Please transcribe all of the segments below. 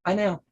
I know.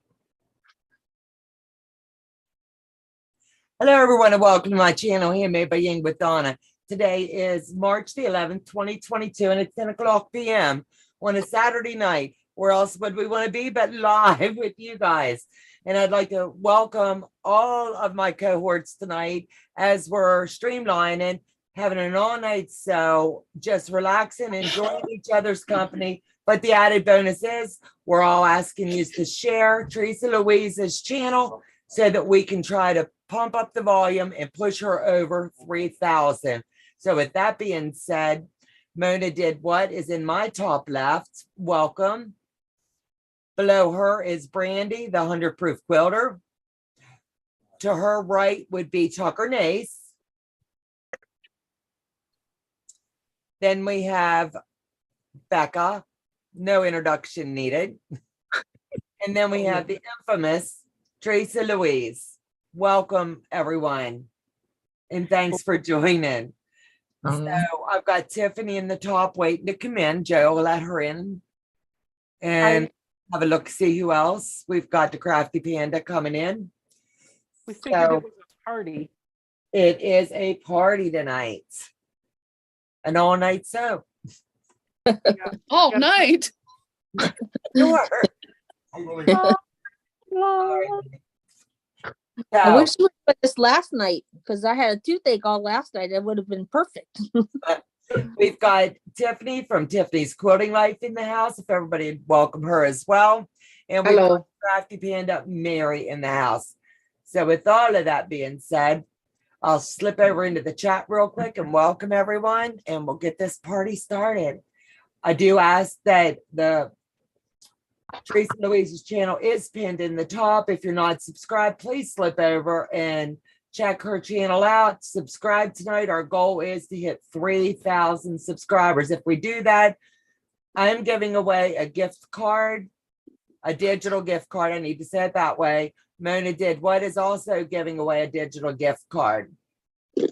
Hello, everyone, and welcome to my channel, Handmade by Ying with Donna. Today is March the 11th, 2022, and it's 10 o'clock p.m. on a Saturday night. Where else would we want to be but live with you guys? And I'd like to welcome all of my cohorts tonight as we're streamlining, having an all-night show, just relaxing, enjoying each other's company. But the added bonus is we're all asking you to share Teresa Louise's channel so that we can try to pump up the volume and push her over 3,000. So with that being said, Mona Did What is in my top left. Welcome. Below her is Brandy, the 100 Proof Quilter. To her right would be Tucker Nace. Then we have Becca, no introduction needed. And then we have the infamous Teresa Louise. Welcome, everyone. And thanks for joining. So I've got Tiffany in the top waiting to come in. Joe will let her in. And have a look, see who else. We've got the Crafty Panda coming in. We figured it was a party. It is a party tonight. An all-night show. All night. Sure. I wish you would put this last night because I had a toothache all last night. It would have been perfect. We've got Tiffany from Tiffany's Quilting Life in the house. If everybody would welcome her as well. And we've got Crafty Panda Mary in the house. So with all of that being said, I'll slip over into the chat real quick and welcome everyone, and we'll get this party started. I do ask that the Teresa Louise's channel is pinned in the top. If you're not subscribed, please slip over and check her channel out. Subscribe tonight. Our goal is to hit 3,000 subscribers. If we do that, I'm giving away a gift card, a digital gift card. I need to say it that way. Mona Did What is also giving away a digital gift card. So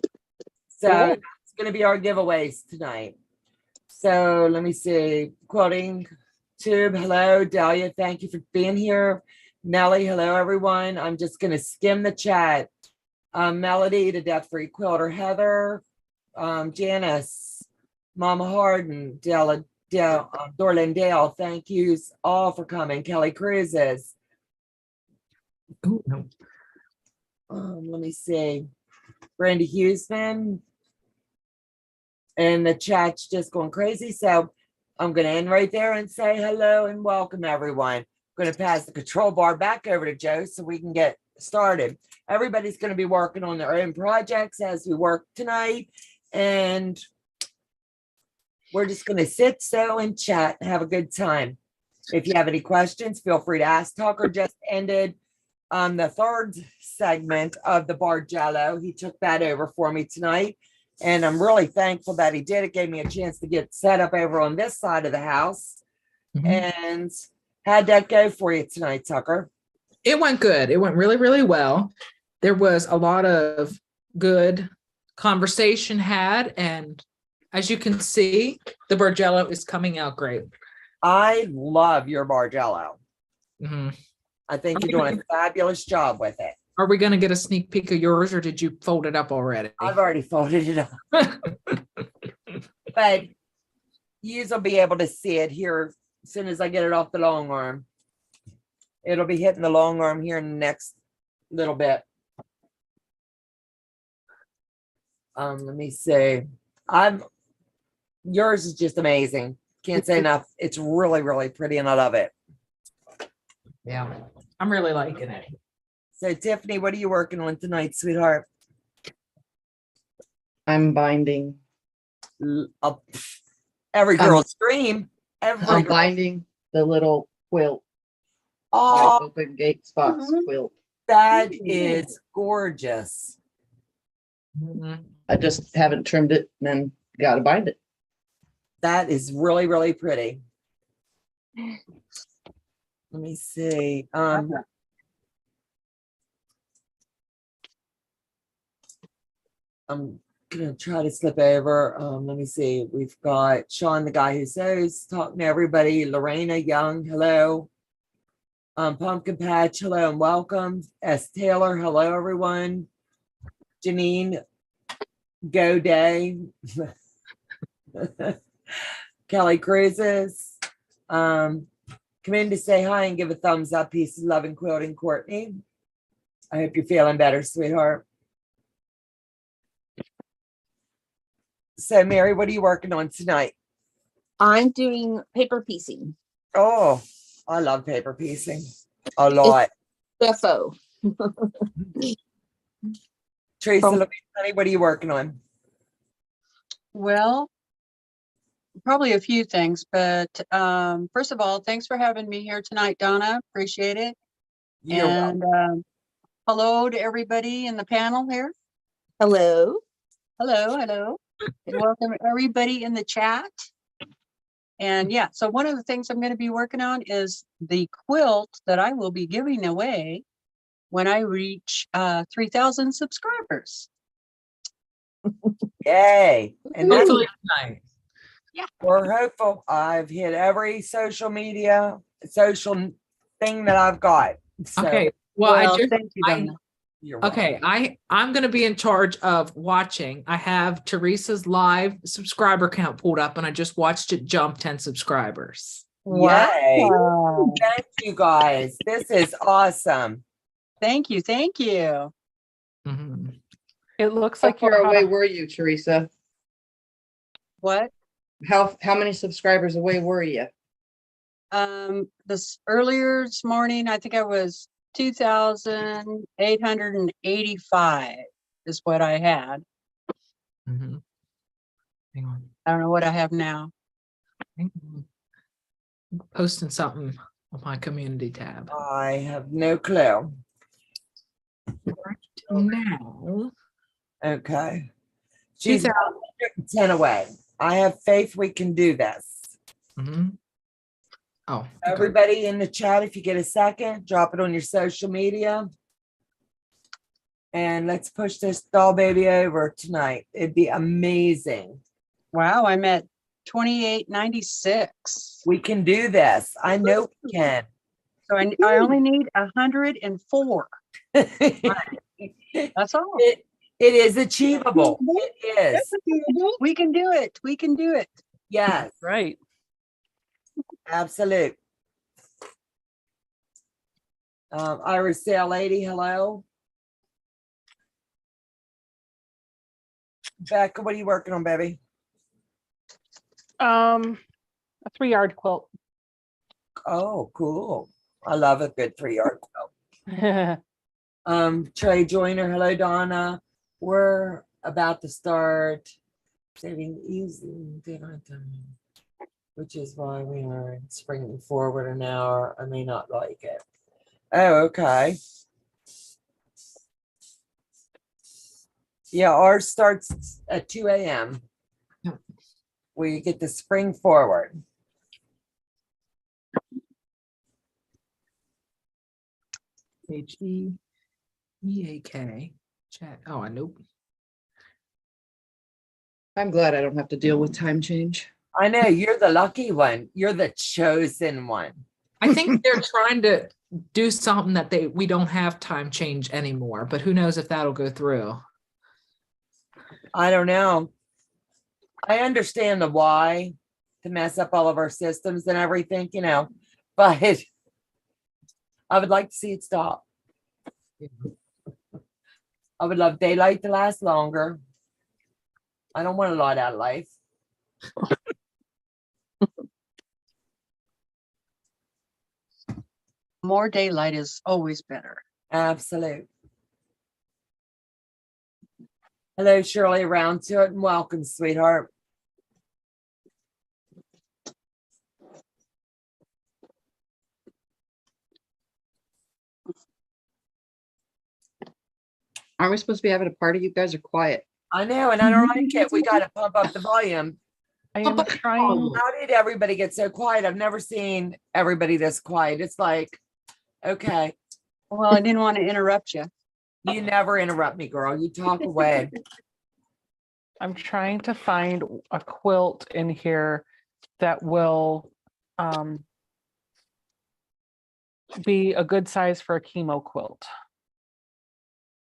it's going to be our giveaways tonight. So let me see. Quilting Tube, hello. Dahlia, thank you for being here. Nellie, hello, everyone. I'm just going to skim the chat. Melody, the Death Free Quilter, Heather, Janice, Mama Harden, Dorland Dale, thank yous all for coming. Kelly Cruises. Let me see. Brandy Hughesman. And the chat's just going crazy. So I'm going to end right there and say hello and welcome everyone. I'm going to pass the control bar back over to Joe so we can get started. Everybody's going to be working on their own projects as we work tonight. And we're just going to sit, sew, and chat and have a good time. If you have any questions, feel free to ask. Tucker just ended the third segment of the Bargello. He took that over for me tonight. And I'm really thankful that he did. It gave me a chance to get set up over on this side of the house. And how'd that go for you tonight, Tucker? It went good. It went really, really well. There was a lot of good conversation had. And as you can see, the Bargello is coming out great. I love your Bargello. I think you're doing a fabulous job with it. Are we going to get a sneak peek of yours, or did you fold it up already? I've already folded it up. But you will be able to see it here as soon as I get it off the long arm. It'll be hitting the long arm here in the next little bit. Let me see. Yours is just amazing. Can't say enough. It's really, really pretty, and I love it. Yeah, I'm really liking it. So, Tiffany, what are you working on tonight, sweetheart? I'm binding. Every girl's dream. I'm binding the little quilt. Oh, Open gates box quilt. that is gorgeous. I just haven't trimmed it and then got to bind it. That is really, really pretty. Let me see. I'm gonna try to slip over. Let me see. We've got Sean, the guy who sews, talking to everybody. Lorena Young, hello. Pumpkin Patch, hello and welcome. S. Taylor, hello everyone. Janine, go day. Kelly Cruises. Come in to say hi and give a thumbs up. Peace of love and quilting, Courtney. I hope you're feeling better, sweetheart. So, Mary, what are you working on tonight? I'm doing paper piecing. Oh, I love paper piecing a lot. UFO. Teresa, honey, what are you working on? Well, probably a few things, but first of all, thanks for having me here tonight, Donna. Appreciate it. You're welcome. And hello to everybody in the panel here. Hello. Hello, hello. And welcome everybody in the chat. And yeah, so one of the things I'm going to be working on is the quilt that I will be giving away when I reach 3,000 subscribers. Yay. And that's Hopefully tonight. we're hopeful. I've hit every social media, social thing that I've got. So, Okay. Well, thank you, Donna. you're welcome. okay. I'm going to be in charge of watching. I have Teresa's live subscriber count pulled up and I just watched it jump 10 subscribers. Yay. Wow. Thank you guys. This is awesome. Thank you. Thank you. Mhm. It looks How like far you're away were you, Teresa? What? How many subscribers away were you? This earlier this morning, I think I was 2,885 is what I had. Mhm. Hang on. I don't know what I have now. Hang on. Posting something on my community tab. I have no clue. Now, Okay. She's 2000. 110 away. I have faith we can do this. Mhm. Oh, okay. Everybody in the chat, if you get a second, drop it on your social media. And let's push this doll baby over tonight. It'd be amazing. Wow, I'm at 2896. We can do this. I know we can. So I only need 104. That's all. It is achievable. It is. We can do it. We can do it. Yes, right. absolute. Iris Sale Lady, hello. Becca, what are you working on, baby? A 3-yard quilt. Oh, cool. I love a good 3-yard quilt. Trey Joyner, hello, Donna. We're about to start saving easy, which is why we are springing forward an hour. I may not like it. Oh, okay. Yeah, ours starts at 2 a.m. We get to spring forward. HEAK chat. Oh, I know. I'm glad I don't have to deal with time change. I know you're the lucky one. You're the chosen one. I think they're trying to do something that we don't have time change anymore, but who knows if that'll go through. I don't know. I understand the why to mess up all of our systems and everything, but I would like to see it stop. I would love daylight to last longer. I don't want a lot out of life. More daylight is always better. Absolute. Hello, Shirley, around to it and welcome, sweetheart. Aren't we supposed to be having a party? You guys are quiet. I know, and I don't like it. We got to pump up the volume. I am trying. How did everybody get so quiet? I've never seen everybody this quiet. It's like, okay, Well, I didn't want to interrupt you. you never interrupt me, girl. You talk away. I'm trying to find a quilt in here that will be a good size for a chemo quilt?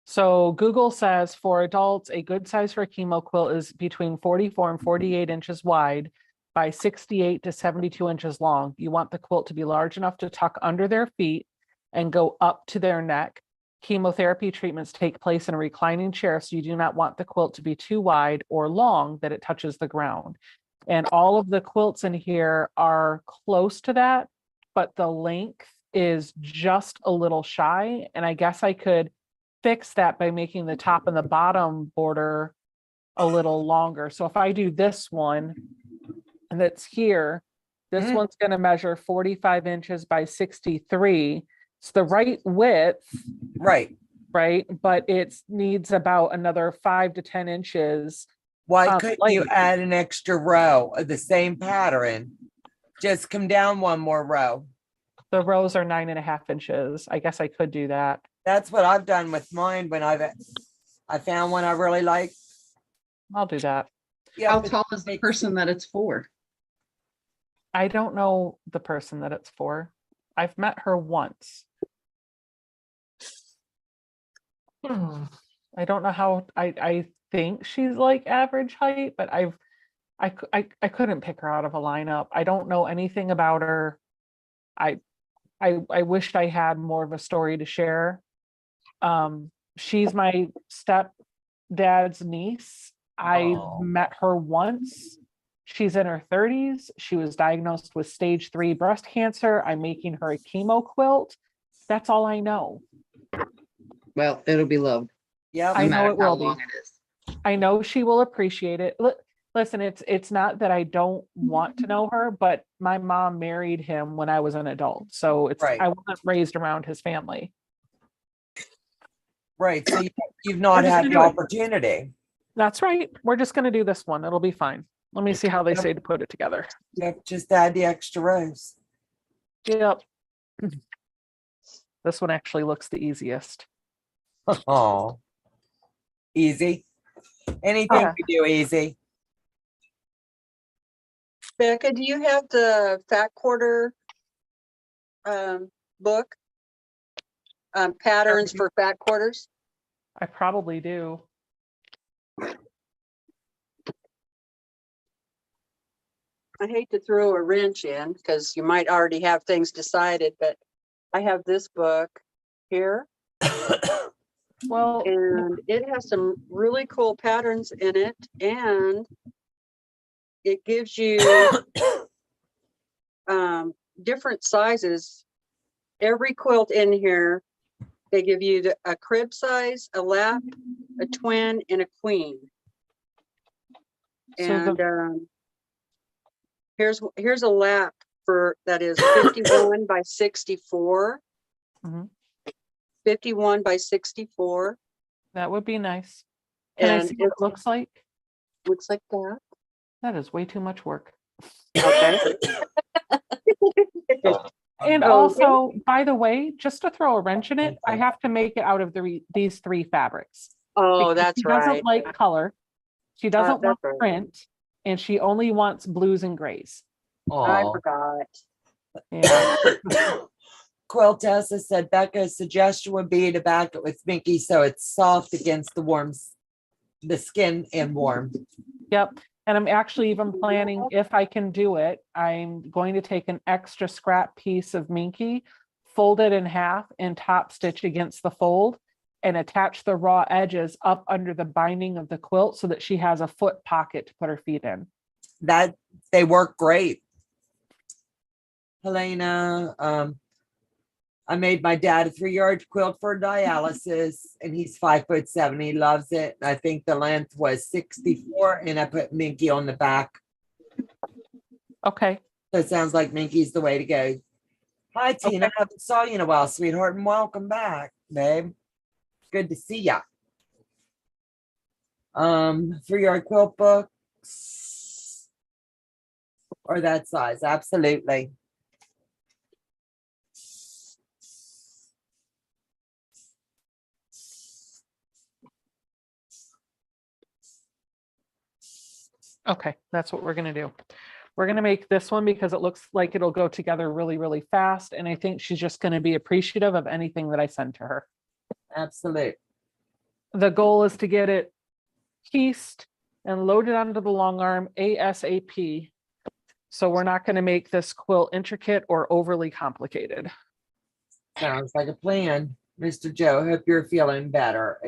So Google says for adults, a good size for a chemo quilt is between 44 and 48 inches wide by 68 to 72 inches long. You want the quilt to be large enough to tuck under their feet and go up to their neck. Chemotherapy treatments take place in a reclining chair, so you do not want the quilt to be too wide or long that it touches the ground. And all of the quilts in here are close to that, but the length is just a little shy. And I guess I could fix that by making the top and the bottom border a little longer. So if I do this one, and that's here, this one's going to measure 45 inches by 63. It's the right width, Right. but it needs about another 5 to 10 inches. Why couldn't you length. add an extra row of the same pattern? Just come down one more row. The rows are 9.5 inches. I guess I could do that. That's what I've done with mine when I found one I really like. I'll do that. Yeah, How but tall is the person that it's for? I don't know the person that it's for. I've met her once. I don't know how, I think she's like average height, but I couldn't pick her out of a lineup. I don't know anything about her. I wished I had more of a story to share. She's my stepdad's niece. I met her once. She's in her 30s. She was diagnosed with stage 3 breast cancer. I'm making her a chemo quilt. That's all I know. Well, it'll be loved. yeah, I no know matter it will how be. long it is. I know she will appreciate it. Listen, it's not that I don't want to know her, but my mom married him when I was an adult. So Right. I wasn't raised around his family. right. So you've not We're just had gonna the do it. opportunity. That's right. We're just going to do this one. It'll be fine. Let me see how they Yep. say to put it together. Yep, just add the extra rows. Yep. This one actually looks the easiest. Oh, easy. Anything Yeah. we do easy. Becca, do you have the fat quarter book? Patterns for fat quarters? I probably do. I hate to throw a wrench in because you might already have things decided, but I have this book here Well, and it has some really cool patterns in it, and it gives you different sizes. Every quilt in here, they give you a crib size, a lap, a twin, and a queen. so And here's a lap for that is 51 by 64. Mhm. 51 by 64. that would be nice. Can I And see what it looks like? looks like that. That is way too much work. Okay. And Oh, also, by the way, just to throw a wrench in it, I have to make it out of these 3 fabrics. Oh, Because that's she right. doesn't like color. She doesn't that's want right. print, and she only wants blues and grays. I Oh. forgot. Yeah. Quiltessa said Becca's suggestion would be to back it with Minky so it's soft against the skin and warm. Yep. And I'm actually even planning, if I can do it, I'm going to take an extra scrap piece of Minky, fold it in half and top stitch against the fold and attach the raw edges up under the binding of the quilt so that she has a foot pocket to put her feet in. That they work great. Helena, I made my dad a 3-yard quilt for dialysis, and he's 5'7". He loves it. I think the length was 64, and I put Minky on the back. Okay. So it sounds like Minky's the way to go. Hi, Tina. I haven't saw you in a while, sweetheart, and welcome back, babe. Good to see ya. 3-yard quilt books or that size, absolutely. Okay. That's what we're going to do. We're going to make this one because it looks like it'll go together really, really fast. And I think she's just going to be appreciative of anything that I send to her. Absolutely. The goal is to get it pieced and loaded onto the long arm ASAP. So we're not going to make this quilt intricate or overly complicated. Sounds like a plan. Mr. Joe, hope you're feeling better.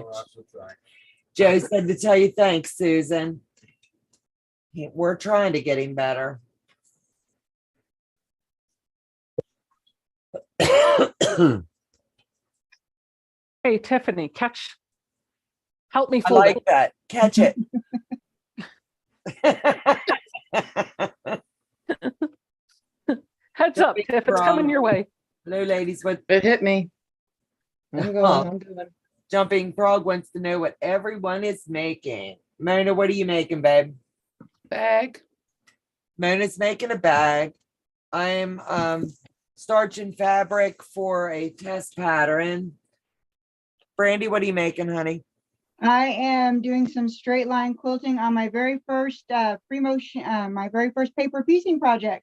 Joe said to tell you thanks, Susan. We're trying to get him better. Hey, Tiffany, help me I fold like it. that. Catch it. Heads up, Tiff, it's coming your way. Hello, ladies. What It hit me. I'm going. I'm doing. Jumping Frog wants to know what everyone is making. Mona, what are you making, babe? Bag. Mona's making a bag. I'm starching fabric for a test pattern. Brandy, what are you making, honey? I am doing some straight line quilting on my very first my very first paper piecing project.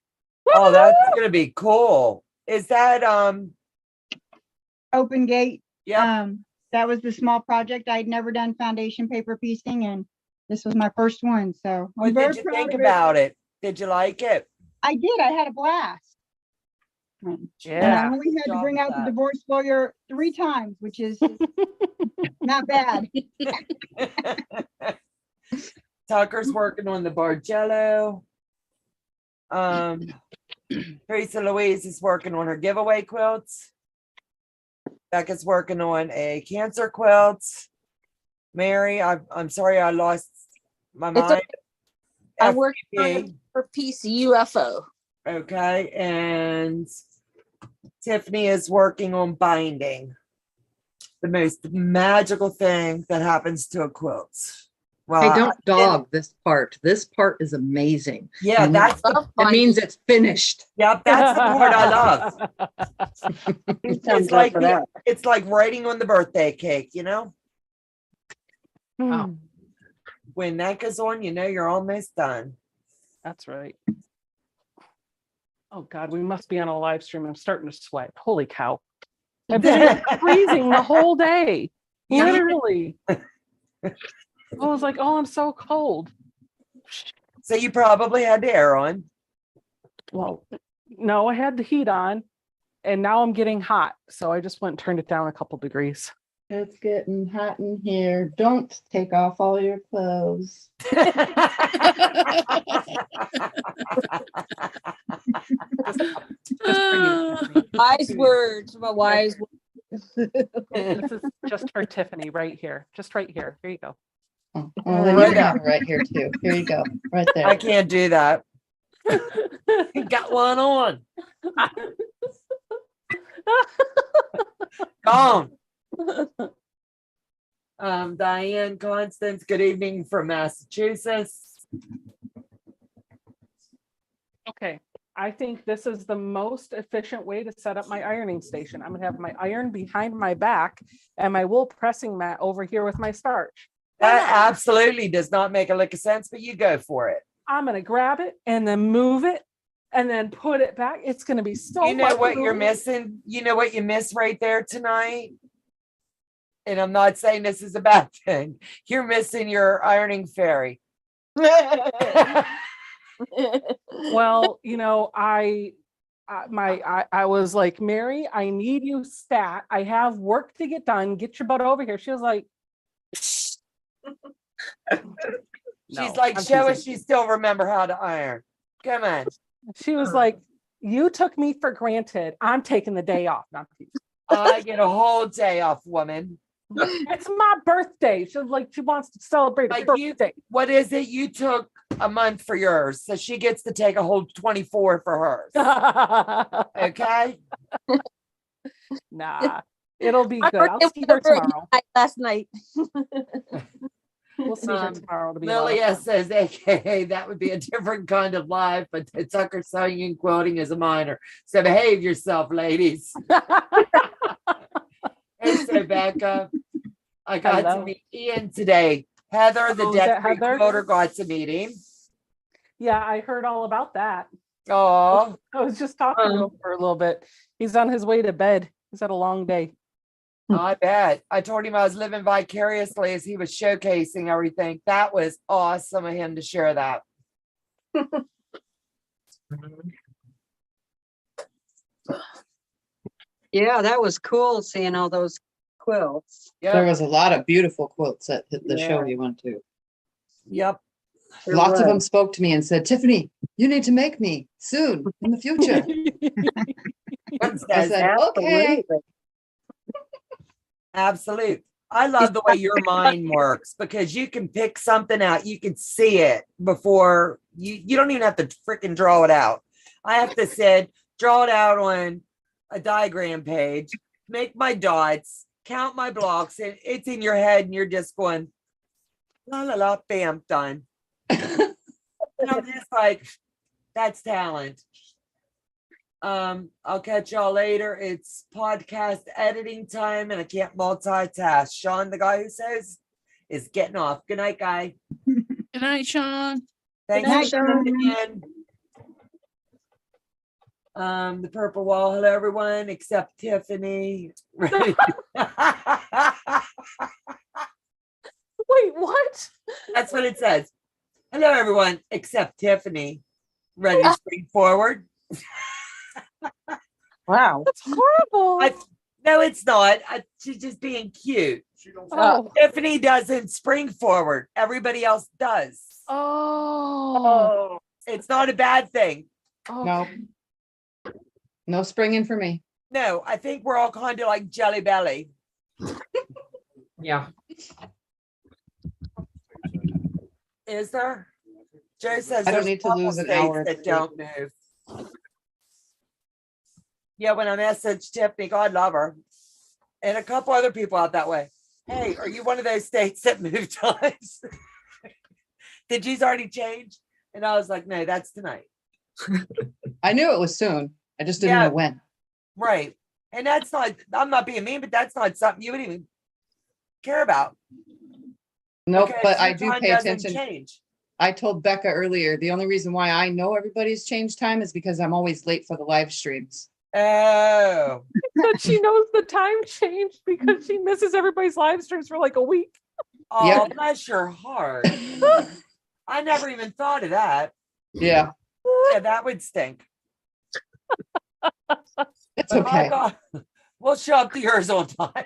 Oh, that's gonna be cool. Is that Open gate. yeah? That was the small project. I'd never done foundation paper piecing, and this was my first one. So What did you think about it? Did you like it? I did. I had a blast. And I Yeah. only had to Job bring with out the that. divorce lawyer 3 times, which is not bad. Tucker's working on the Bargello. Teresa Louise is working on her giveaway quilts. Becca's working on a cancer quilt. Mary, I'm sorry I lost my It's mind. I worked on FPP. it for piece UFO. Okay, and Tiffany is working on binding. The most magical thing that happens to a quilt. Well, Hey, don't dog this part. This part is amazing. yeah, Mhm. that's the, Love It means binding. it's finished. yep, that's the part I love. It's like it's like writing on the birthday cake, you know? Hmm, When that goes on, you know you're almost done. that's right. Oh God, we must be on a live stream. I'm starting to sweat. Holy cow. I've been freezing the whole day. Yeah. Literally. I was like, oh, I'm so cold. So you probably had the air on. Well, no, I had the heat on and now I'm getting hot. So I just went and turned it down a couple degrees. It's getting hot in here. Don't take off all your clothes. Just for you, Tiffany. Wise words, my wise words. This is just for Tiffany right here. Just right here. Here you go. Oh, well, then Right you now. got right here too. Here you go. Right there. I can't do that. Got one on. Gone. Diane Constance, good evening from Massachusetts. Okay, I think this is the most efficient way to set up my ironing station. I'm gonna have my iron behind my back and my wool pressing mat over here with my starch. That absolutely does not make a lick of sense, but you go for it. I'm gonna grab it and then move it and then put it back. It's gonna be so You know much what you're room. missing? You know what you miss right there tonight? And I'm not saying this is a bad thing. You're missing your ironing fairy. Well, you know, I was like, Mary, I need you stat. I have work to get done. Get your butt over here. She was like, She's No, like, I'm show us teasing. you still remember how to iron. Come on. She was like, you took me for granted. I'm taking the day off. Not I get a whole day off, woman. it's my birthday. She's like, she wants to celebrate her Like you, birthday. what is it? You took a month for yours, so she gets to take a whole 24 for hers. Okay. Nah, it'll be My good. I'll birthday see her was over at tomorrow. midnight last night. We'll see her tomorrow. It'll be a lot of Lilia fun. says, AKA, that would be a different kind of life, but Tucker sewing and quilting is a minor. So behave yourself, ladies. Hey, so Becca, I got to Hello. meet Ian today. Heather, the Oh, is that debt-free Heather? quilter, got to meet him. Yeah, I heard all about that. Oh, I was just talking to him for a little bit. He's on his way to bed. He's had a long day. I bet. I told him I was living vicariously as he was showcasing everything. That was awesome of him to share that. Yeah, that was cool seeing all those quilts. There Yep. was a lot of beautiful quilts at the show Yeah. you went to. Yep. There Lots of them was. spoke to me and said, Tiffany, you need to make me soon in the future. I said, okay. Absolutely. Absolute. I love the way your mind works because you can pick something out. You can see it before you don't even have to freaking draw it out. I have to sit, draw it out on a diagram page, make my dots, count my blocks, and it's in your head and you're just going, la la la, bam, done. And I'm just like, that's talent. I'll catch y'all later. It's podcast editing time and I can't multitask. Sean, the guy who says, is getting off. Good night, guy. Good night, Sean. Thanks night, for tuning in. The purple wall. Hello, everyone, except Tiffany. Ready? Wait, what? That's what it says. Hello, everyone, except Tiffany. Ready to spring forward? Wow. That's horrible. No, it's not. She's just being cute. Oh. Tiffany doesn't spring forward. Everybody else does. Oh. It's not a bad thing. No. No springing for me. No, I think we're all kind of like Jelly Belly. Yeah. Is there? Joe says I don't there's need to a couple lose an states hour. that don't move. Yeah, when I messaged Tiffany, God love her, and a couple other people out that way. Hey, are you one of those states that move times? Did you already change? And I was like, no, that's tonight. I knew it was soon. I just didn't Yeah. know when. Right. And that's not, I'm not being mean, but that's not something you would even care about. Nope, because but I your do time pay doesn't attention. Change. I told Becca earlier, the only reason why I know everybody's change time is because I'm always late for the live streams. Oh, That she knows the time changed because she misses everybody's live streams for like a week. oh, Yep. bless your heart. I never even thought of that. Yeah, Yeah, that would stink. it's But my okay. God, we'll show up to yours on time.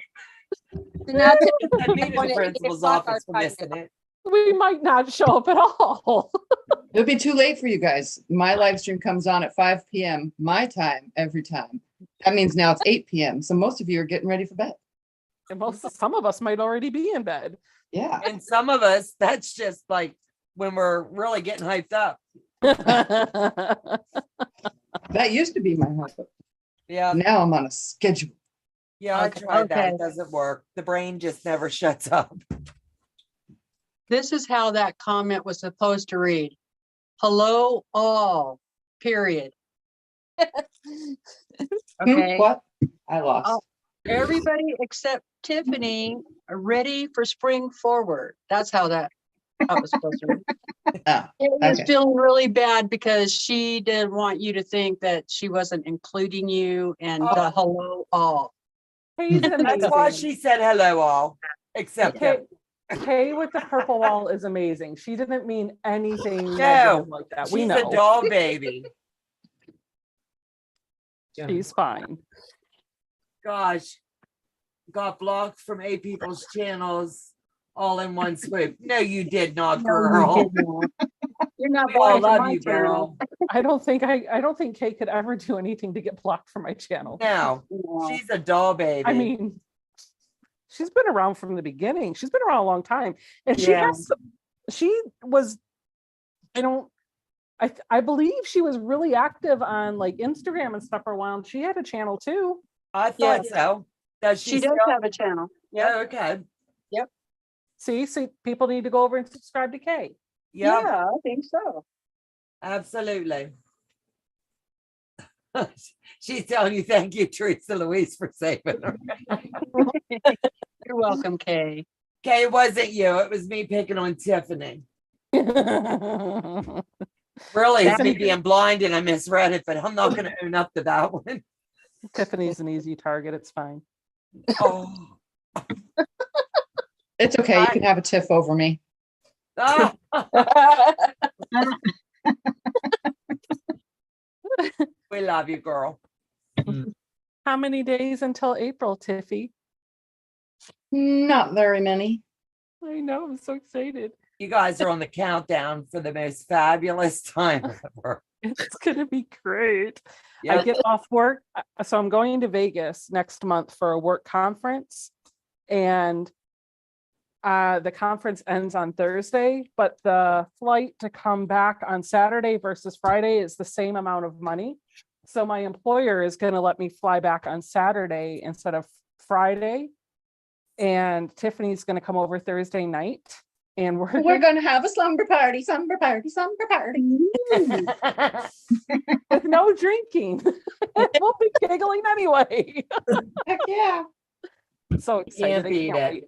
Now, Send me to the principal's office for missing it. We might not show up at all. It'll be too late for you guys. My live stream comes on at 5 p.m. my time every time. That means now it's 8 p.m. So most of you are getting ready for bed. And some of us might already be in bed. Yeah. And some of us, that's just like when we're really getting hyped up. That used to be my habit. Yeah. Now I'm on a schedule. Yeah, I Okay. tried that. Okay. It doesn't work. The brain just never shuts up. This is how that comment was supposed to read. Hello, all, period. Okay. What? I lost. Oh. Everybody except Tiffany are ready for spring forward. That's how that was supposed to read. Oh, It was okay. feeling really bad because she didn't want you to think that she wasn't including you and the hello all. Kay's That's why amazing. she said hello all, except Kay, him. Kay with the purple wall is amazing. She didn't mean anything No, negative like that. We She's know a doll baby. she's fine. Gosh, got blocked from 8 people's channels all in one swoop. No, you did not, girl. You're not We all blind from love my you, channel. girl. I don't think Kay could ever do anything to get blocked from my channel. No, No. she's a doll baby. I mean, she's been around from the beginning. She's been around a long time. And Yeah. she was, I believe she was really active on like Instagram and stuff for a while. And she had a channel too. I thought so. Does She she does still? have a channel. Yeah, okay. See, people need to go over and subscribe to Kay. Yeah, Yeah, I think so. absolutely. She's telling you thank you, Teresa Louise, for saving her. You're welcome, Kay. Okay, it wasn't you. It was me picking on Tiffany. Really, it's me Tiffany- being blind and I misread it, but I'm not going to own up to that one. Tiffany's an easy target. It's fine. Oh. It's okay. You can have a tiff over me. Ah. We love you, girl. How many days until April, Tiffy? Not very many. I know. I'm so excited. You guys are on the countdown for the most fabulous time ever. It's going to be great. I Yep. get off work. So I'm going to Vegas next month for a work conference. And the conference ends on Thursday, but the flight to come back on Saturday versus Friday is the same amount of money. So my employer is going to let me fly back on Saturday instead of Friday. And Tiffany's going to come over Thursday night. And We're going to have a slumber party, slumber party, slumber party. with no drinking. We'll be giggling anyway. Heck yeah. So excited. Can't beat it. wait.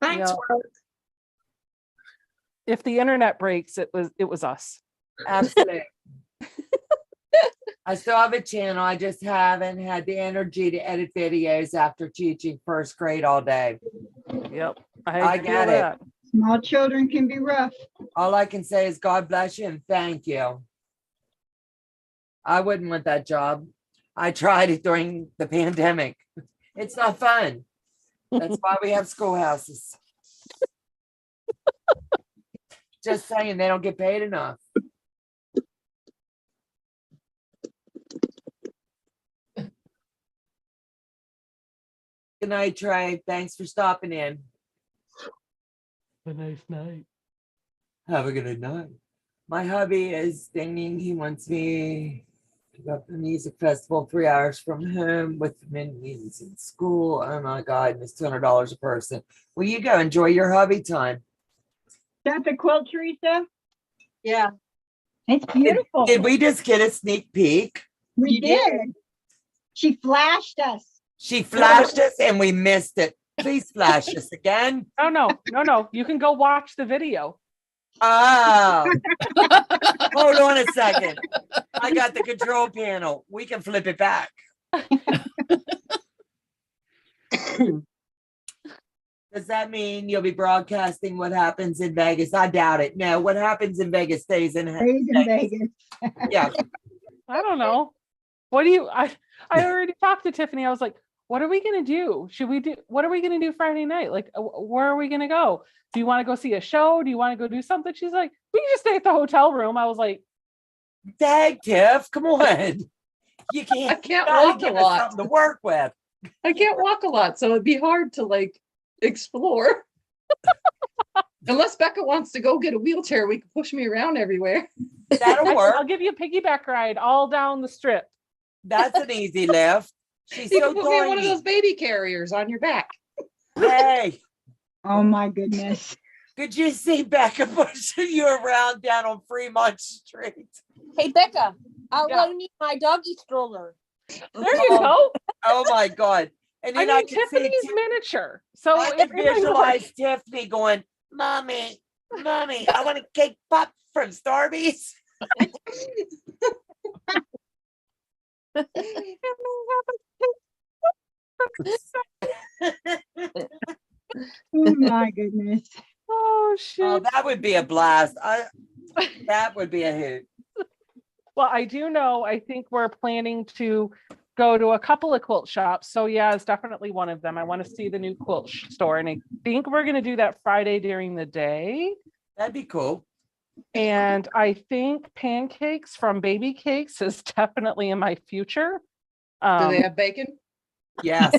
Thanks, Yeah. World. If the internet breaks, it was us. Absolutely. I still have a channel. I just haven't had the energy to edit videos after teaching first grade all day. Yep. I feel get it. that. Small children can be rough. All I can say is God bless you and thank you. I wouldn't want that job. I tried it during the pandemic. It's not fun. That's why we have schoolhouses. Just saying, they don't get paid enough. Good night, Trey. Thanks for stopping in. A nice night. Have a good night. My hubby is thinking he wants me to go to the music festival 3 hours from home with meetings in school. Oh my God, and it's $200 a person. Will you go enjoy your hubby time? That's the quilt, Teresa? Yeah. It's beautiful. Did we just get a sneak peek? We You did. did. She flashed us. She flashed us and we missed it. Please flash us again. No. You can go watch the video. Oh, hold on a second. I got the control panel. We can flip it back. Does that mean you'll be broadcasting what happens in Vegas? I doubt it. No, what happens in Vegas stays in Stays in Vegas. Yeah. I don't know. I already talked to Tiffany. I was like, what are we going to do? What are we going to do Friday night? Like, where are we going to go? Do you want to go see a show? Do you want to go do something? She's like, we can just stay at the hotel room. I was like, Dag, Tiff, come on. You can't, I can't gotta walk a give us lot. something to work with. I can't walk a lot, so it'd be hard to like explore. Unless Becca wants to go get a wheelchair, we can push me around everywhere. That'll I'll work. give you a piggyback ride all down the strip. That's an easy lift. She's You so can put me in one of tiny. those baby carriers on your back. Hey, Oh my goodness. could you see Becca pushing you around down on Fremont Street? Hey, Becca, I'll Yeah. loan you my doggy stroller. There you go. Oh my God. And I then I, mean, can see Tiffany's miniature. So I it can might work. visualize Tiffany going, Mommy, I want a cake pop from Starbucks. Oh my goodness. Oh shit. Oh, that would be a blast. That would be a hoot. Well, I do know, I think we're planning to go to a couple of quilt shops. So yeah, it's definitely one of them. I want to see the new quilt store. And I think we're going to do that Friday during the day. That'd be cool. And I think pancakes from Baby Cakes is definitely in my future. Do they have bacon? Yes.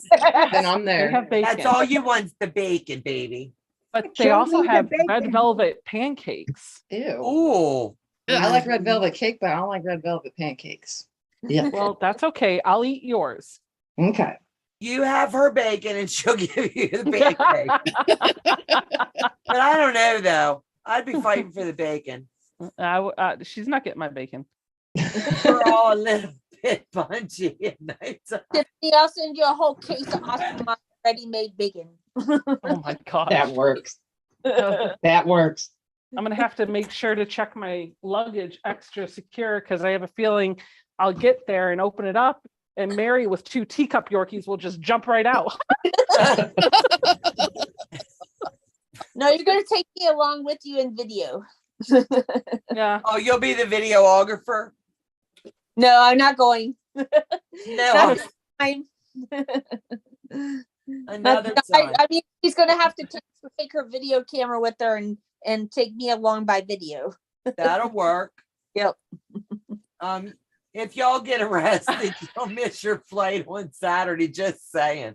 Then I'm They there. have bacon, That's all you want's the bacon, baby. but they Show also me the have red bacon. velvet pancakes. Ew. Ooh. I like red velvet cake, but I don't like red velvet pancakes. Yeah. Well, that's okay. I'll eat yours. Okay. You have her bacon and she'll give you the pancake. But I don't know though. I'd be fighting for the bacon. She's not getting my bacon. We're all a little bit punchy at night. Tiffany, I'll send you a whole case of awesome ready-made bacon. Oh my god. That works. That works. I'm gonna have to make sure to check my luggage extra secure because I have a feeling I'll get there and open it up, and Mary with 2 teacup Yorkies will just jump right out. No, you're gonna take me along with you in video. Yeah. Oh, you'll be the videographer? No, I'm not going. No, Not this time. another I time. mean, she's gonna have to take her video camera with her and take me along by video. That'll work. Yep. If y'all get arrested, you'll miss your flight on Saturday. Just saying.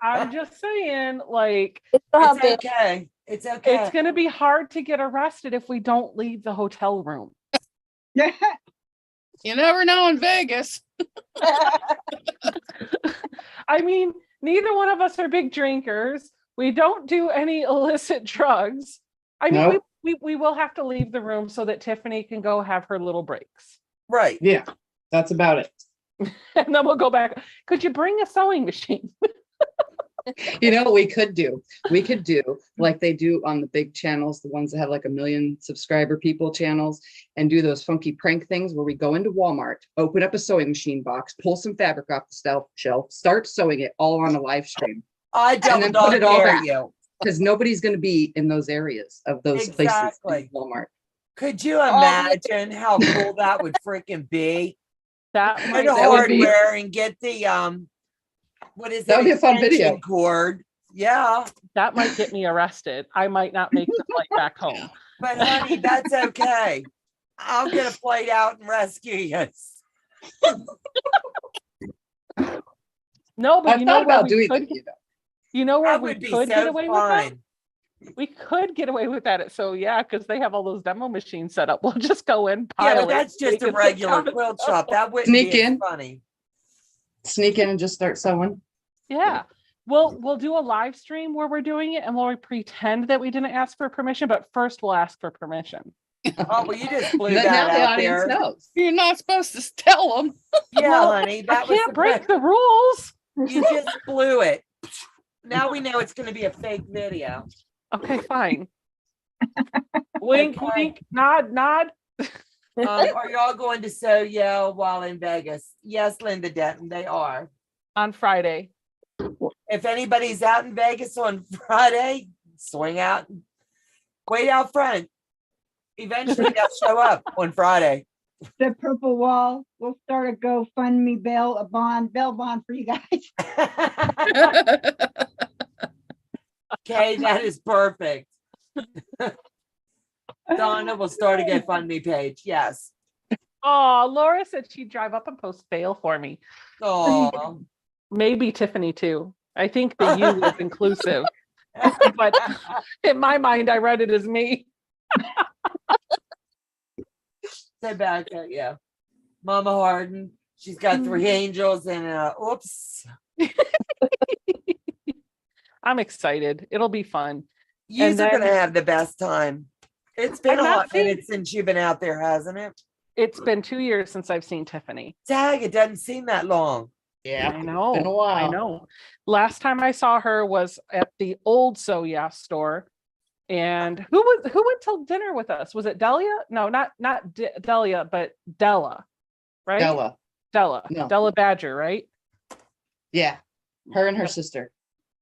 I'm just saying, like, It's okay. It's okay. it's gonna be hard to get arrested if we don't leave the hotel room. You never know in Vegas. I mean, neither one of us are big drinkers. We don't do any illicit drugs. I mean, Nope. we will have to leave the room so that Tiffany can go have her little breaks. Right. Yeah, that's about it. And then we'll go back. Could you bring a sewing machine? You know what we could do? We could do like they do on the big channels, the ones that have like 1 million subscriber people channels, and do those funky prank things where we go into Walmart, open up a sewing machine box, pull some fabric off the shelf, start sewing it all on a live stream. I And double then put dog it all dare back. you. Because nobody's going to be in those areas of those places Exactly. in Walmart. Could you imagine how cool that would freaking be? That Get might, a that would be- hardware and get the what is it? That would be a fun extension video. cord. Yeah. that might get me arrested. I might not make the flight back home. But honey, that's okay. I'll get a flight out and rescue you. No, but I've you thought know where about we doing could, that, you know. you know where That we would be could get so away with that? fun. We could get away with that. So yeah, because they have all those demo machines set up. We'll just go in, Yeah, pile but that's it, just take a it, sit regular down and quilt sew. shop. That wouldn't Sneak be as in. funny. Sneak in and just start sewing. Yeah. We'll do a live stream where we're doing it and we'll pretend that we didn't ask for permission, but first we'll ask for permission. Oh, well, you just blew But that now the out audience there. knows. You're not supposed to tell them. Yeah, Well, honey, I that was can't break the rules. You just blew it. Now we know it's going to be a fake video. Okay, fine. Wink, Okay. wink, nod, nod. Are y'all going to Sew Yell while in Vegas? Yes, Linda Denton, they are. On Friday. If anybody's out in Vegas on Friday, swing out. Wait out front. Eventually they'll show up on Friday. The purple wall. We'll start a GoFundMe bail bond for you guys. Okay, that is perfect. Donna will start a GoFundMe page. Yes. Oh, Laura said she'd drive up and post bail for me. Oh. Maybe Tiffany too. I think the you is inclusive, but in my mind, I read it as me. So back, yeah. Mama Harden. She's got 3 angels and oops. I'm excited. It'll be fun. You And are gonna then- have the best time. It's been I've a not hot minute since you've been out there, hasn't it? It's been 2 years since I've seen Tiffany. Dag, it doesn't seem that long. Yeah. I know. Been a while. I know. Last time I saw her was at the old So Yeah store. And who went to dinner with us? Was it Delia? No, not Delia, but Della, right? Della. No. Della Badger, right? Yeah. Her and her sister.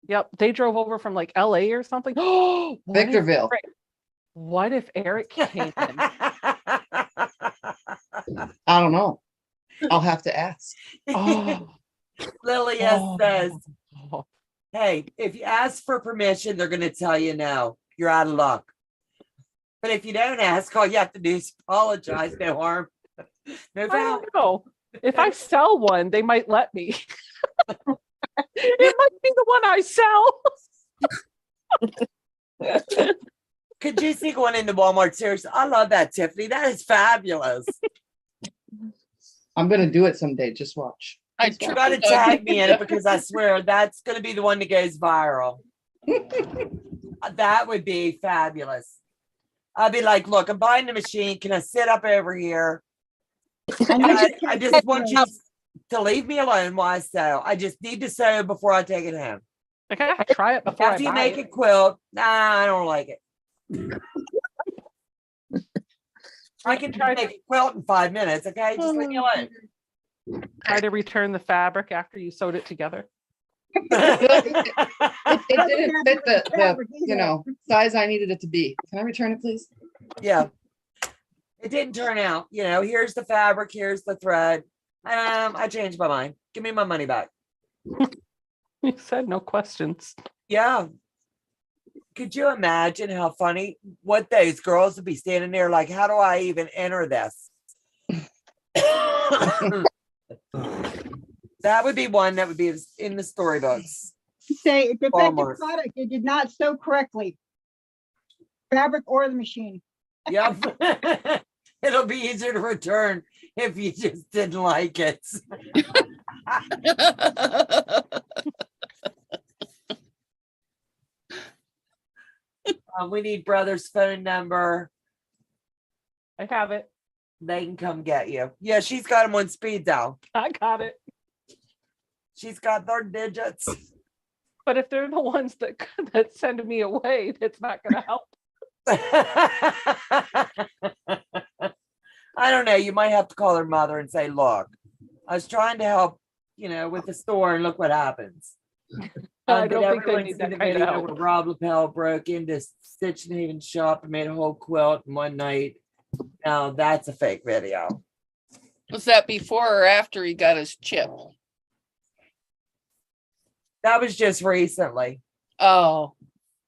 Yep. They drove over from like LA or something. Oh, Victorville. What if Eric came in? I don't know. I'll have to ask. Oh, Lilia oh. says, hey, if you ask for permission, they're gonna tell you no. You're out of luck. But if you don't ask, all you have to do is apologize. No harm. No I foul. don't know. If I sell one, they might let me. It might be the one I sell. Could you see going into Walmart? Seriously, I love that, Tiffany. That is fabulous. I'm gonna do it someday. Just watch. You gotta tag me in it because I swear that's gonna be the one that goes viral. That would be fabulous. I'd be like, look, I'm buying the machine. Can I sit up over here? I just want you to leave me alone while I sew. I just need to sew before I take it home. Like I gotta try it before After I you buy make it. a quilt, nah, I don't like it. I can try to make a quilt in 5 minutes, okay? Just leave me alone. Try to return the fabric after you sewed it together. It didn't fit the size I needed it to be. Can I return it, please? Yeah. It didn't turn out, here's the fabric, here's the thread. I changed my mind. Give me my money back. You said no questions. Yeah. Could you imagine how funny what those girls would be standing there like, how do I even enter this? That would be one that would be in the storybooks. Say defective Almost. product, it did not sew correctly. Fabric or the machine. Yep. It'll be easier to return if you just didn't like it. We need brother's phone number. I have it. They can come get you. Yeah, she's got him on speed dial. I got it. She's got their digits. But if they're the ones that send me away, that's not going to help. I don't know. You might have to call her mother and say, look, I was trying to help, with the store and look what happens. I Did don't think they everyone need see that the kind of video help. where Rob Lapel broke into Stitch and Haven shop and made a whole quilt in one night? Now that's a fake video. Was that before or after he got his chip? That was just recently. Oh,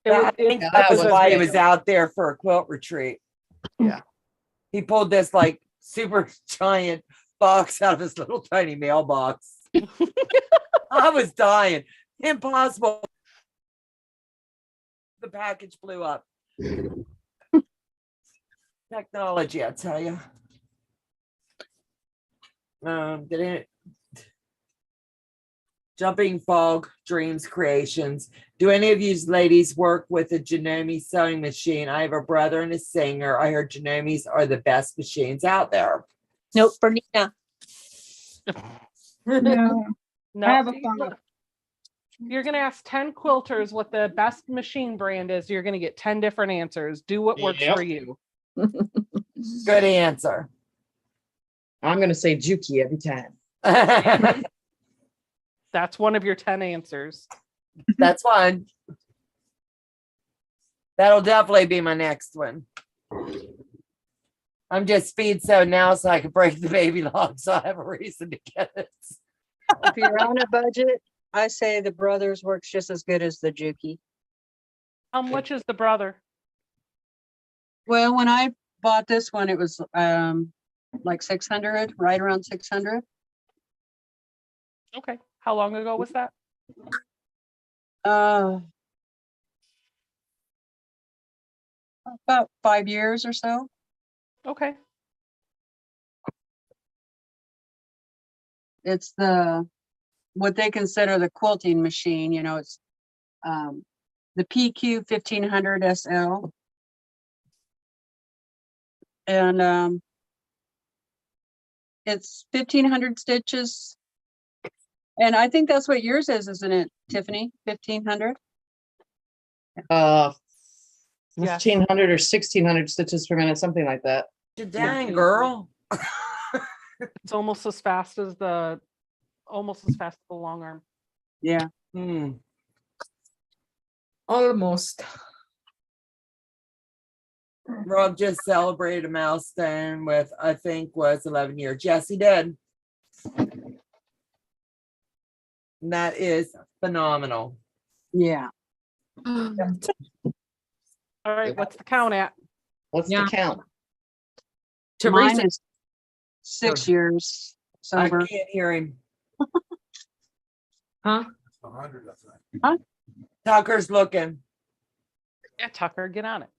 I think yeah, that that was was why he big. was out there for a quilt retreat. Yeah. He pulled this like super giant box out of his little tiny mailbox. I was dying. Impossible. The package blew up. Technology, I tell you. Did it? Jumping Fog Dreams Creations. Do any of you ladies work with a Janome sewing machine? I have a brother and a singer. I heard Janomes are the best machines out there. Nope, for Nina. No, No, I have a phone. you're going to ask 10 quilters what the best machine brand is. You're going to get 10 different answers. Do what works Yep. for you. Good answer. I'm going to say Juki every time. That's one of your 10 answers. That's fine. That'll definitely be my next one. I'm just speed sew now so I can break the baby log, so I have a reason to get it. If you're on a budget, I say the Brothers works just as good as the Juki. How much is the brother? Well, when I bought this one, it was like 600, right around 600. Okay. How long ago was that? About 5 years or so. Okay. It's what they consider the quilting machine, it's the PQ 1500 SL. And it's 1500 stitches. And I think that's what yours is, isn't it, Tiffany? 1500? 1500 or 1600 stitches per minute, something like that. Dang, girl. It's almost as fast as the long arm. Yeah. Almost. Rob just celebrated a milestone with, I think, was 11 years. Yes, he did. And that is phenomenal. Yeah. All right. What's the count at? What's Yeah. the count? Mine Teresa, is 6 years I sober. can't hear him. huh? Tucker's looking. Yeah, Tucker, get on it.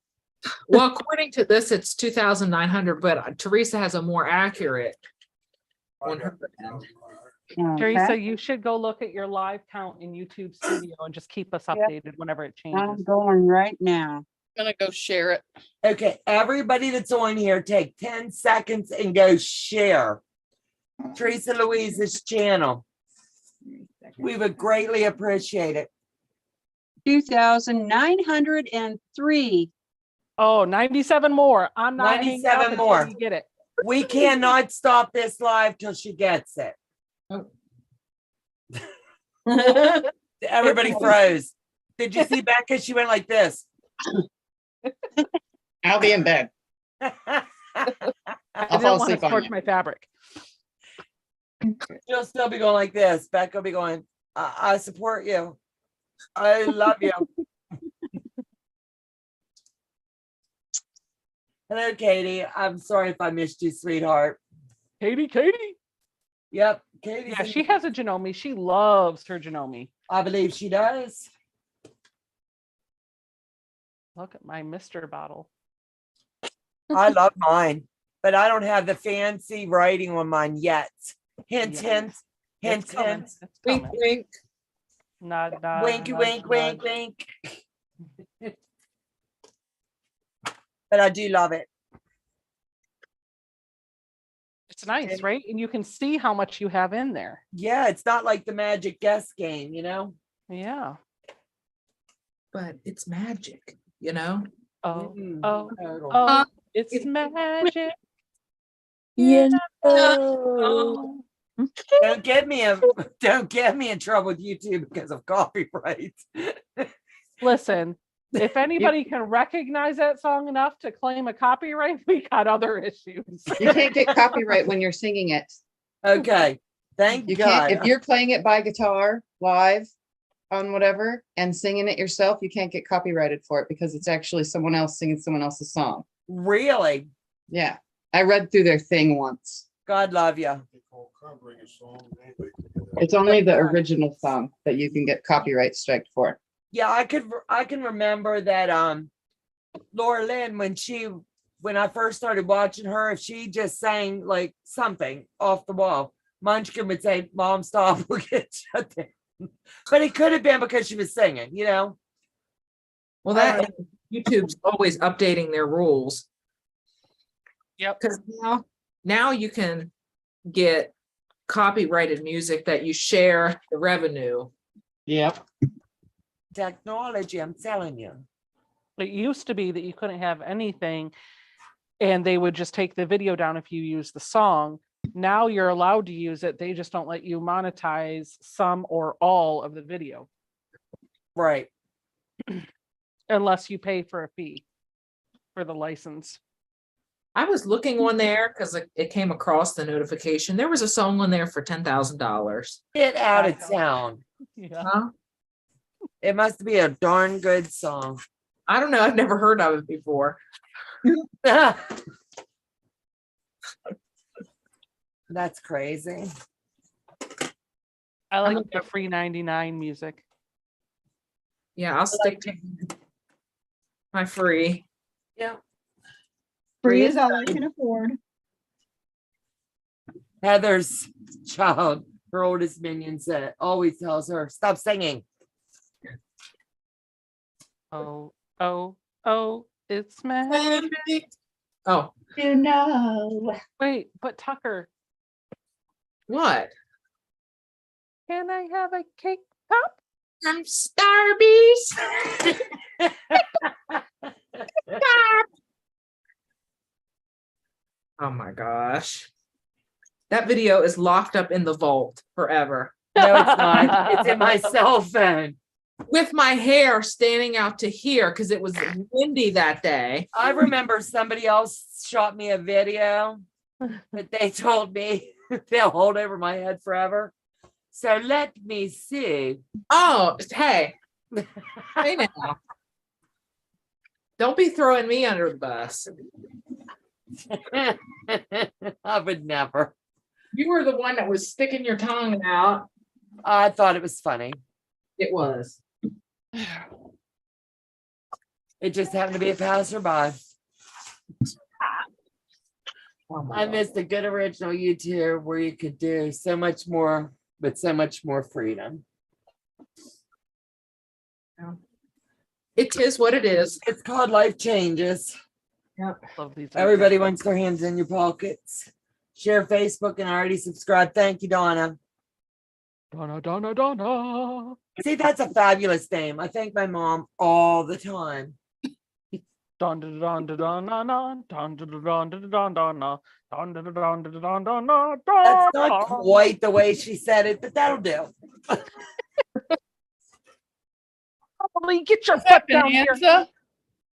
Well, according to this, it's 2,900, but Teresa has a more accurate on her end. Teresa, you should go look at your live count in YouTube Studio and just keep us updated whenever it changes. I'm going right now. I'm gonna go share it. Okay, everybody that's on here, take 10 seconds and go share Teresa Louise's channel. We would greatly appreciate it. 2,903. Oh, 97 more. I'm not hanging up 97 until more. you get it. We cannot stop this live till she gets it. Everybody froze. Did you see Becca? She went like this. I'll be in bed. I I'll didn't fall want to asleep on scorch you. my fabric. She'll still be going like this. Becca will be going, I support you. I love you. Hello, Katie. I'm sorry if I missed you, sweetheart. Katie. Yep, Katie. Yeah, she has a Janome. She loves her Janome. I believe she does. Look at my Mr. bottle. I love mine, but I don't have the fancy writing on mine yet. Hint, Yeah. hint, hint, It's coming. hint. It's Wink, coming. wink. Nod, nod, Winky, nudge, wink, wink, nudge. wink. But I do love it. It's nice, right? And you can see how much you have in there. Yeah, it's not like the magic guess game, you know? Yeah. But it's magic, you know? Oh, Mm, oh, total. oh, it's magic. Yeah. Oh. Don't get me in trouble with YouTube because of copyright. Listen, if anybody can recognize that song enough to claim a copyright, we got other issues. You can't get copyright when you're singing it. Okay, thank You God. can't, if you're playing it by guitar live on whatever and singing it yourself, you can't get copyrighted for it because it's actually someone else singing someone else's song. Really? Yeah. I read through their thing once. God love you. It's only the original song that you can get copyright striked for. Yeah, I can remember that Laura Lynn, when I first started watching her, if she just sang like something off the wall, Munchkin would say, Mom, stop, we'll get shut down. But it could have been because she was singing, you know? Well, that YouTube's always updating their rules. Yep. Because now you can get copyrighted music that you share the revenue. Yep. Technology, I'm telling you. It used to be that you couldn't have anything and they would just take the video down if you use the song. Now you're allowed to use it. They just don't let you monetize some or all of the video. Right. Unless you pay for a fee for the license. I was looking on there because it came across the notification. There was a song on there for $10,000. Get out of town. Yeah. Huh? It must be a darn good song. I don't know. I've never heard of it before. That's crazy. I like the free 99 music. Yeah, I'll stick to my free. Yeah. Free is all I can afford. Heather's child, her oldest minion, said, always tells her, stop singing. Oh, oh, oh, it's magic. Oh, You know. Wait, but Tucker, what? can I have a cake pop? I'm Starbies. Oh my gosh. That video is locked up in the vault forever. No, it's not. It's in my cell phone. With my hair standing out to here because it was windy that day. I remember somebody else shot me a video, but they told me they'll hold over my head forever. So let me see. Oh, hey. Hey now. Don't be throwing me under the bus. I would never. You were the one that was sticking your tongue out. I thought it was funny. It was. It just happened to be a passerby. Oh my I God. missed a good original YouTube where you could do so much more, but so much more freedom. It is what it is. It's called Life Changes. Love these. Everybody wants their hands in your pockets. Share Facebook and already subscribe. Thank you, Donna. Donna. See, that's a fabulous name. I thank my mom all the time. Don don don don don don don don don don don don don don don don don don. That's not quite the way she said it, but that'll do. Probably get your Is that butt down here. Bonanza?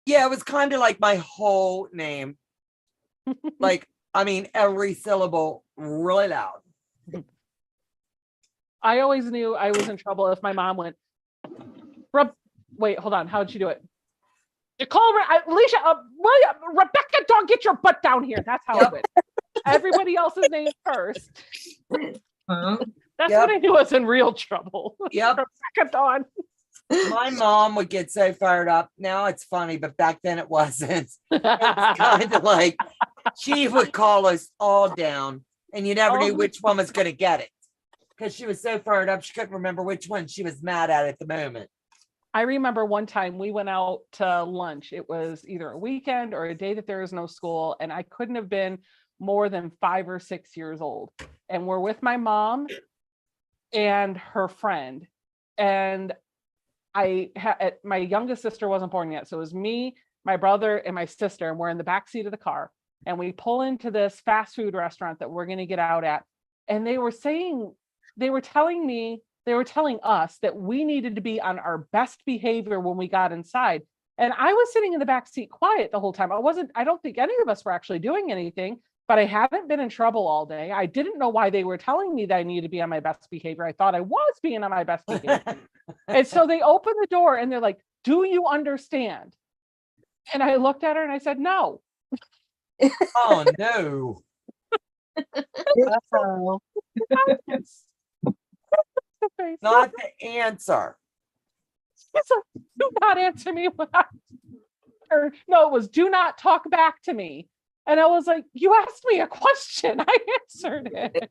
Yeah, it was kind of like my whole name. Like, I mean, every syllable really loud. I always knew I was in trouble if my mom went, wait, hold on. How'd she do it? Nicole, Alicia, Rebecca, don't get your butt down here. That's how it went. Everybody else's name first. Huh? That's when I knew I was in real trouble. Yep. Rebecca Dawn. My mom would get so fired up. Now it's funny, but back then it wasn't. It's kind of like she would call us all down, and you never knew which one was going to get it because she was so fired up she couldn't remember which one she was mad at the moment. I remember one time we went out to lunch. It was either a weekend or a day that there was no school, and I couldn't have been more than 5 or 6 years old. And we're with my mom and her friend, and my youngest sister wasn't born yet. So it was me, my brother, and my sister, and we're in the back seat of the car. And we pull into this fast food restaurant that we're going to get out at. And they were telling us that we needed to be on our best behavior when we got inside. And I was sitting in the back seat quiet the whole time. I don't think any of us were actually doing anything, but I haven't been in trouble all day. I didn't know why they were telling me that I needed to be on my best behavior. I thought I was being on my best behavior. And so they opened the door and they're like, "Do you understand?" And I looked at her and I said, "No." Oh, no. Uh-oh. Not the answer. So, do not answer me. Or no, it was do not talk back to me. And I was like, you asked me a question. I answered it.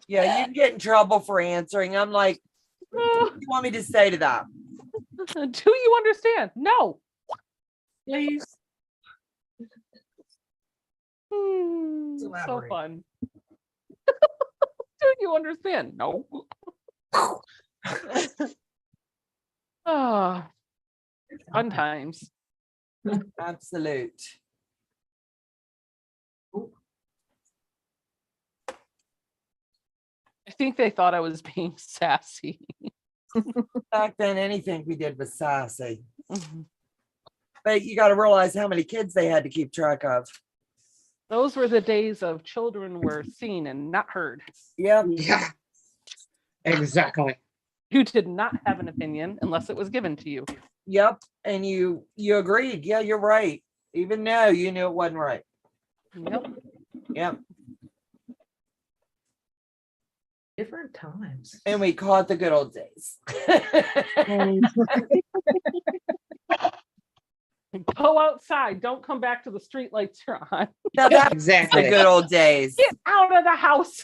Yeah, you can get in trouble for answering. I'm like, what do you want me to say to that? Do you understand? No. Please. So Elaborate. fun. Do you understand? No. Oh, fun times. Absolute. I think they thought I was being sassy. Back then, anything we did was sassy. But you got to realize how many kids they had to keep track of. Those were the days of children were seen and not heard. Yep. Yeah, exactly. You did not have an opinion unless it was given to you. Yep. And you agreed. Yeah, you're right. Even though you knew it wasn't right. Yep. Yep. Different times. And we caught the good old days. Go outside. Don't come back to the street lights you're on. Now that's Exactly. the good old days. Get out of the house.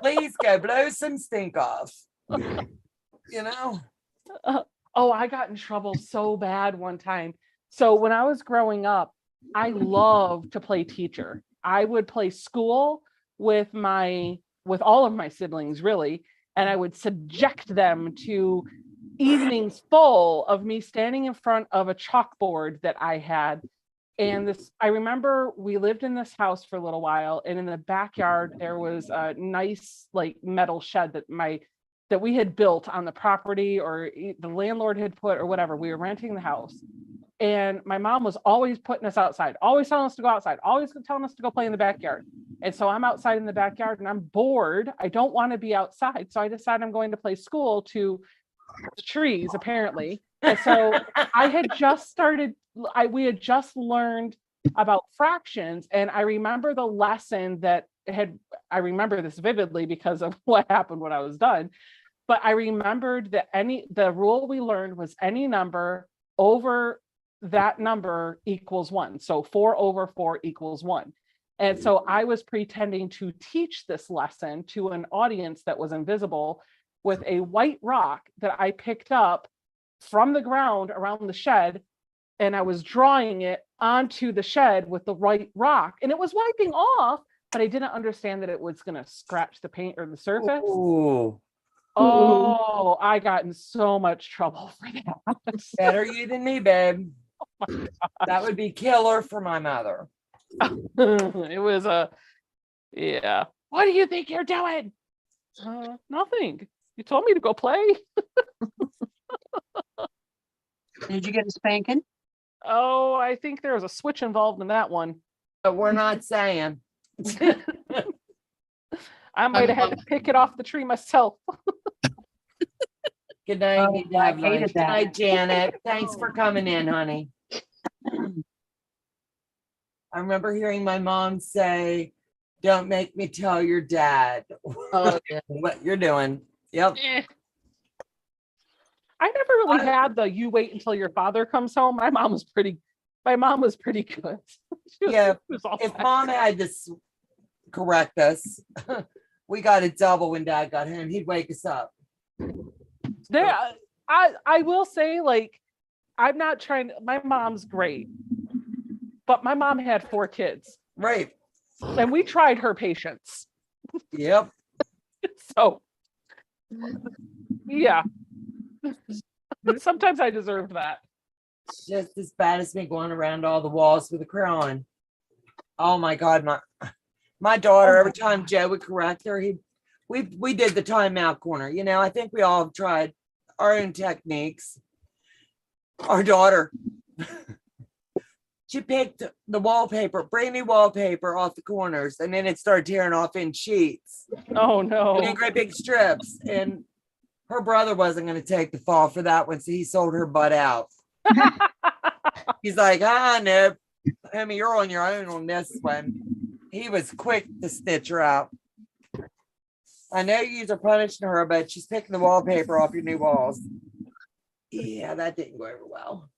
Please go blow some stink off. You know? Oh, I got in trouble so bad one time. So when I was growing up, I loved to play teacher. I would play school with all of my siblings, really, and I would subject them to evenings full of me standing in front of a chalkboard that I had. And I remember we lived in this house for a little while, and in the backyard there was a nice like metal shed that we had built on the property, or the landlord had put, or whatever. We were renting the house, and my mom was always putting us outside, always telling us to go outside, always telling us to go play in the backyard. And so I'm outside in the backyard and I'm bored. I don't want to be outside. So I decide I'm going to play school to the trees, apparently. And so I had just started, we had just learned about fractions. And I remember the lesson I remember this vividly because of what happened when I was done. But I remembered that the rule we learned was any number over that number equals 1. So 4 over 4 equals 1. And so I was pretending to teach this lesson to an audience that was invisible with a white rock that I picked up from the ground around the shed. And I was drawing it onto the shed with the white rock, and it was wiping off, but I didn't understand that it was going to scratch the paint or the surface. Ooh. Oh, I got in so much trouble for that. Better you than me, babe. That would be killer for my mother. It was yeah. What do you think you're doing? Nothing. You told me to go play. Did you get a spanking? Oh, I think there was a switch involved in that one. But we're not saying. I might have had to pick it off the tree myself. Good night. Oh, Need to I have hated lunch. Good that. night, Janet. Thanks for coming in, honey. I remember hearing my mom say, "Don't make me tell your dad Oh, yeah. what you're doing." Yep. Eh. I never really had the "you wait until your father comes home." My mom was pretty good. Yeah, She was all if set. mom had to correct us, we got a double when dad got home. He'd wake us up. There, I will say, like, I'm not trying. My mom's great, but my mom had 4 kids, Right. and we tried her patience. Yep. So, yeah, sometimes I deserved that. Just as bad as me going around all the walls with a crayon. Oh my God, my daughter, every time Joe would correct her, we did the timeout corner. You know, I think we all have tried our own techniques. Our daughter, she picked the wallpaper, brand new wallpaper off the corners, and then it started tearing off in sheets Oh and no. in great big strips. And her brother wasn't going to take the fall for that one, so he sold her butt out. He's like, no, Emmy, you're on your own on this one. He was quick to stitch her out. I know you are punishing her, but she's picking the wallpaper off your new walls. Yeah, that didn't go over well.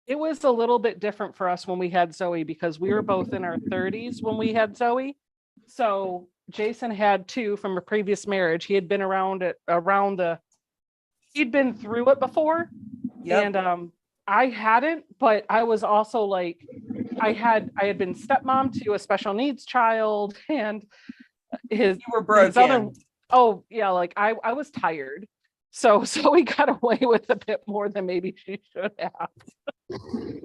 It was a little bit different for us when we had Zoe because we were both in our 30s when we had Zoe. So Jason had 2 from a previous marriage. He had been he'd been through it before. Yep. And I hadn't, but I was also like, I had been stepmom to a special needs child, and You were his other, broken. oh yeah, like I was tired. So we got away with a bit more than maybe she should have.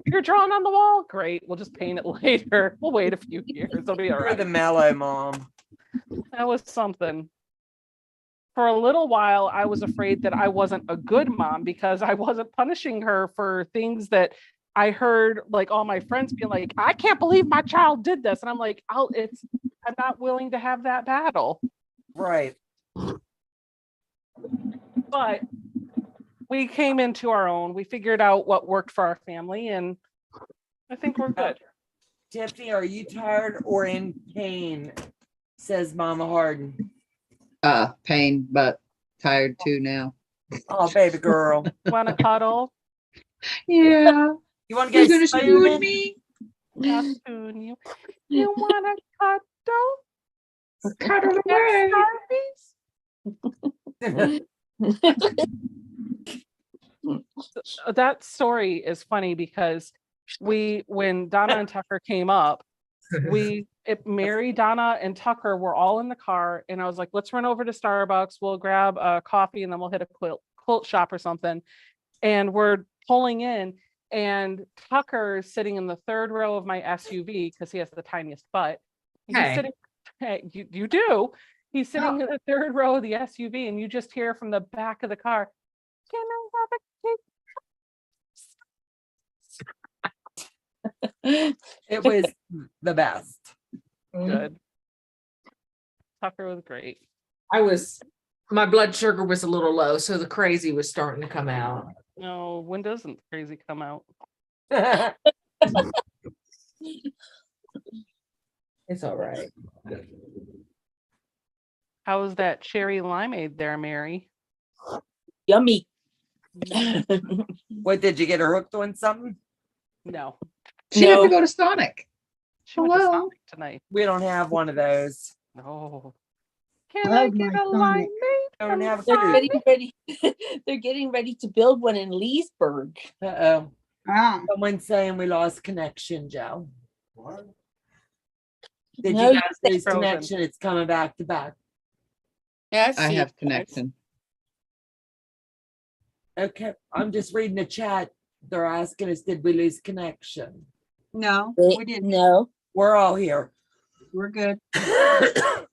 You're drawing on the wall? Great. We'll just paint it later. We'll wait a few years. It'll be all You're right. the mellow mom. That was something. For a little while, I was afraid that I wasn't a good mom because I wasn't punishing her for things that I heard, like all my friends being like, "I can't believe my child did this," and I'm like, I'm not willing to have that battle. Right. But we came into our own. We figured out what worked for our family, and I think we're good. Tiffany, are you tired or in pain? Says Mama Harden. Pain, but tired too now. Oh, baby girl. Want to cuddle? Yeah. You want to You're get gonna spoon me? I'll spoon you. You want to cuddle? Cuddle away. That story is funny because when Donna and Tucker came up, Mary, Donna, and Tucker were all in the car, and I was like, let's run over to Starbucks, we'll grab a coffee, and then we'll hit a quilt shop or something. And we're pulling in, and Tucker's sitting in the 3rd row of my SUV because he has the tiniest butt. He's sitting, you do. He's sitting in the 3rd row of the SUV, and you just hear from the back of the car, "Can I have a cake?" It was the best. Good. Tucker was great. My blood sugar was a little low, so the crazy was starting to come out. No, when doesn't crazy come out? It's all right. How was that cherry limeade there, Mary? Yummy. What, did you get her hooked on something? No, She had to No. go to Sonic. she went to Hello? Sonic tonight. We don't have one of those. No. Can I Love get my a Sonic. limeade? Don't from have They're food. getting ready. They're getting ready to build one in Leesburg. Uh-oh. Ah, Someone's saying we lost connection, Joe. What? Did No, you you guys said lose frozen. connection? It's coming back to back. Yeah, I see, have connection. Okay, I'm just reading the chat. They're asking us, did we lose connection? No, They- we didn't. No. We're all here. We're good. I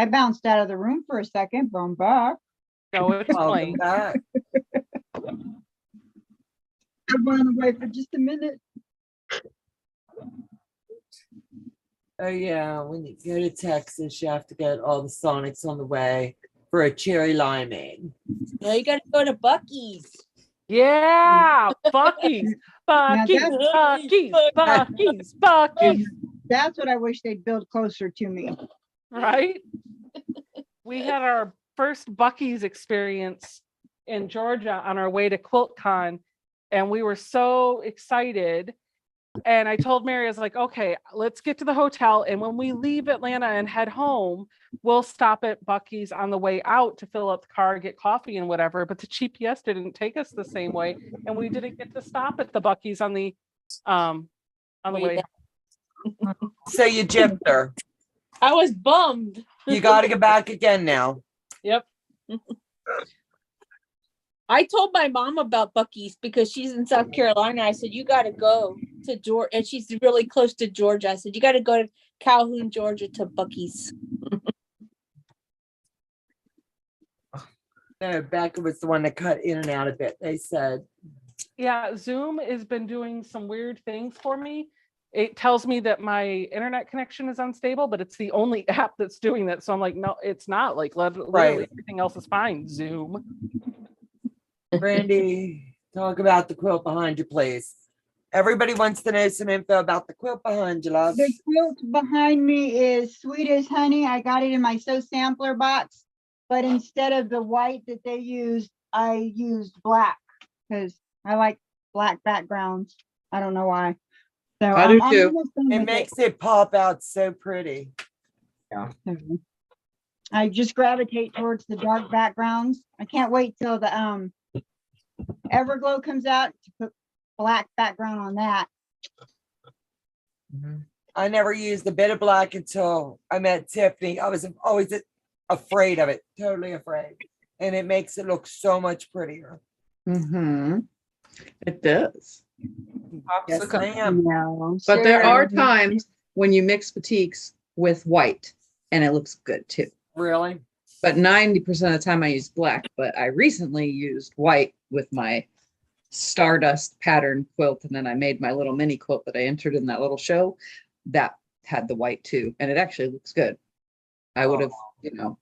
bounced out of the room for a second, but I'm back. No, it's Welcome playing. back. I went away for just a minute. Oh yeah, when you go to Texas, you have to get all the Sonics on the way for a cherry limeade. No, you gotta go to Bucky's. Yeah, Bucky's, Bucky's, Bucky's, Bucky's, Bucky's, That's what I wish they'd build closer to me. right? We had our first Bucky's experience in Georgia on our way to QuiltCon, and we were so excited. And I told Mary, I was like, okay, let's get to the hotel. And when we leave Atlanta and head home, we'll stop at Bucky's on the way out to fill up the car, get coffee and whatever. But the GPS didn't take us the same way. And we didn't get to stop at the Bucky's on the way. So you gypped her. I was bummed. You got to get back again now. Yep. I told my mom about Bucky's because she's in South Carolina. I said, you got to go to Georgia. And she's really close to Georgia. I said, you got to go to Calhoun, Georgia to Bucky's. No, Becca was the one that cut in and out a bit. They said, Yeah, Zoom has been doing some weird things for me. It tells me that my internet connection is unstable, but it's the only app that's doing that. So I'm like, no, it's not. Like, literally Right. everything else is fine. Zoom. Brandy, talk about the quilt behind you, please. Everybody wants to know some info about the quilt behind you, love. The quilt behind me is sweet as honey. I got it in my sew sampler box, but instead of the white that they used, I used black because I like black backgrounds. I don't know why. So I do I'm too. almost done It with makes it pop out so pretty. I just gravitate towards the dark backgrounds. I can't wait till the Everglow comes out to put black background on that. I never used a bit of black until I met Tiffany. I was always afraid of it, totally afraid. And it makes it look so much prettier. Mm-hmm. It does. Yes, ma'am. No, But there are Sarah, times when you mix batiks with white and it looks good too. Really? But 90% of the time I use black, but I recently used white with my Stardust pattern quilt. And then I made my little mini quilt that I entered in that little show that had the white too. And it actually looks good. I would have,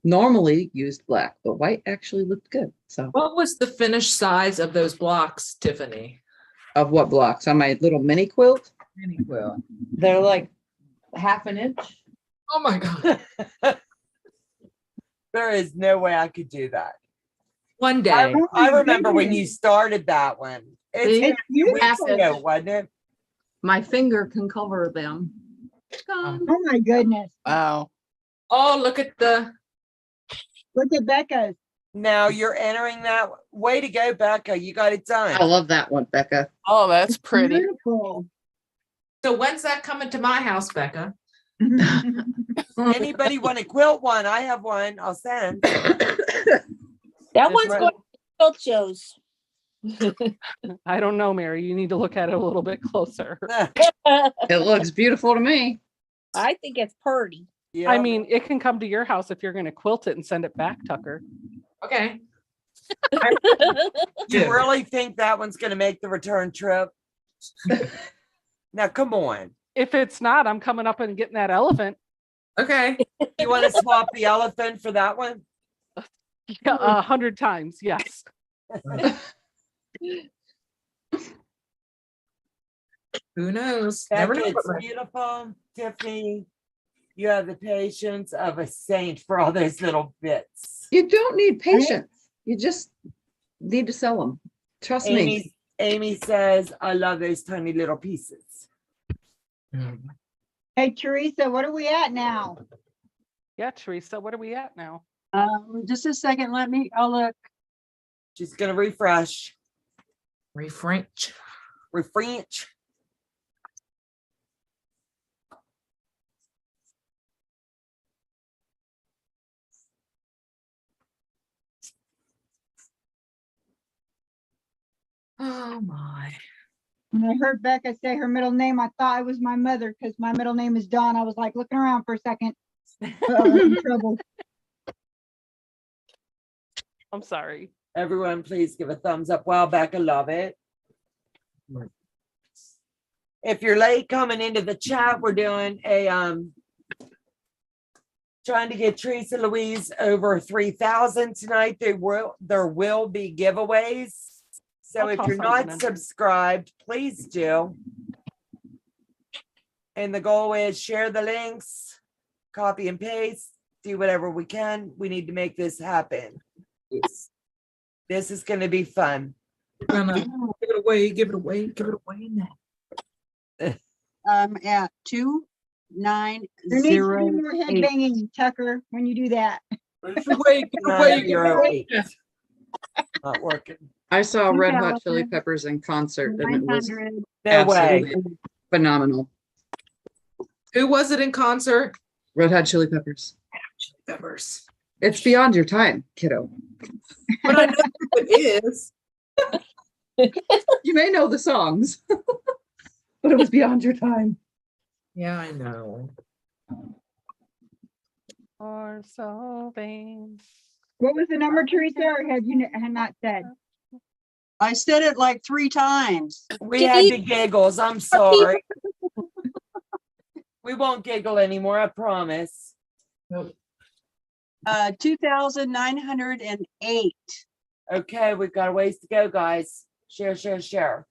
normally used black, but white actually looked good. So What was the finished size of those blocks, Tiffany? of what blocks? On my little mini quilt? Mini quilt. They're like 1/2 inch. Oh my God. There is no way I could do that. One day. I remember when you started that one. See? It's It's weeks beautiful. ago, wasn't it? My finger can cover them. Oh my goodness. Wow. Oh, look at the, Look at Becca's. Now you're entering that. Way to go, Becca. You got it I done. love that one, Becca. Oh, that's pretty. Beautiful. so when's that coming to my house, Becca? Anybody want to quilt one? I have one. I'll send. That one's right. going to quilt shows. I don't know, Mary. You need to look at it a little bit closer. It looks beautiful to me. I think it's pretty. Yeah. I mean, it can come to your house if you're going to quilt it and send it back, Tucker. Okay. you really think that one's going to make the return trip? Now, come on. If it's not, I'm coming up and getting that elephant. Okay. You want to swap the elephant for that one? Yeah, 100 times. Yes. Who knows? Becca, Never know. it's beautiful. Tiffany, you have the patience of a saint for all those little bits. You don't need patience. You just need to sell them. Trust me. Amy says, I love those tiny little pieces. Hey, Teresa, what are we at now? Yeah, Teresa, what are we at now? just a second. I'll look. She's going to refresh. Refrench. Refrench. Oh my. When I heard Becca say her middle name, I thought it was my mother because my middle name is Dawn. I was like looking around for a second. I'm in trouble. I'm sorry. Everyone, please give a thumbs up. Wow, Becca, love it. If you're late coming into the chat, we're doing a trying to get Teresa Louise over 3,000 tonight. There will be giveaways. So I'll if toss you're something not in there. subscribed, please do. And the goal is share the links, copy and paste, do whatever we can. We need to make this happen. This is going to be fun. Gonna give it away, give it away, give it away now. At 2908. There needs to be more head banging, Tucker, when you do that. Give it away, give it away, give it away. Not working. I saw Red Hot Chili Peppers in concert and it was 900. No way. absolutely phenomenal. Who was it in concert? Red Hot Chili Peppers. Chili Peppers. It's beyond your time, kiddo. But I know who it is. You may know the songs, but it was beyond your time. Yeah, I know. Or so vain. What was the number, Teresa, or had you had not said? I said it like 3 times. We had the giggles. I'm sorry. We won't giggle anymore, I promise. 2,908. Okay, we've got a ways to go, guys. Share, share, share.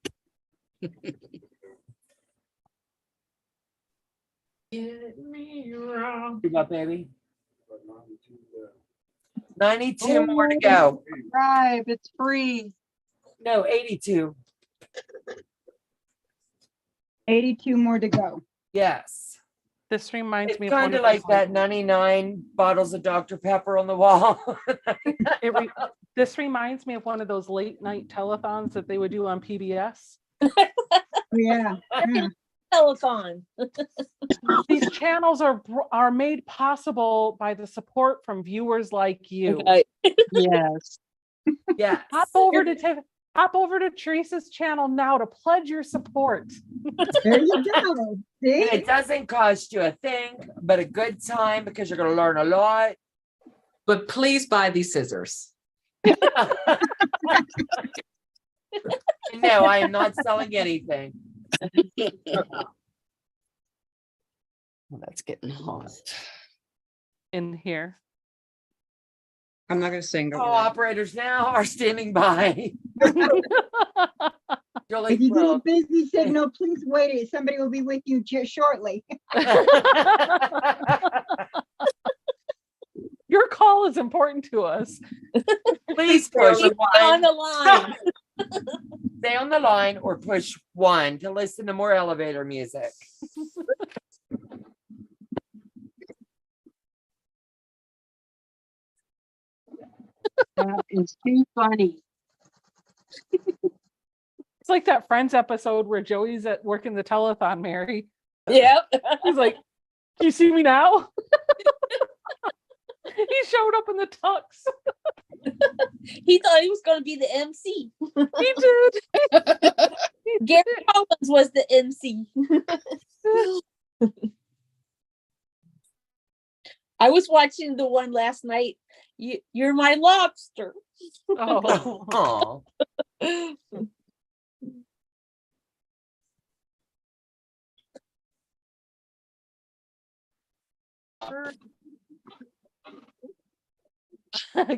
Get me wrong. You got baby? 92 more to go. Subscribe, it's free. No, 82. 82 more to go. Yes. This reminds It's me of kind of one like that 99 bottles of Dr. Pepper on the wall. This reminds me of one of those late night telethons that they would do on PBS. Yeah. Yeah. Telethon. These channels are made possible by the support from viewers like you. Okay. Yes. Yes. Hop over to Teresa's channel now to pledge your support. There you go. See? And it doesn't cost you a thing, but a good time because you're going to learn a lot. But please buy these scissors. No, I am not selling anything. Well, that's getting hot. In here. I'm not going to sing. Don't All worry. operators now are standing by. Julie If you get a Quilt. busy signal, please wait. Somebody will be with you shortly. Your call is important to us. Please Stay on push the Keep it on one. the line. Stay on the line or push 1 to listen to more elevator music. That is too funny. It's like that Friends episode where Joey's at work in the telethon, Mary. Yep. He's like, "You see me now?" He showed up in the tux. He thought he was going to be the MC. He did. Gary Collins was the MC. I was watching the one last night. You're my lobster. Oh. Oh,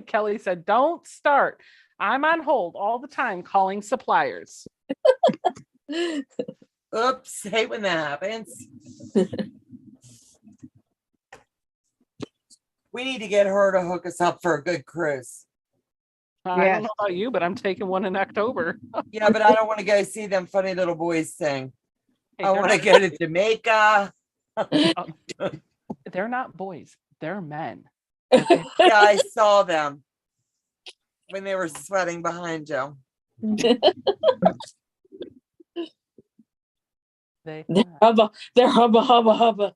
Kelly said, "Don't start. I'm on hold all the time calling suppliers." oops. Hate when that happens. We need to get her to hook us up for a good cruise. I Yes. don't know about you, but I'm taking one in October. Yeah, but I don't want to go see them funny little boys sing. Hey, I want to go to Jamaica. they're not boys, they're men. Yeah, I saw them when they were sweating behind you. They They're hubba.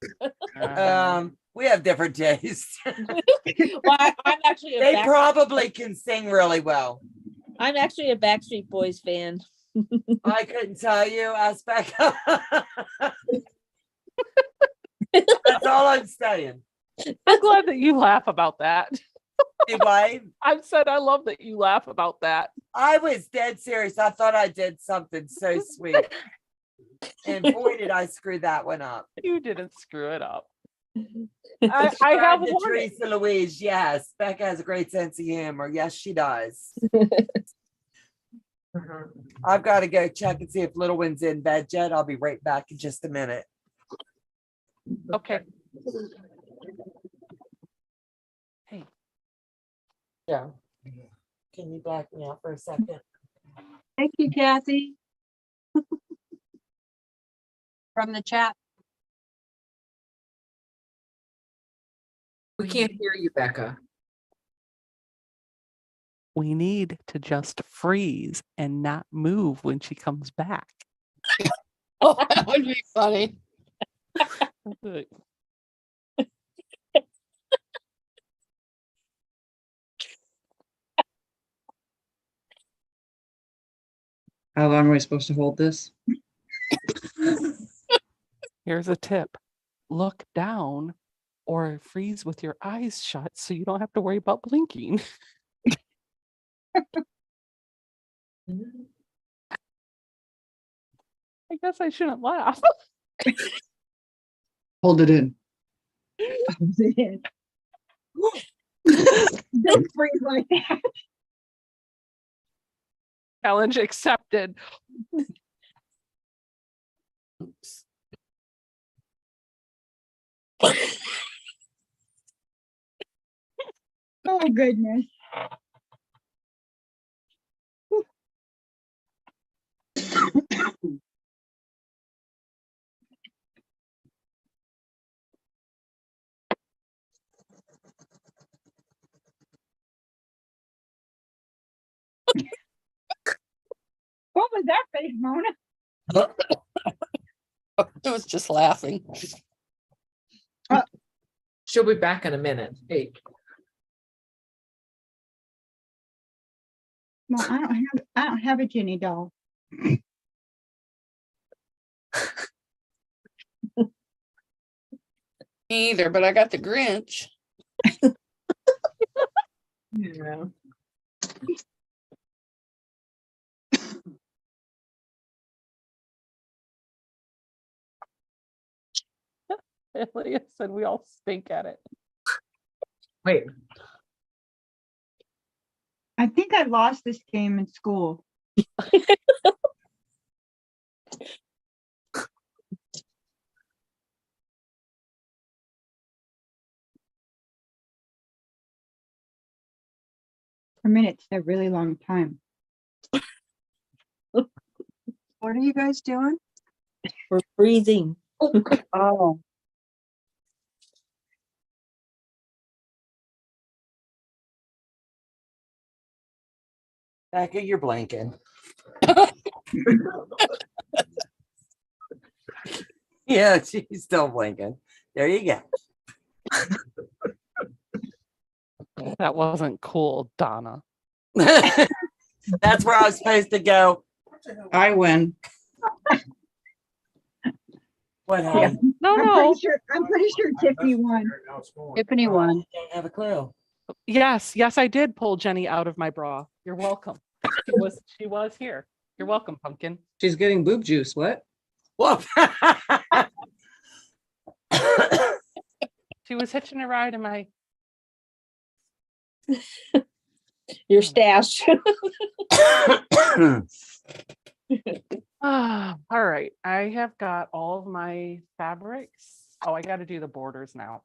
We have different tastes. Well, I'm actually They probably can sing really well. I'm actually a Backstreet Boys fan. I couldn't tell you. Ask Becca. That's all I'm saying. I'm glad that you laugh about that. You what? I've said I love that you laugh about that. I was dead serious. I thought I did something so sweet. And boy, did I screw that one up. You didn't screw it up. I I have to one. Teresa Louise. Yes, Becca has a great sense of humor. Yes, she does. I've got to go check and see if little one's in bed yet. I'll be right back in just a minute. Okay. Hey. Yeah. Can you back me out for a second? Thank you, Kathy. From the chat. We can't hear you, Becca. We need to just freeze and not move when she comes back. Oh, that would be funny. How long are we supposed to hold this? Here's a tip. Look down or freeze with your eyes shut so you don't have to worry about blinking. I guess I shouldn't laugh. Hold it in. Don't freeze like that. Challenge accepted. Oh, goodness. What was that face, Mona? It was just laughing. She'll be back in a minute. Hey. Well, I don't have a Jenny doll. Me either, but I got the Grinch. Yeah. Elliot said we all stink at it. Wait, I think I lost this game in school. For minutes, a really long time. What are you guys doing? We're freezing. Oh. Becca, you're blanking. Yeah, she's still blinking. There you go. That wasn't cool, Donna. That's where I was supposed to go. I win. What happened? No, I'm pretty sure Tiffany won. Tiffany won. I don't have a clue. Yes, I did pull Jenny out of my bra. You're welcome. She was here. You're welcome, pumpkin. She's getting boob juice. What? Whoop. She was hitching a ride in my Your stash. all right. I have got all of my fabrics. Oh, I got to do the borders now.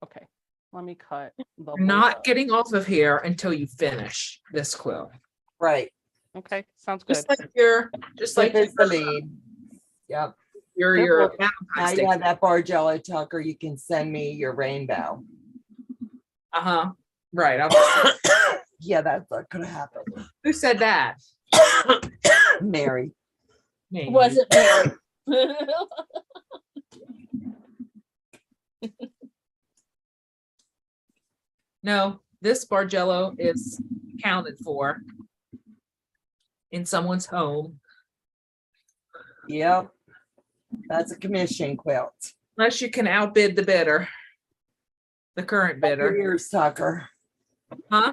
Okay. Let me cut the not getting off of here until you finish this quilt. Right. Okay, sounds good. Just like It's the lead. Yep. your Now you have that Bargello Tucker. You can send me your rainbow. Uh-huh. Right. Yeah, that's what could have happened. Who said that? Mary. Me. Wasn't Mary. No, this Bargello is counted for in someone's home. Yep. That's a commission quilt. Unless you can outbid the bidder, the current Plug your bidder. ears, Tucker. Huh?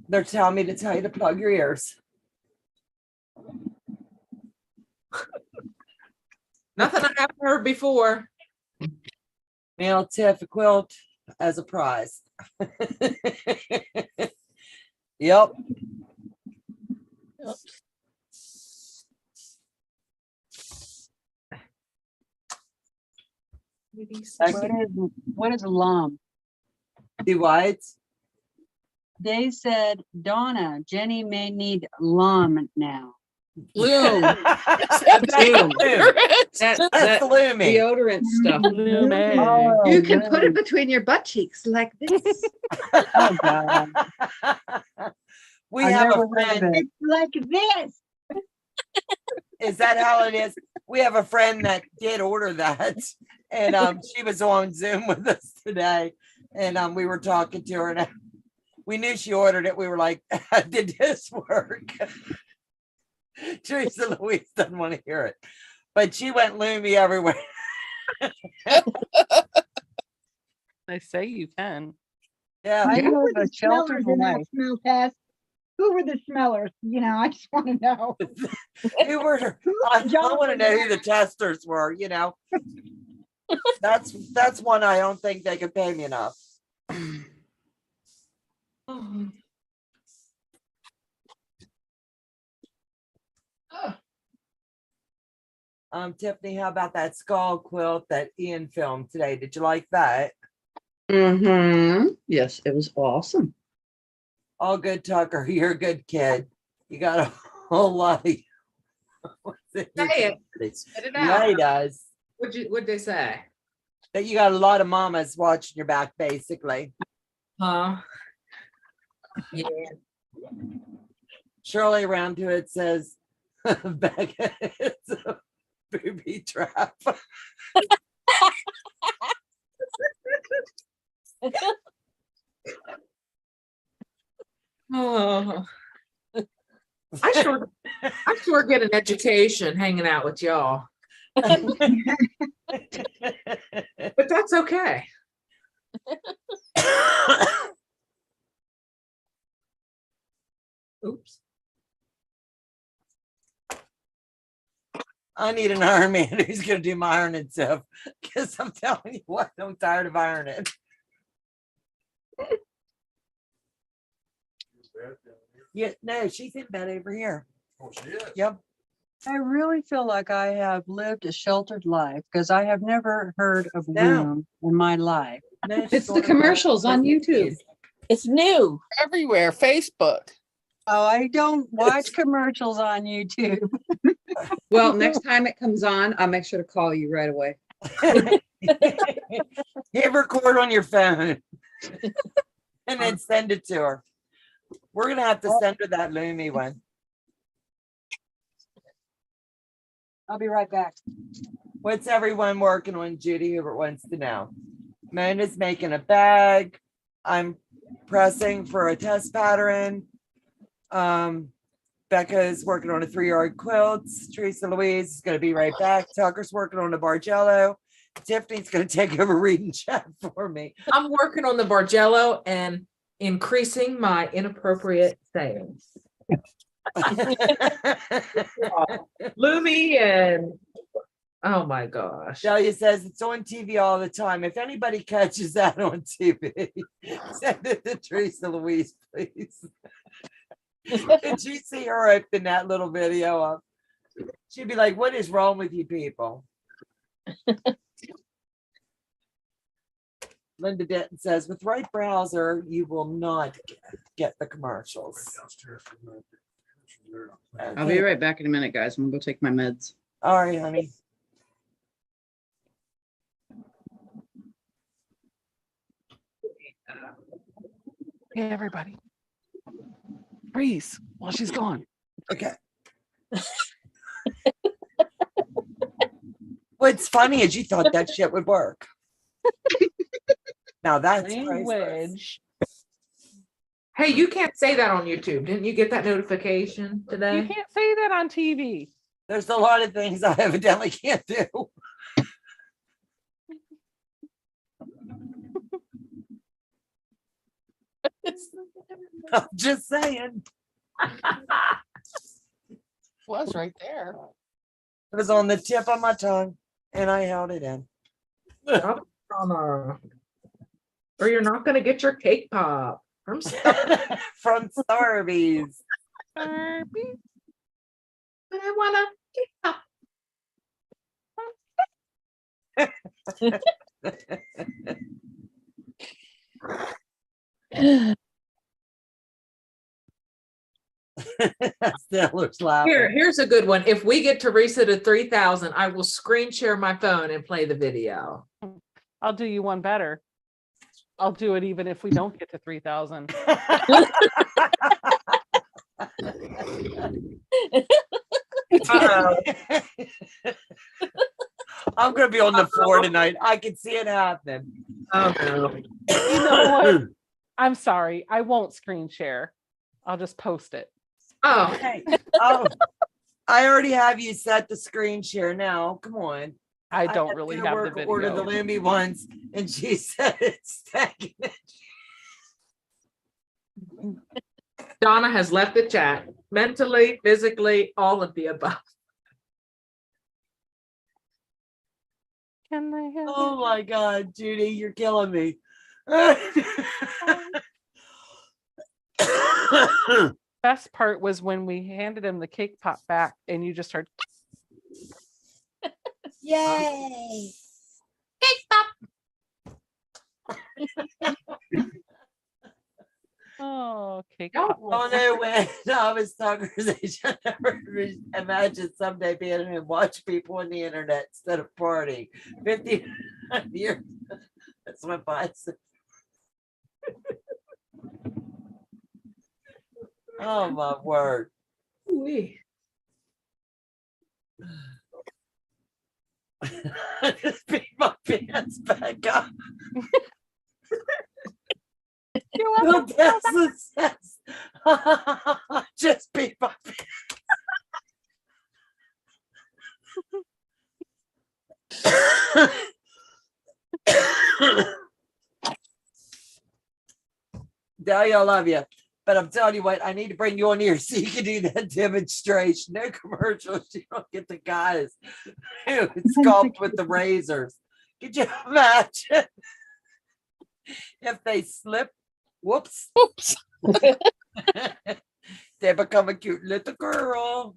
They're telling me to tell you to plug your ears. Nothing I haven't heard before. Mail Tiff a quilt as a prize. Yep. What is lum? Do what? They said, Donna, Jenny may need lum now. Loom. That's Loom. loom. That That's looming. deodorant stuff. Oh, You can put it good. between your butt cheeks like this. Oh, God. We I've have never a heard of friend. it. It's like this. Is that how it is? We have a friend that did order that, and she was on Zoom with us today, and we were talking to her, and we knew she ordered it. We were like, "Did this work?" Teresa Louise doesn't want to hear it, but she went loomy everywhere. They say you can. Yeah, I Who live were a the sheltered smellers in that life. smell test? Who were the smellers? You know, I just want to know. who were? I want to know who the testers were. You know, that's one I don't think they could pay me enough. Tiffany, how about that skull quilt that Ian filmed today? Did you like that? Yes, it was awesome. All good, Tucker. You're a good kid. You got a whole lot of. Say it. Spit it Yeah, out. he does. What'd they say? That you got a lot of mamas watching your back, basically. Huh? Yeah. Shirley around to it says, Becca, it's a booby trap. Oh. I sure get an education hanging out with y'all. But that's okay. Oops. I need an iron man who's going to do my ironing stuff, because I'm telling you what, I'm tired of ironing. Yeah, no, she's in bed over here. Oh, she is? Yep. I really feel like I have lived a sheltered life because I have never heard of No. loom in my life. No, she's It's the going to commercials bed. on YouTube. It's new. Everywhere, Facebook. Oh, I don't watch commercials on YouTube. Well, next time it comes on, I'll make sure to call you right away. Hit record on your phone and then send it to her. We're gonna have to send her that loomy one. I'll be right back. What's everyone working on? Judy Hubert wants to know. Mona's making a bag. I'm pressing for a test pattern. Becca's working on a 3-yard quilt. Teresa Louise is going to be right back. Tucker's working on a Bargello. Tiffany's going to take over reading chat for me. I'm working on the Bargello and increasing my inappropriate sayings. Loomy and oh my gosh. Delia says it's on TV all the time. If anybody catches that on TV, send it to Teresa Louise, please. Did you see her open that little video up? She'd be like, what is wrong with you people? Linda Denton says, with right browser, you will not get the commercials. I'll be right back in a minute, guys. I'm gonna go take my meds. All right, honey. Hey, everybody. Freeze while she's gone. Okay. What's funny is you thought that shit would work. Now that's priceless. Language. Hey, you can't say that on YouTube. Didn't you get that notification You today? can't say that on TV. There's a lot of things I evidently can't do. I'm just saying. Was right there. It was on the tip of my tongue and I held it in. Or you're not gonna get your cake pop from From Starbies. Barbie. But I wanna cake pop. Stellar's laughing. Here's a good one. If we get Teresa to 3,000, I will screen share my phone and play the video. I'll do you one better. I'll do it even if we don't get to 3,000. I'm gonna be on the floor tonight. I can see it happening. Oh no. You know what? I'm sorry. I won't screen share. I'll just post it. Oh, Hey, oh, I already have you set the screen share now. Come on. I don't had really to have the work order the video. Lumi once, and she said it's tagging it. Donna has left the chat. Mentally, physically, all of the above. Can I have Oh it? my God, Judy, you're killing me. Best part was when we handed him the cake pop back and you just heard Yay! oh cake Don't pop. Oh no, when I was Tucker's age, I never imagined someday being able to watch people on the internet instead of partying. 50 years. That's my bias. Oh my word. Ooh-wee. I just beat my pants back up. You're welcome. That's the sense. I just beat my pants. Dahlia, I love you. But I'm telling you what, I need to bring you on here so you can do that demonstration. No commercials. You don't get the guys who sculpt with the razors. Could you imagine if they slip? Whoops. Oops. They become a cute little girl.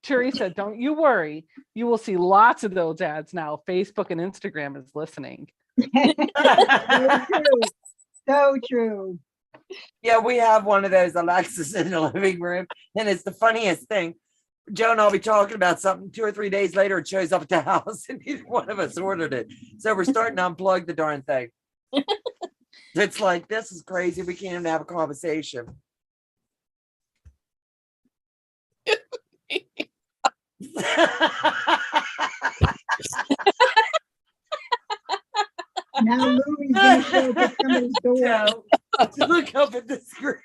Teresa, don't you worry. You will see lots of those ads now. Facebook and Instagram is listening. So true. So true. Yeah, we have one of those Alexas in the living room. And it's the funniest thing. Joe and I'll be talking about something 2 or 3 days later, it shows up at the house and neither one of us ordered it. So we're starting to unplug the darn thing. It's like, this is crazy. We can't even have a conversation. Now Louie's gonna show up at somebody's door. Joe, look up at the screen.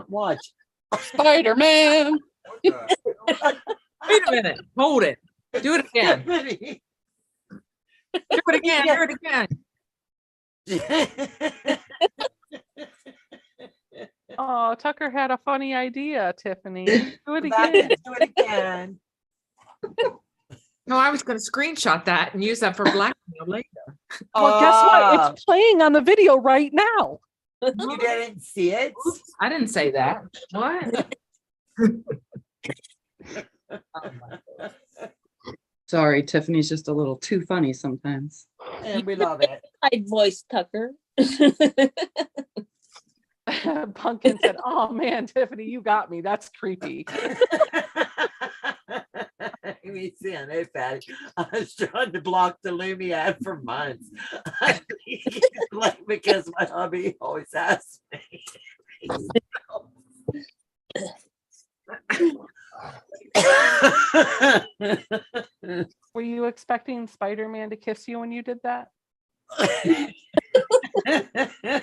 Watch. Spider-Man. Wait a minute. Hold it. Do it again. Do it again. Do it again. Oh, Tucker had a funny idea, Tiffany. Do it Back again. and do it again. No, I was going to screenshot that and use that for blackmail later. Well, guess what? It's playing on the video right now. You didn't see it? Oops, I didn't say that. What? Sorry, Tiffany's just a little too funny sometimes. And we love it. I'd voice Tucker. Pumpkin said, "Oh man, Tiffany, you got me. That's creepy." Me seeing it, Patty. I was trying to block the Lumi ad for months. Like, because my hubby always asks me. Were you expecting Spider-Man to kiss you when you did that?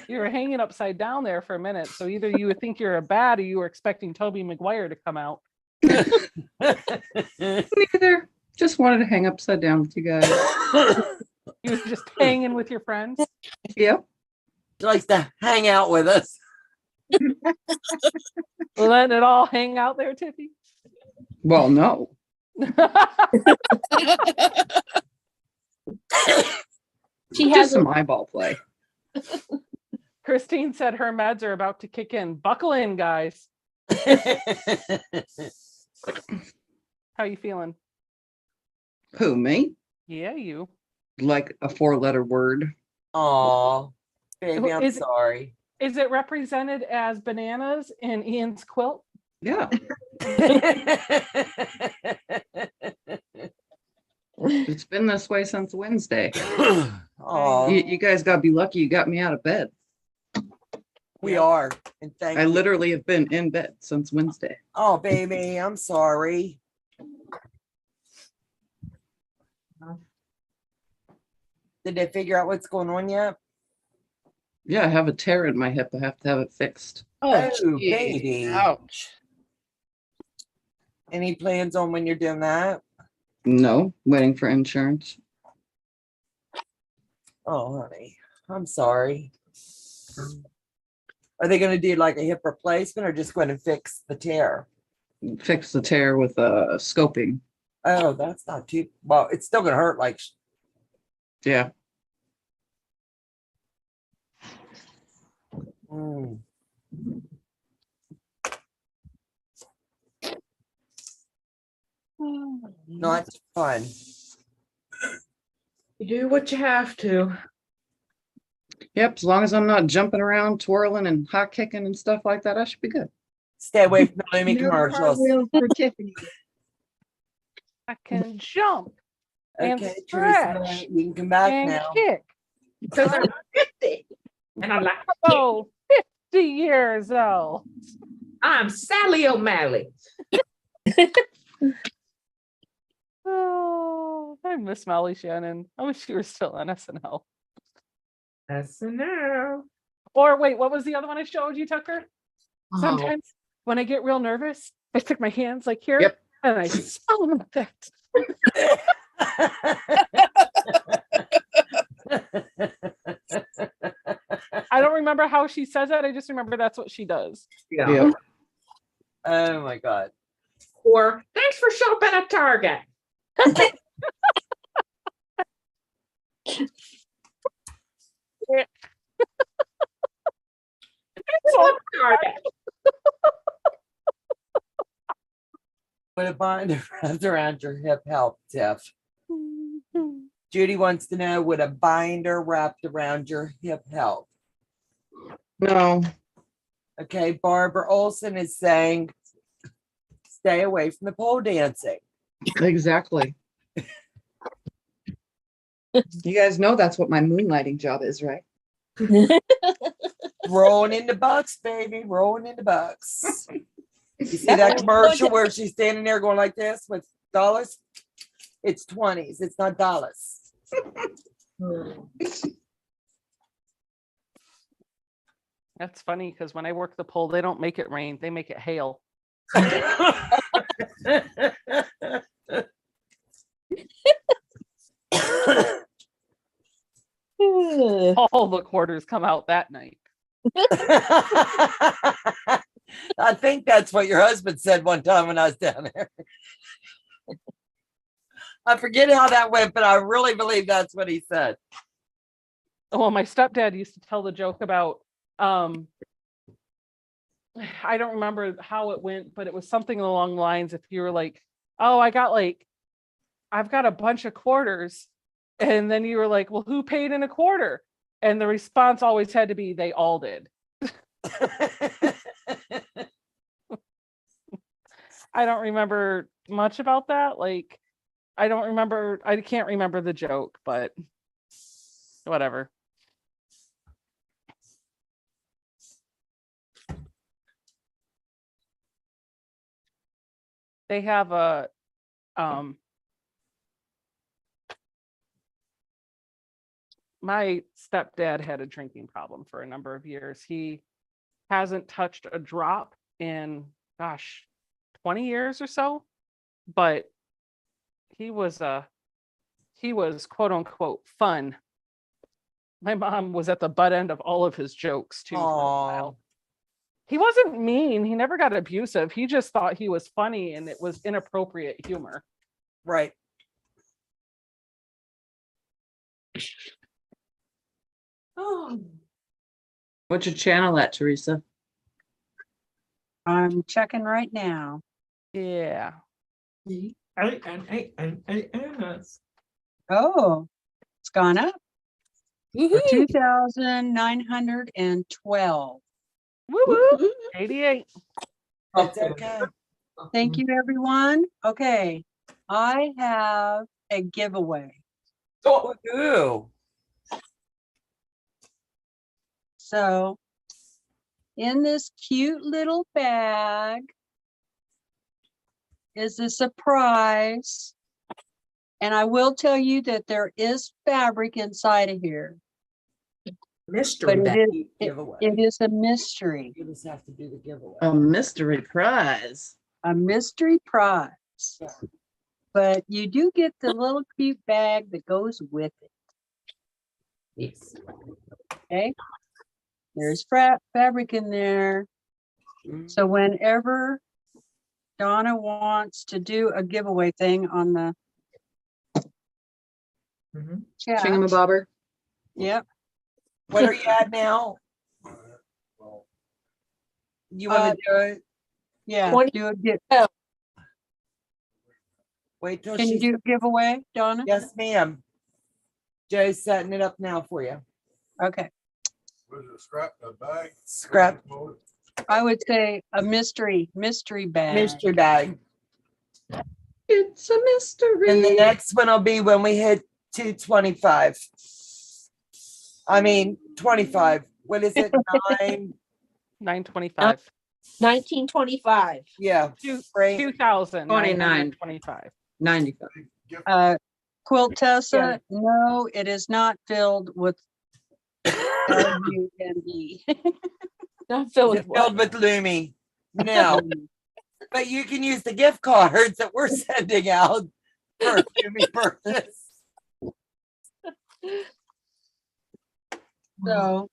You were hanging upside down there for a minute. So either you would think you're a bat or you were expecting Tobey Maguire to come out. Neither. Just wanted to hang upside down with you guys. You were just hanging with your friends. Yep. She likes to hang out with us. Letting it all hang out there, Tiffy. Well, no. She Just has some eyeball play. Christine said her meds are about to kick in. Buckle in, guys. How you feeling? Who, me? Yeah, you. Like a 4-letter word. Aw, baby, I'm Is it- sorry. Is it represented as bananas in Ian's quilt? Yeah. It's been this way since Wednesday. Aw, You guys got to be lucky you got me out of bed. we are. And thank I you. literally have been in bed since Wednesday. Oh, baby, I'm sorry. Did they figure out what's going on yet? Yeah, I have a tear in my hip. I have to have it fixed. Oh, geez. baby. Ouch. Any plans on when you're doing that? No, waiting for insurance. Oh, honey, I'm sorry. Are they going to do like a hip replacement or just going to fix the tear? Fix the tear with scoping. Oh, that's not too well. It's still going to hurt. Like, Yeah. mm. Not fun. You do what you have to. Yep. As long as I'm not jumping around, twirling and hot kicking and stuff like that, I should be good. Stay away from the Lumi No commercials. cartwheels for Tiffany. I can jump and Okay, Teresa, stretch you can come back and now. kick. Because I'm 50. And I'm like, Oh, 50 years old. I'm Sally O'Malley. Oh, I miss Molly Shannon. I wish she were still on SNL. SNL. Or wait, what was the other one I showed you, Tucker? Oh, Sometimes when I get real nervous, I stick my hands like here Yep. and I spell them that. I don't remember how she says that. I just remember that's what she does. yeah. Yep. Oh my God. Or thanks for shopping at Target. So Target. Would a binder wrapped around your hip help, Tiff? Judy wants to know, would a binder wrapped around your hip help? No. Okay, Barbara Olson is saying, stay away from the pole dancing. Exactly. You guys know that's what my moonlighting job is, right? Rolling in the bucks, baby, rolling in the bucks. You see that commercial where she's standing there going like this with dollars? It's 20s, it's not dollars. that's funny because when I work the pole, they don't make it rain, they make it hail. All the quarters come out that night. I think that's what your husband said one time when I was down there. I forget how that went, but I really believe that's what he said. Well, my stepdad used to tell the joke about I don't remember how it went, but it was something along the lines if you were like, oh, I've got a bunch of quarters. And then you were like, well, who paid in a quarter? And the response always had to be, they all did. I don't remember much about that. Like, I can't remember the joke, but whatever. They have My stepdad had a drinking problem for a number of years. He hasn't touched a drop in, gosh, 20 years or so, but he was quote unquote fun. My mom was at the butt end of all of his jokes too. For a while. He wasn't mean. He never got abusive. He just thought he was funny and it was inappropriate humor. Right. Oh. What's your channel at, Teresa? I'm checking right now. Yeah. Oh, it's gone up. Woohoo. 2,912. Woo woo. 88. It's okay. Thank you, everyone. Okay, I have a giveaway. Ooh. So in this cute little bag is a surprise. And I will tell you that there is fabric inside of here. Mystery But bag. it is a mystery. You just have to do the giveaway. A mystery prize. A mystery prize. Yeah. But you do get the little cute bag that goes with it. Yes. Okay. There's fabric in there. So whenever Donna wants to do a giveaway thing on the chat. Thingamabobber. Yep. What are you at now? You want to do it? Yeah. 20 Do a give. Wait till Can you she's. do a giveaway, Donna? Yes, ma'am. Joe's setting it up now for you. Okay. Was it scrap a bag? Scrap I would say a mystery bag. mystery bag. It's a mystery. And the next one will be when we hit 225. I mean, 25. What is it? 925. 1925. Yeah. Two- Right. 2,925. 95. Quiltessa, no, it is not filled with LUME. Not filled with It's filled with Lumi. No. But you can use the gift cards that we're sending out for a Lumi purchase. So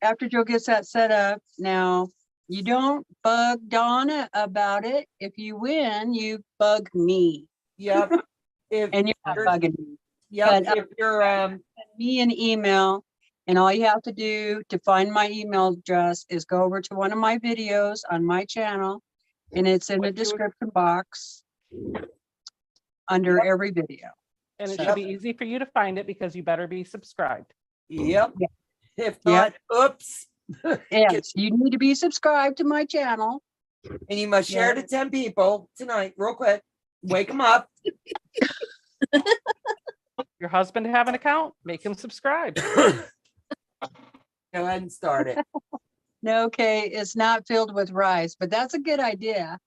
after Joe gets that set up, now you don't bug Donna about it. If you win, you bug me. Yep. If And you're not you're- bugging me. Yep. but, If you're Send me an email, and all you have to do to find my email address is go over to one of my videos on my channel, and it's in the description box under every video. And it So- should be easy for you to find it because you better be subscribed. Yep. Yeah. If not, oops. Yes, you need to be subscribed to my channel. And you must share it to 10 people tonight, real quick. Wake them up. Your husband have an account? Make him subscribe. Go ahead and start it. No, okay, it's not filled with rice, but that's a good idea.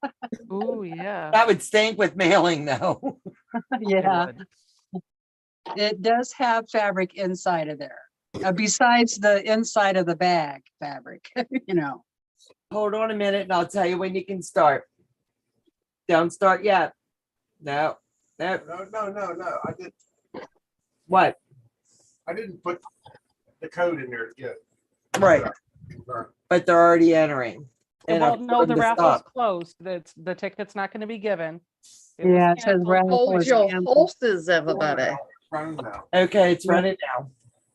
Oh, yeah. That would stink with mailing, though. Yeah, It would. it does have fabric inside of there, besides the inside of the bag fabric, you know. Hold on a minute and I'll tell you when you can start. Don't start yet. No. No. No. What? I didn't put the code in there yet. Right. But they're already entering. And Well, I've no, told the them to raffle's stop. closed. The ticket's not going to be given. was Yeah, it says canceled. raffle Hold is your canceled. horses, everybody. Running now. Okay, it's running now.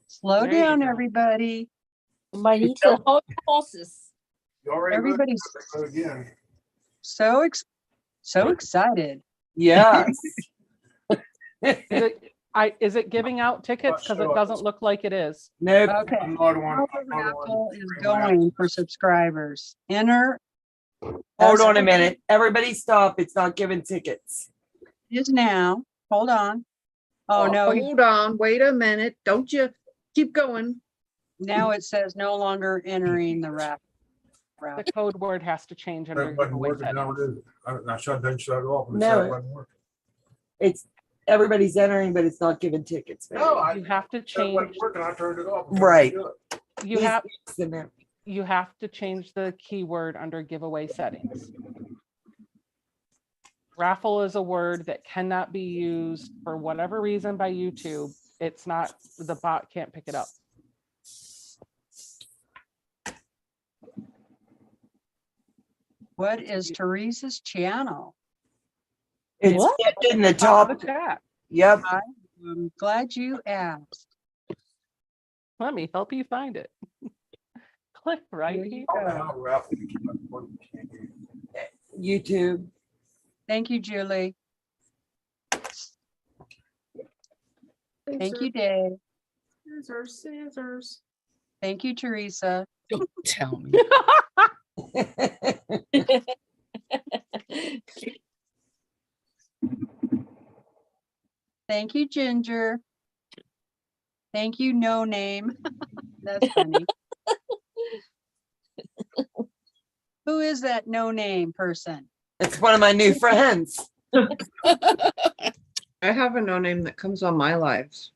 Slow There you down, go. everybody. My niece and horses. You already looked Everybody's at the code again. so excited. Yes. Is it giving out tickets? Because it doesn't look like it is. Nope. Okay. Another one. How the raffle is going for subscribers. Enter Hold on a minute. Everybody stop. It's not giving tickets. is now. Hold on. Oh, no, Hold on, wait a minute. Don't you keep going. now it says no longer entering the raffle. The code word has to change under That wasn't giveaway working. Now settings. it is. I shut it off. And No. it wasn't working. It's, everybody's entering, but it's not giving tickets. No, I, You have to that change, wasn't working. I turned it off. Right. you have, Fixing it. you have to change the keyword under giveaway settings. Raffle is a word that cannot be used for whatever reason by YouTube. It's not, the bot can't pick it up. What is Teresa's channel? It's What? in the Top top. of the chat. Yep. I'm glad you asked. Let me help you find it. Click right There here. you I don't know go. how Ralph can keep up with it. YouTube. Thank you, Julie. Thank you, Dave. Scissors, scissors. Thank you, Teresa. Don't tell me. Thank you, Ginger. Thank you, No Name. That's funny. Who is that No Name person? It's one of my new friends. I have a no name that comes on my lives,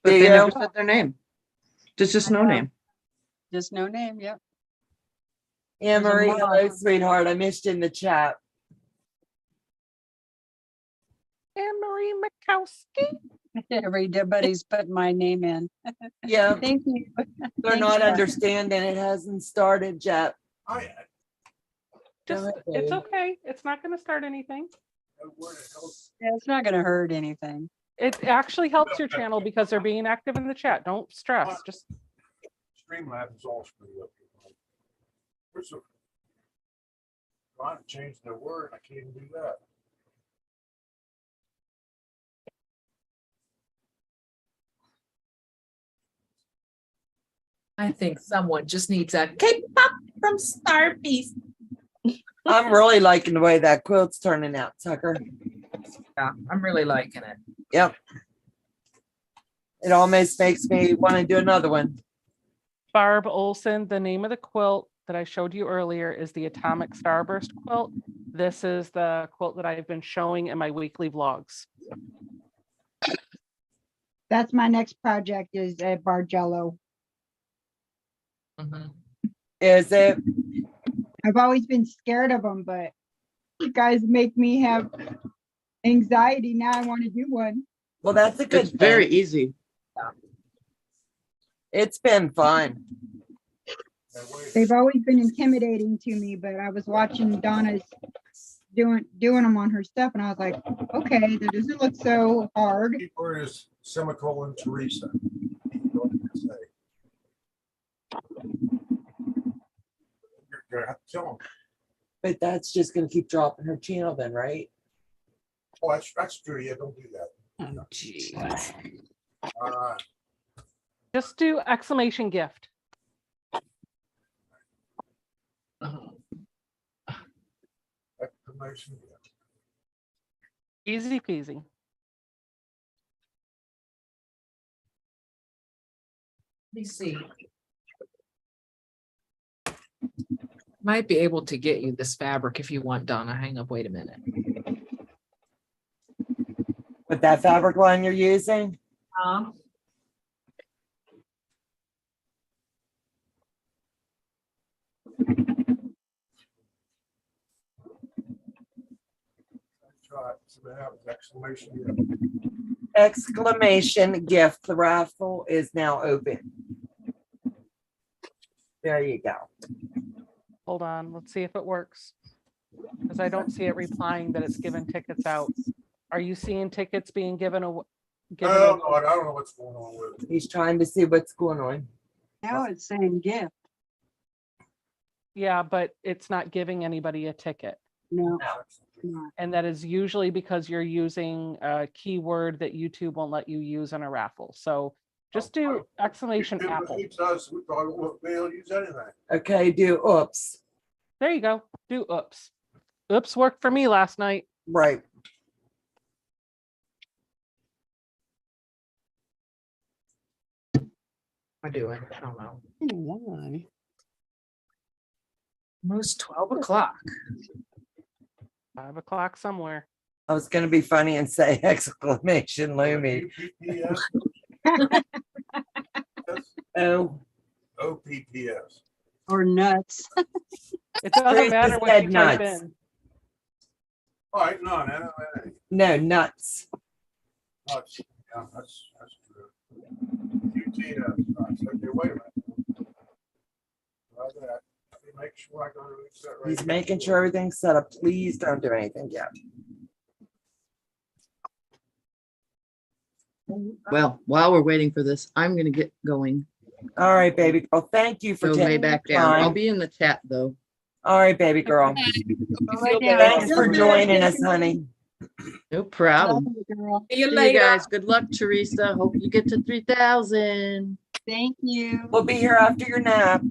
but Do they you? never said their name. There's just no know. name. Just No Name, yep. Anne There's a Marie, mod. hello, sweetheart. I missed you in the chat. Anne Marie Mikowski. Everybody's putting my name in. Yeah, Thank you. they're Thanks, not Beth. understanding. It hasn't started yet. I, Just, ahead, it's babe. okay. It's not going to start anything. where the hell? Yeah, it's not gonna hurt anything. It actually helps your channel because they're being active in the chat. Don't stress. Just Streamlabs is all screwed up. Where's the? Trying to change the word. I can't even do that. I think someone just needs a K-pop from Star Beast. I'm really liking the way that quilt's turning out, Tucker. Yeah, I'm really liking it. Yep. It almost makes me want to do another one. Barb Olson, the name of the quilt that I showed you earlier is the Atomic Starburst quilt. This is the quilt that I've been showing in my weekly vlogs. That's my next project is a Bargello. Mhm. Is it? I've always been scared of them, but you guys make me have anxiety. Now I want to do one. Well, that's a good It's very thing. easy. It's been fun. They've always been intimidating to me, but I was watching Donna's doing them on her stuff, and I was like, okay, that doesn't look so hard. Keep where is semicolon Teresa. What did you say? You're gonna have to tell them. But that's just going to keep dropping her channel then, right? Oh, that's true. Yeah, don't do that. Oh, geez. Just do exclamation gift. Exclamation. Easy peasy. Let me see. Might be able to get you this fabric if you want, Donna. Hang up, wait a minute. With that fabric line you're using? Try. So they have exclamation. Exclamation gift. The raffle is now open. There you go. Hold on, let's see if it works. Because I don't see it replying that it's given tickets out. Are you seeing tickets being given away? I don't know what's going on with it. He's trying to see what's going on. Now it's saying gift. Yeah, but it's not giving anybody a ticket. No. No. And that is usually because you're using a keyword that YouTube won't let you use in a raffle. So just do exclamation If it apple. hates us, we probably won't be able to use anything. Okay, do oops. There you go. Do oops. Oops worked for me last night. Right. I do it. I don't know. Why? Almost 12 o'clock. 5 o'clock somewhere. I was gonna be funny and say exclamation Lumi. UPPS, Oh, OPPS. Or nuts. It doesn't Teresa matter what said you type nuts. in. All right, no, no, no, nuts. that's true. UTS. Okay, wait a minute. Try that. Let me make sure I go to reset right. He's making sure everything's set up. Please don't do anything yet. Well, while we're waiting for this, I'm gonna get going. All right, baby girl. Thank you for Go taking way the back down. I'll time. be in the chat though. All right, baby girl. Go right down. Thanks for joining us, honey. No problem. Love you, girl. See you See you later. guys. Good luck, Teresa. Hope you get to 3,000. Thank you. We'll be here after your nap.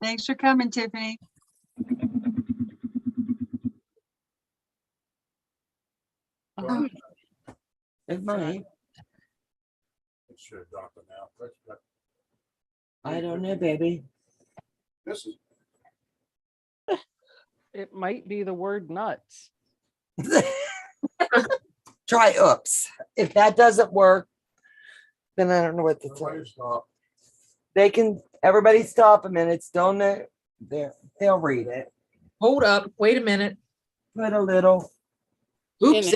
Thanks for coming, Tiffany. Good money. It should have dropped it now. I don't know, baby. This is It might be the word nuts. Try oops. If that doesn't work, then I don't know what to everybody say. stop. They can, everybody stop a minute. Still no, they'll read it. Hold up. Wait a minute. Put a little. Oops.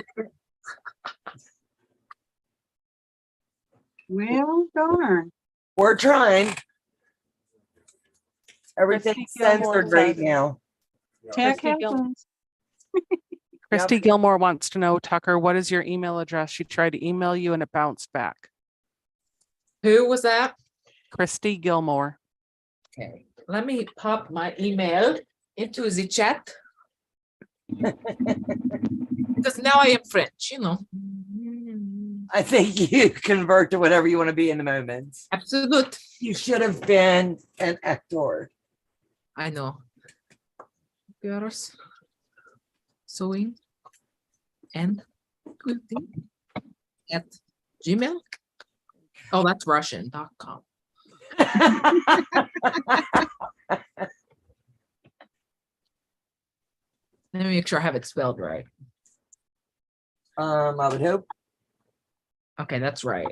Well, darn. We're trying. Everything's Christy Gilmore censored right says- now. Tech Christy Gil- happens. Christy Gilmore wants to know, Tucker, what is your email address? She tried to email you and it bounced back. Who was that? Christy Gilmore. Okay. Let me pop my email into the chat. Because now I am French, you know. I think you convert to whatever you want to be in the moment. Absolute. You should have been an actor. I know. Yours. Sewing and quilting at Gmail. Oh, that's Russian.com. Let me make sure I have it spelled right. I would hope. Okay, that's right.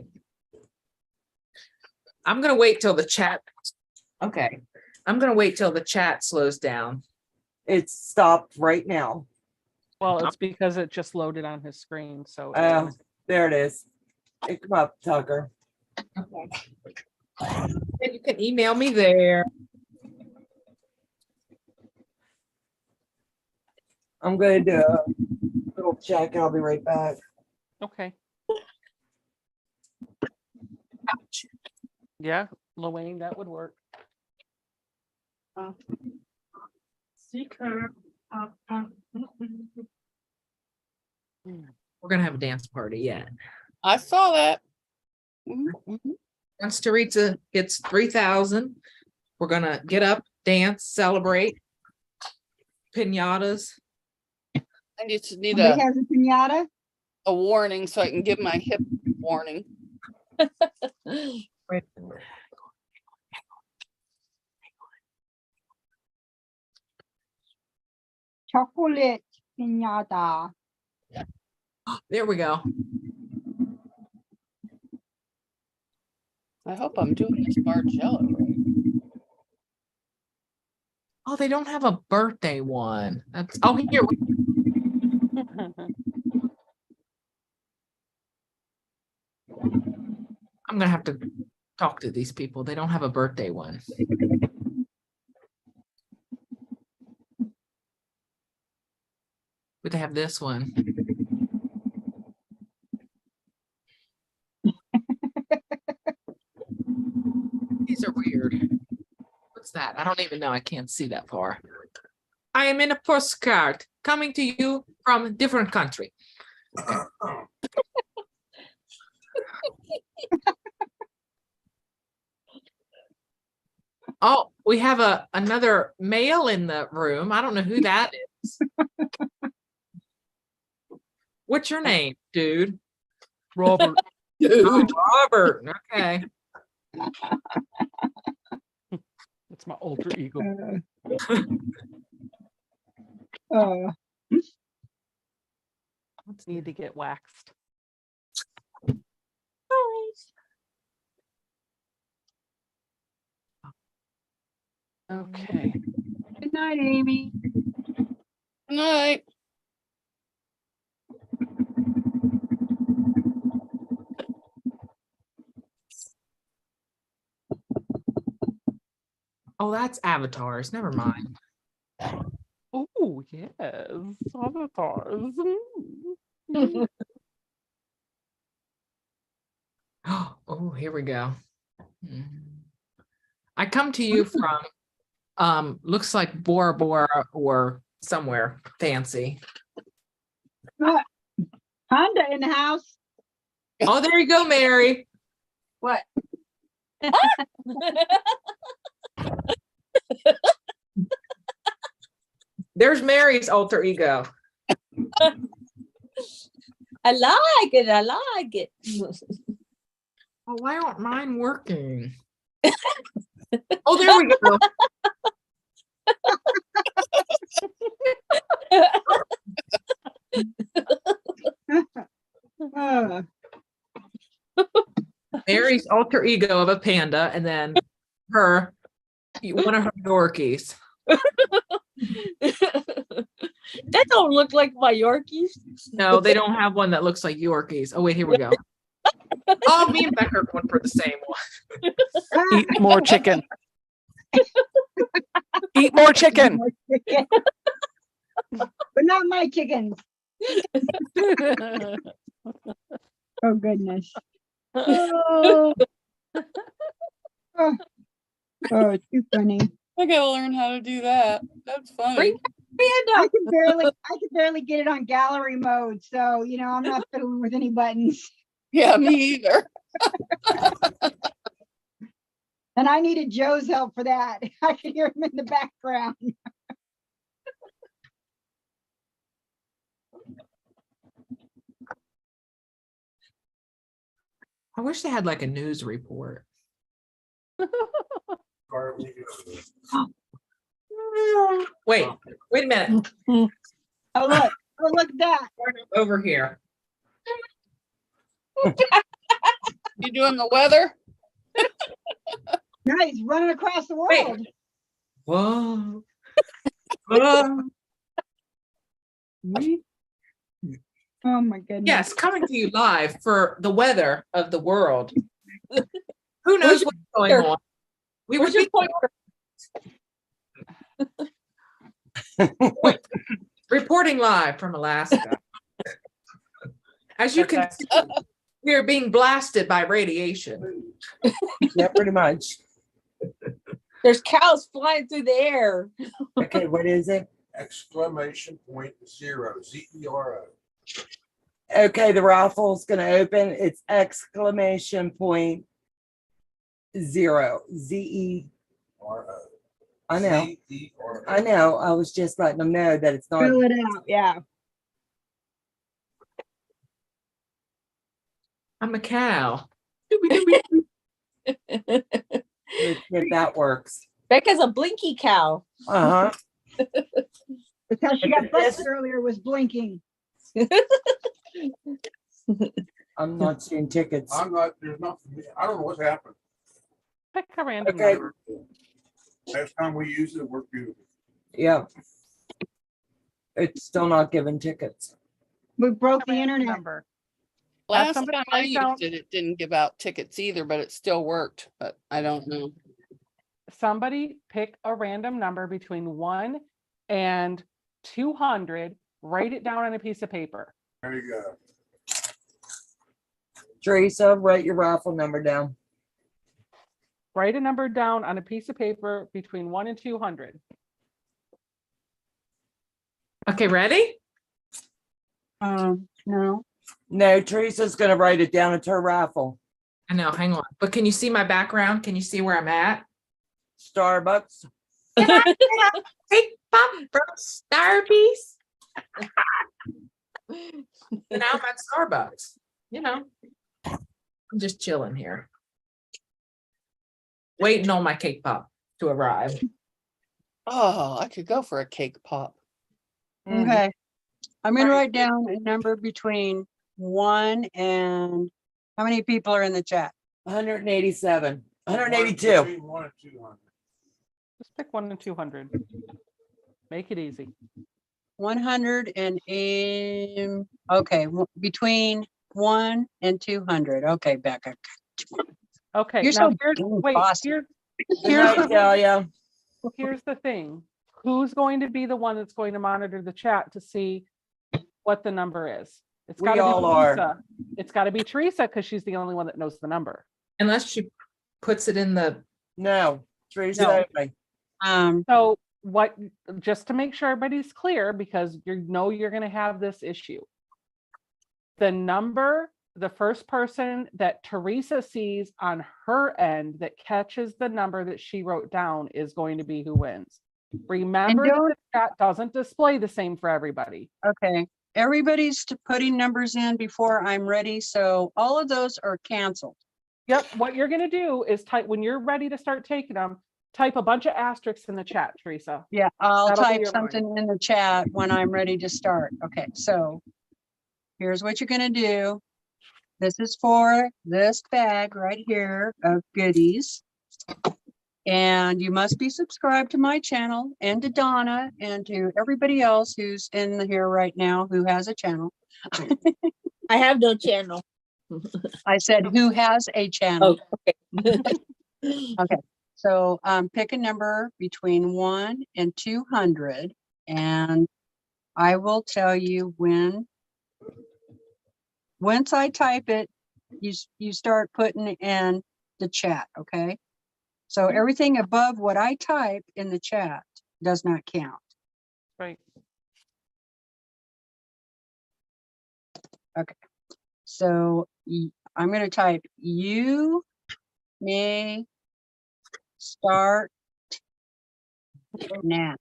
I'm gonna wait till the chat. Okay, I'm gonna wait till the chat slows down. It's stopped right now. Well, it's because it just loaded on his screen. So Oh, there it is. Hey, come up, Tucker. And you can email me there. I'm going to do a little check. I'll be right back. okay. Ouch. Yeah, Luane, that would work. We're gonna have a dance party yet. I saw that. Once Teresa gets 3,000, we're gonna get up, dance, celebrate. Pinatas. I just need Somebody has a pinata? a warning so I can give my hip warning. Wait. Chocolate pinata. There we go. I hope I'm doing this Bargello right. Oh, they don't have a birthday one. That's here. I'm gonna have to talk to these people. They don't have a birthday one. But they have this one. These are weird. What's that? I don't even know. I can't see that far. I am in a postcard coming to you from a different country. Oh, we have another male in the room. I don't know who that is. What's your name, dude? Robert. Oh, Robert. Okay. It's my alter ego. Oh, Need to get waxed. Okay. Good night, Amy. Good night. Oh, that's avatars. Never mind. Oh, yes. Avatars. Oh, here we go. I come to you from looks like Bora Bora or somewhere fancy. Honda in the house. Oh, there you go, Mary. What? There's Mary's alter ego. I like it. I like it. Oh, why aren't mine working? Oh, there we go. Oh, Mary's alter ego of a panda, and then one of her Yorkies. That don't look like my Yorkies. No, they don't have one that looks like Yorkies. Oh, wait, here we go. Oh, me and Becker are going for the same one. Eat more chicken. Eat more chicken. more chicken. But not my chickens. Oh goodness. Oh, oh, too funny. I gotta learn how to do that. That's funny. I could barely get it on gallery mode, so you know I'm not fiddling with any buttons. Yeah, me either. And I needed Joe's help for that. I could hear him in the background. I wish they had like a news report. Wait a minute. Oh look at that. Over here. You doing the weather? Nice, running across the world. Whoa. Whoa. Oh my goodness. Yes, coming to you live for the weather of the world. Who knows what's going on? We were reporting live from Alaska. As you can see, we are being blasted by radiation. Yeah, pretty much. There's cows flying through the air. Okay, what is it? Exclamation point 0, ZERO. Okay, the raffle's gonna open. It's exclamation point 0, RO. I know. ZERO. I know. I was just letting them know that it's not. Fill it out, yeah. I'm a cow. If that works. Becca's a blinky cow. Uh-huh. Because she got busted earlier was blinking. I'm not seeing tickets. I'm not, there's nothing, I don't know what's happened. Pick a random Okay. number. Last time we used it worked beautiful. Yeah. It's still not giving tickets. We broke the Random internet. number. Last somebody time I write used down- it didn't give out tickets either, but it still worked. But I don't know. Somebody pick a random number between 1 and 200. Write it down on a piece of paper. There you go. Teresa, write your raffle number down. Write a number down on a piece of paper between 1 and 200. Okay, ready? No. No, Teresa's gonna write it down. It's her raffle. I know, hang on. But can you see my background? Can you see where I'm at? Starbucks. Big pop from Starbucks. And now I'm at Starbucks. You know, I'm just chilling here. Waiting on my cake pop to arrive. Oh, I could go for a cake pop. Okay. I'm gonna Right. write down a number between 1 and how many people are in the chat? 187, One 182. between 1 and 200. Just pick 1 and 200. Make it easy. 100 and okay, between 1 and 200. Okay, Becca. Okay, You're now so here's, dang wait, bossy. here's Good night, Delia. here's the thing. Who's going to be the one that's going to monitor the chat to see what the number is? It's We got to all be are. Teresa. It's got to be Teresa because she's the only one that knows the number. Unless she puts it in the, No, Teresa. No. only. So what, just to make sure everybody's clear, because you know you're going to have this issue. The number, the first person that Teresa sees on her end that catches the number that she wrote down is going to be who wins. Remember that the chat doesn't display the same for everybody. Okay, everybody's putting numbers in before I'm ready, so all of those are canceled. Yep, what you're going to do is type, when you're ready to start taking them, type a bunch of asterisks in the chat, Teresa. Yeah, I'll That'll be type your line. something in the chat when I'm ready to start. Okay, so here's what you're gonna do. This is for this bag right here of goodies. And you must be subscribed to my channel and to Donna and to everybody else who's in here right now who has a channel. I have no channel. I said who has a channel. Oh, okay. Okay, so pick a number between 1 and 200 and I will tell you when. Once I type it, you start putting in the chat, okay? So everything above what I type in the chat does not count. Right. Okay, so I'm going to type you may start now.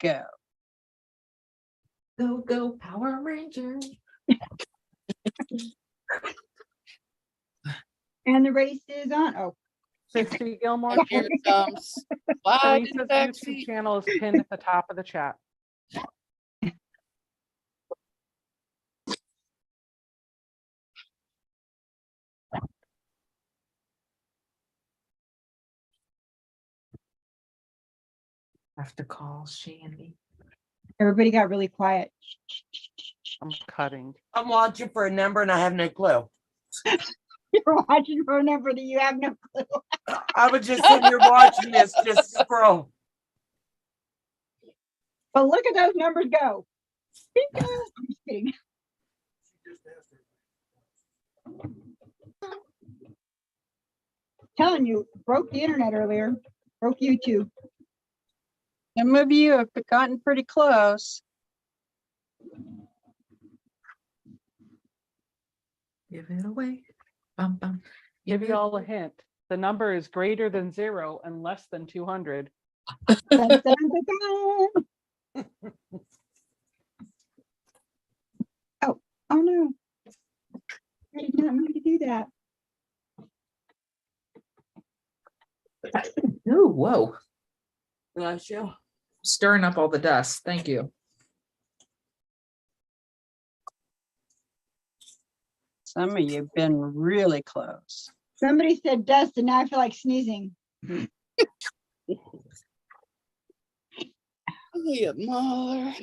Go. go, go, Power Ranger. And the race is on. Oh, Christy Gilmore, Here it comes. Slide in the Teresa's back YouTube seat. channel is pinned at the top of the chat. Have to call Shandy. everybody got really quiet. I'm cutting. I'm watching for a number and I have no clue. You're watching for a number that you have no clue. I was just sitting here watching this, just scroll. But look at those numbers go. Bingo. I'm just kidding. Telling you, broke the internet earlier. Broke YouTube. Some of you have gotten pretty close. Give it away. Bum, bum. Give you all a hint. The number is greater than 0 and less than 200. Dun, dun, dun, dun. Oh no. I did not mean to do that. Oh, whoa. Bless you. Stirring up all the dust. Thank you. Some of you have been really close. Somebody said dust and now I feel like sneezing. Holy mother.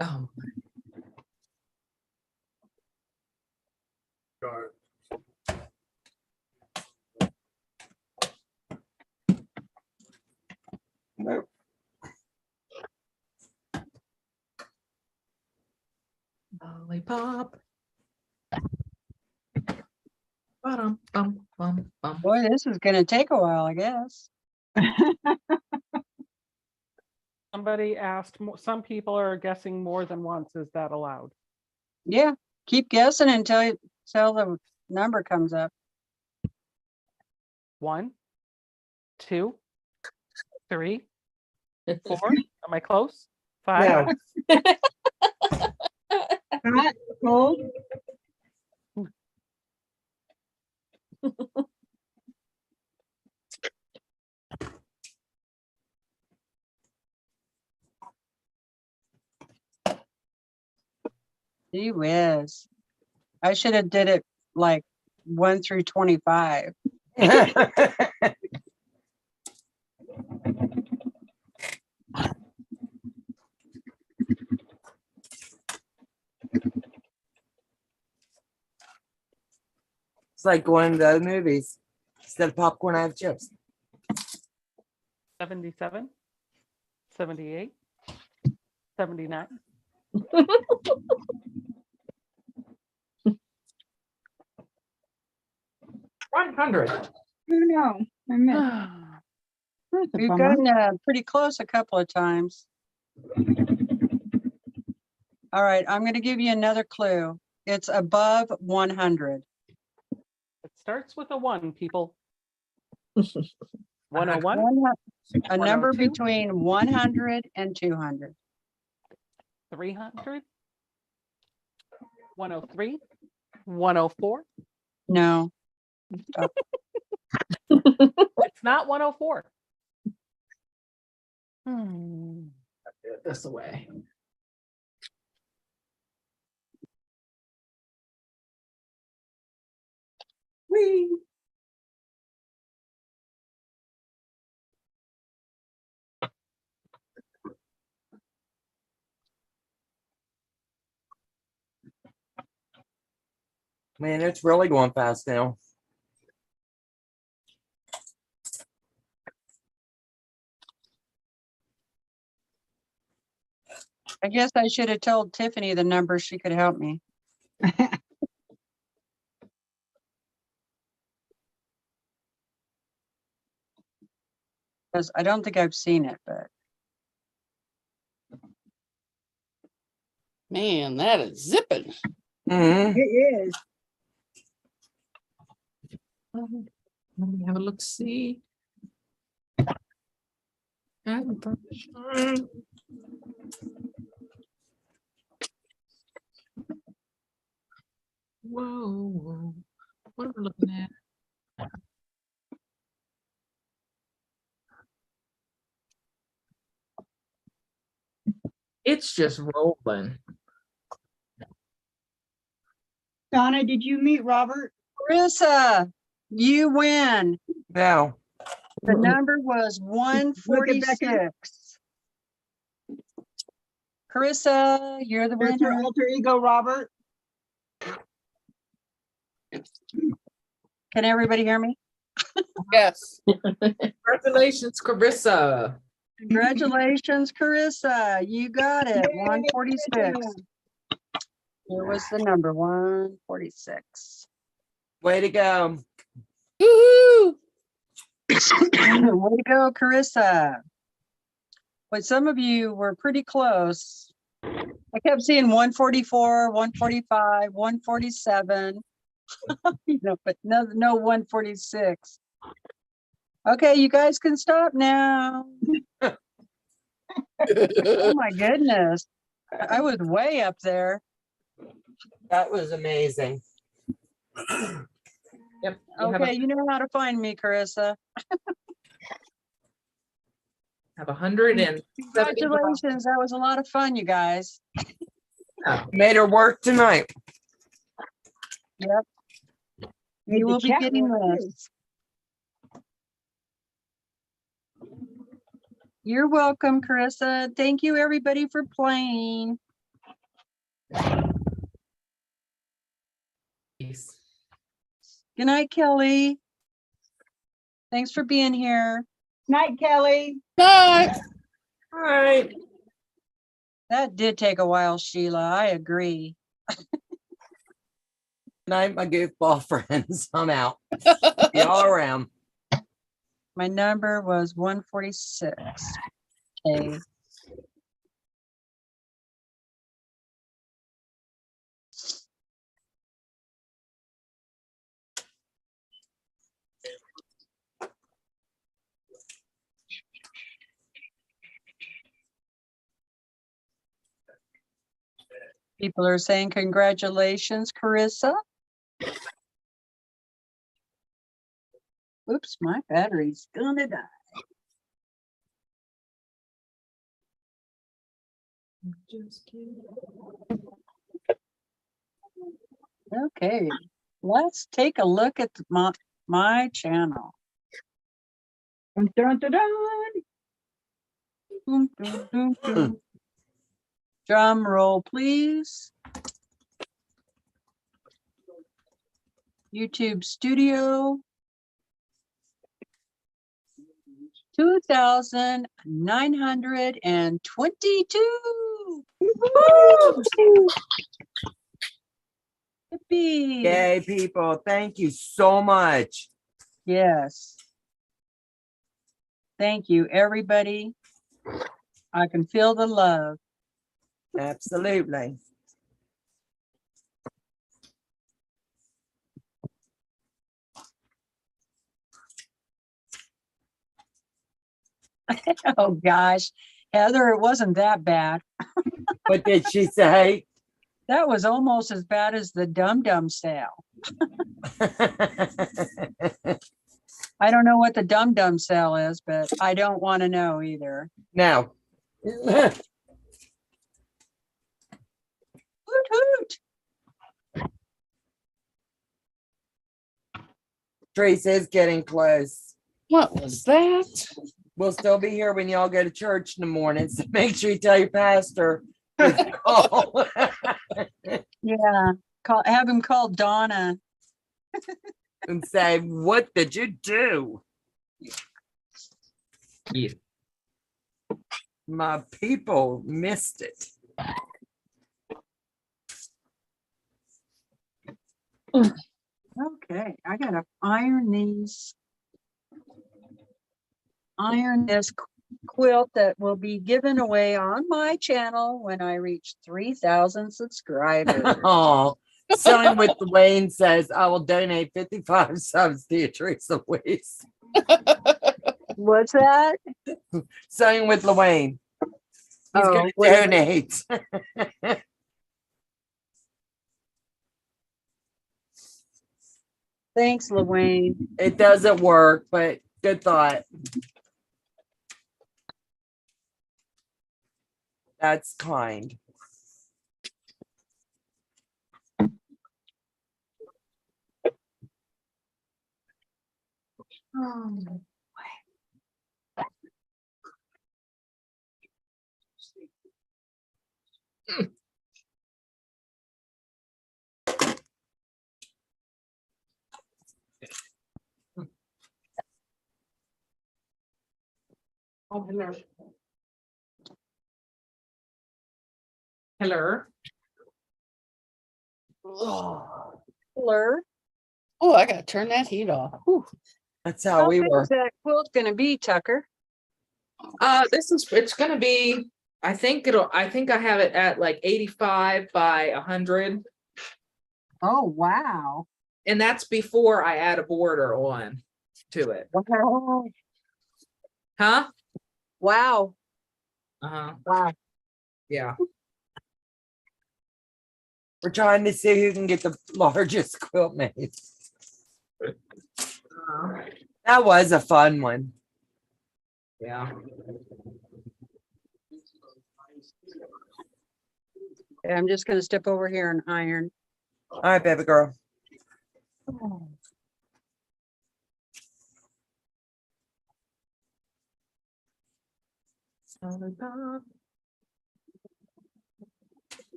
Oh, Got it. lollipop. Bum, bum, bum, bum. Boy, this is going to take a while, I guess. Somebody asked, some people are guessing more than once. Is that allowed? Yeah, keep guessing until the number comes up. 1, 2, 3, 4. Am I close? 5. No. Hot, cold. Gee whiz. I should have did it like 1 through 25. It's like going to the movies. Instead of popcorn, I have chips. 77, 78, 79. $100. Oh no, I missed. That's a We've bummer. gotten pretty close a couple of times. All right, I'm going to give you another clue. It's above 100. It starts with a 1, people. 101, A number 102, between 100 and 200. 300, 103, 104. No, It's not 104. Get this away. Whee! Man, it's really going fast now. I guess I should have told Tiffany the number. She could help me. Because I don't think I've seen it, but Man, that is zipping. Mhm. It is. Let me have a look, see. Whoa, what am I looking at? It's just rolling. Donna, did you meet Robert? Carissa, you win. No. The number was Look at Becky. 146. Carissa, you're the There's her winner. alter ego, Robert. Can everybody hear me? Yes. Congratulations, Carissa. Congratulations, Carissa. You got it. Yay, 146. Carissa. Here was the number 146. Way to go. Woohoo! Way to go, Carissa. But some of you were pretty close. I kept seeing 144, 145, 147. You know, but no 146. Okay, you guys can stop now. Oh my goodness. I was way up there. That was amazing. Yep. Okay, you know how to find me, Carissa. Have 170. Congratulations. That was a lot of fun, you guys. Made her work tonight. Yep. Made You the will be chat getting work, too. this. You're welcome, Carissa. Thank you, everybody, for playing. Peace. Good night, Kelly. Thanks for being here. Night, Kelly. Bye. All right. That did take a while, Sheila. I agree. Night, my goofball friends. I'm out. Y'all around. My number was 146. Okay. People are saying congratulations, Carissa. Oops, my battery's gonna die. Okay, let's take a look at my channel. Dun, dun, dun, dun. Dun, dun, dun, dun. Drum roll, please. YouTube Studio. 2,922. Yippee. Yay, people. Thank you so much. Yes. Thank you, everybody. I can feel the love. Absolutely. Oh gosh, Heather, it wasn't that bad. What did she say? That was almost as bad as the dum-dum sale. I don't know what the dum-dum sale is, but I don't want to know either. Now. Hoot hoot. Teresa is getting close. What was that? We'll still be here when y'all go to church in the morning. So make sure you tell your pastor. Oh. Yeah, have him call Donna. And say, what did you do? Yeah. My people missed it. Okay, I gotta iron this quilt that will be given away on my channel when I reach 3,000 subscribers. Oh, Sewing with Wayne says, I will donate 55 subs to you, Teresa Weiss. What's that? Sewing with Wayne. He's Oh, going to wait. donate. Thanks, Lawayne. It doesn't work, but good thought. That's kind. Oh, hello. Hello. Oh, Blur. I gotta turn that heat off. Whew. That's how How we big were. is that quilt gonna be, Tucker? It's gonna be, I think I have it at like 85 by 100. Oh, wow. And that's before I add a border on to it. Wow. Huh? Wow. Uh-huh. Wow. Yeah. We're trying to see who can get the largest quilt made. That was a fun one. Yeah. Okay, I'm just gonna step over here and iron. All right, baby girl.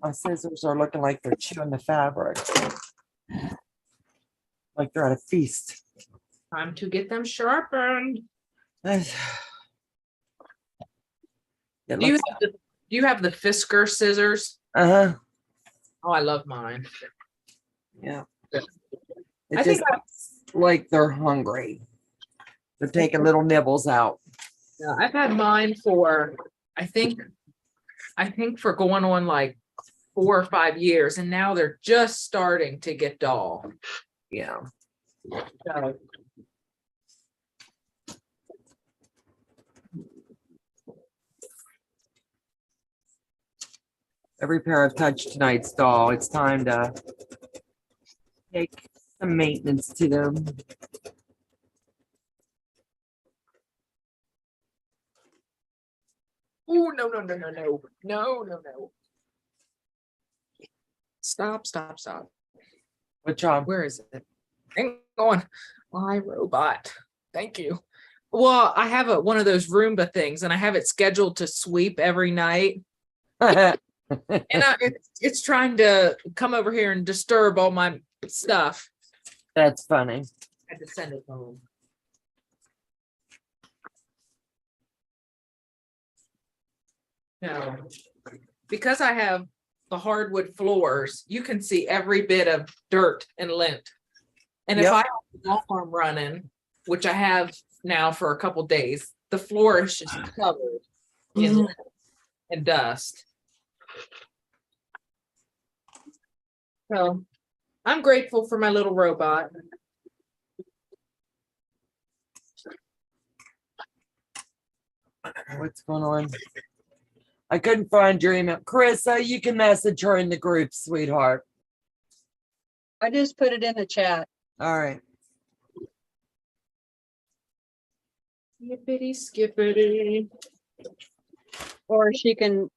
My scissors are looking like they're chewing the fabric. Like they're at a feast. Time to get them sharpened. It Do you have the Fisker scissors? Uh-huh. Oh, I love mine. Yeah. I It think just looks like they're hungry. They're taking little nibbles out. Yeah, I've had mine for I think for going on like 4 or 5 years, and now they're just starting to get dull. Yeah. So, Every pair I've touched tonight's doll, it's time to take some maintenance to them. Oh, no, no, no, no, no, no, no, no. Stop, stop, stop. What's wrong? Where is it? Hang on. My robot. Thank you. Well, I have one of those Roomba things and I have it scheduled to sweep every night. And it's trying to come over here and disturb all my stuff. That's funny. I had to send it home. No, because I have the hardwood floors, you can see every bit of dirt and lint. And if Yep. I have the alarm running, which I have now for a couple days, the floor is just covered in lint and dust. So I'm grateful for my little robot. What's going on? I couldn't find your email. Carissa, you can message her in the group, sweetheart. I just put it in the chat. All right. Yippity skippity. Or she can,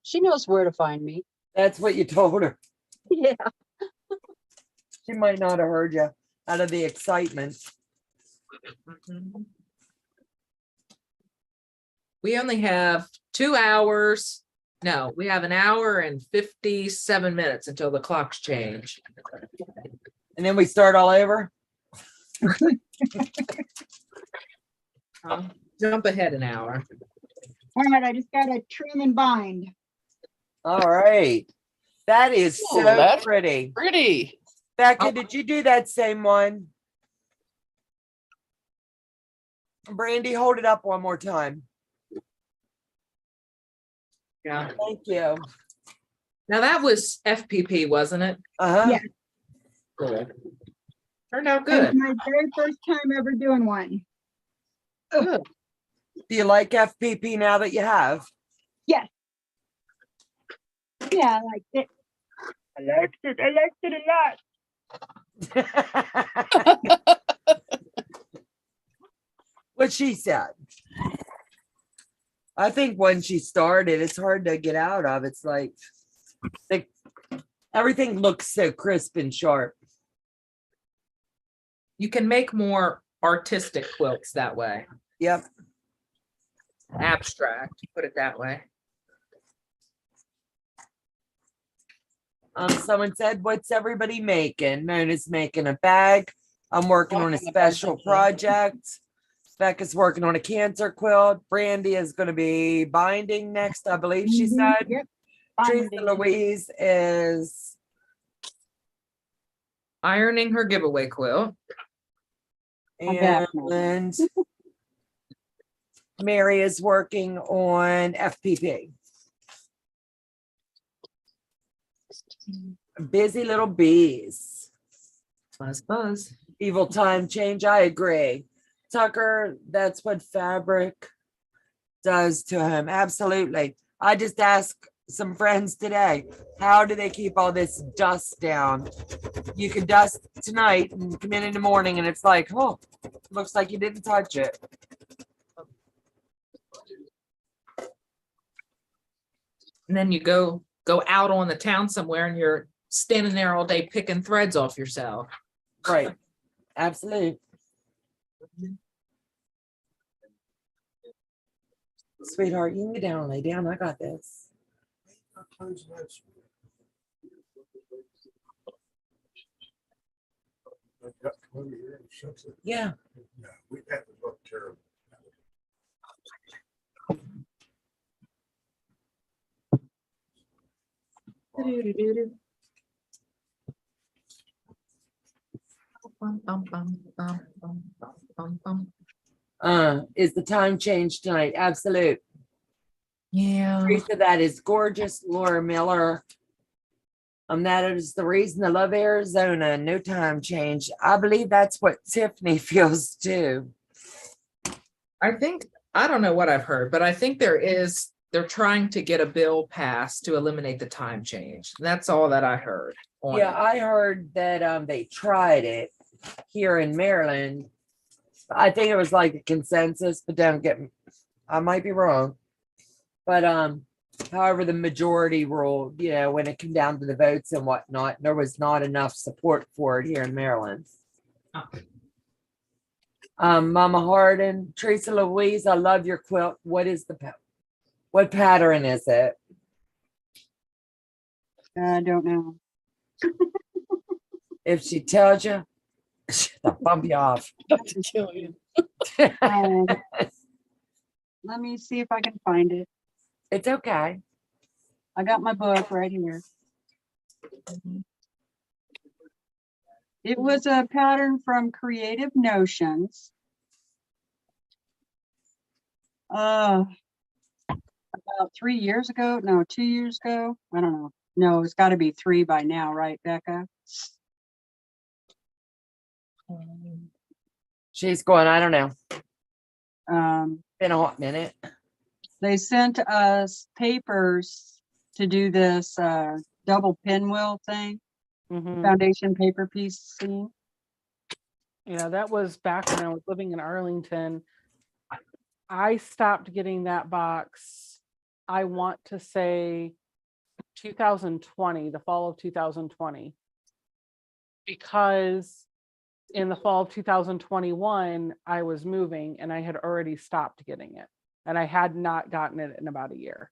she knows where to find me. That's what you told her. Yeah. She might not have heard you out of the excitement. Mhm. We only have 2 hours. No, we have an hour and 57 minutes until the clocks change. And then we start all over. Jump ahead an hour. All right, I just got to trim and bind. All right. That is Oh, so that's pretty. Pretty. Becca, did you do that same one? Brandy, hold it up one more time. Yeah. Thank you. Now that was FPP, wasn't it? Uh-huh. Yeah. Good. Turned out It was good. my very first time ever doing one. Good. Do you like FPP now that you have? Yes. Yeah, I liked it. I liked it. I liked it a lot. What she said. I think when she started, it's hard to get out of. It's like everything looks so crisp and sharp. You can make more artistic quilts that way. Yep. Abstract, put it that way. Someone said, what's everybody making? Mona's making a bag. I'm working on a special project. Becca's working on a cancer quilt. Brandy is going to be binding next, I believe she said. Yep. Teresa Binding. Louise is Ironing her giveaway quilt. and Mary is working on FPP. Busy little bees. Buzz, buzz. Evil time change. I agree. Tucker, that's what fabric does to him. Absolutely. I just asked some friends today, how do they keep all this dust down? You can dust tonight and come in the morning and it's like, oh, looks like you didn't touch it. And then you go out on the town somewhere and you're standing there all day picking threads off yourself. Right. Absolutely. Sweetheart, you can get down and lay down. I got this. Yeah. Yeah, we had to look terrible. Is the time change tonight? Absolute. Yeah. Teresa, that is gorgeous. Laura Miller. That is the reason I love Arizona. No time change. I believe that's what Tiffany feels too. I think, I don't know what I've heard, but I think there's they're trying to get a bill passed to eliminate the time change. That's all that I heard. on Yeah, it. I heard that they tried it here in Maryland. I think it was like a consensus, but don't get me, I might be wrong. But however, the majority ruled, you know, when it came down to the votes and whatnot, there was not enough support for it here in Maryland. Mama Hardin, Teresa Louise, I love your quilt. What is what pattern is it? I don't know. If she tells you, she'll bump you off. Not to kill you. Let me see if I can find it. It's okay. I got my book right here. It was a pattern from Creative Notions. About 3 years ago, no, 2 years ago. I don't know. No, it's got to be 3 by now, right, Becca? She's going, I don't know. Um, Been a hot minute. they sent us papers to do this double pinwheel thing, Mhm. foundation paper piece scene. Yeah, that was back when I was living in Arlington. I stopped getting that box, I want to say 2020, the fall of 2020. Because in the fall of 2021, I was moving and I had already stopped getting it. And I had not gotten it in about a year.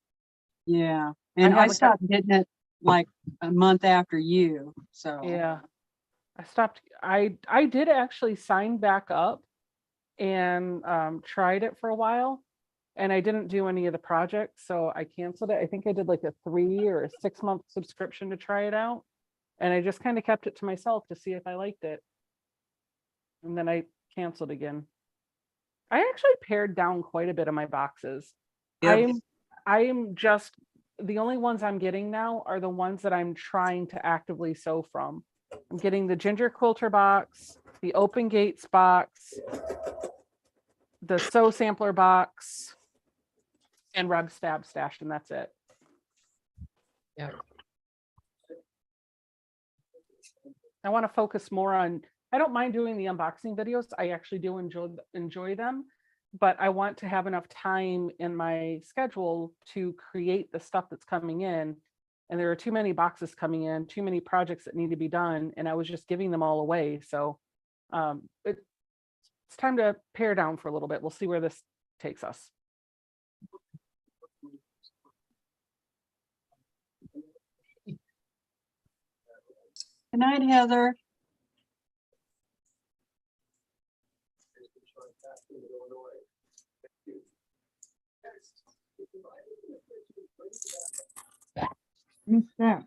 Yeah, and I haven't got- stopped getting it like a month after you. So Yeah. I stopped. I did actually sign back up and tried it for a while, and I didn't do any of the projects, so I canceled it. I think I did like a 3 or a 6 month subscription to try it out, and I just kind of kept it to myself to see if I liked it, and then I canceled again. I actually pared down quite a bit of my boxes. Yep. I'm just, the only ones I'm getting now are the ones that I'm trying to actively sew from. I'm getting the Ginger Quilter box, the Open Gates box, the Sew Sampler box, and Rub Stab Stashed, and that's it. Yeah. I want to focus more on, I don't mind doing the unboxing videos. I actually do enjoy them, but I want to have enough time in my schedule to create the stuff that's coming in. And there are too many boxes coming in, too many projects that need to be done, and I was just giving them all away. So it's time to pare down for a little bit. We'll see where this takes us. good night, Heather. What's that?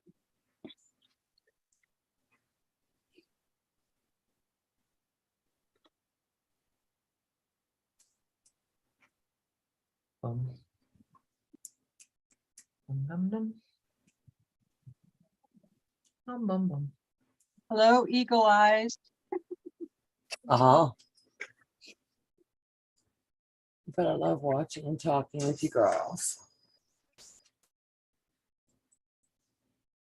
Bum. Bum, bum, bum. Bum, bum, bum. Hello, Eagle Eyes. Uh-huh. But I love watching and talking with you girls.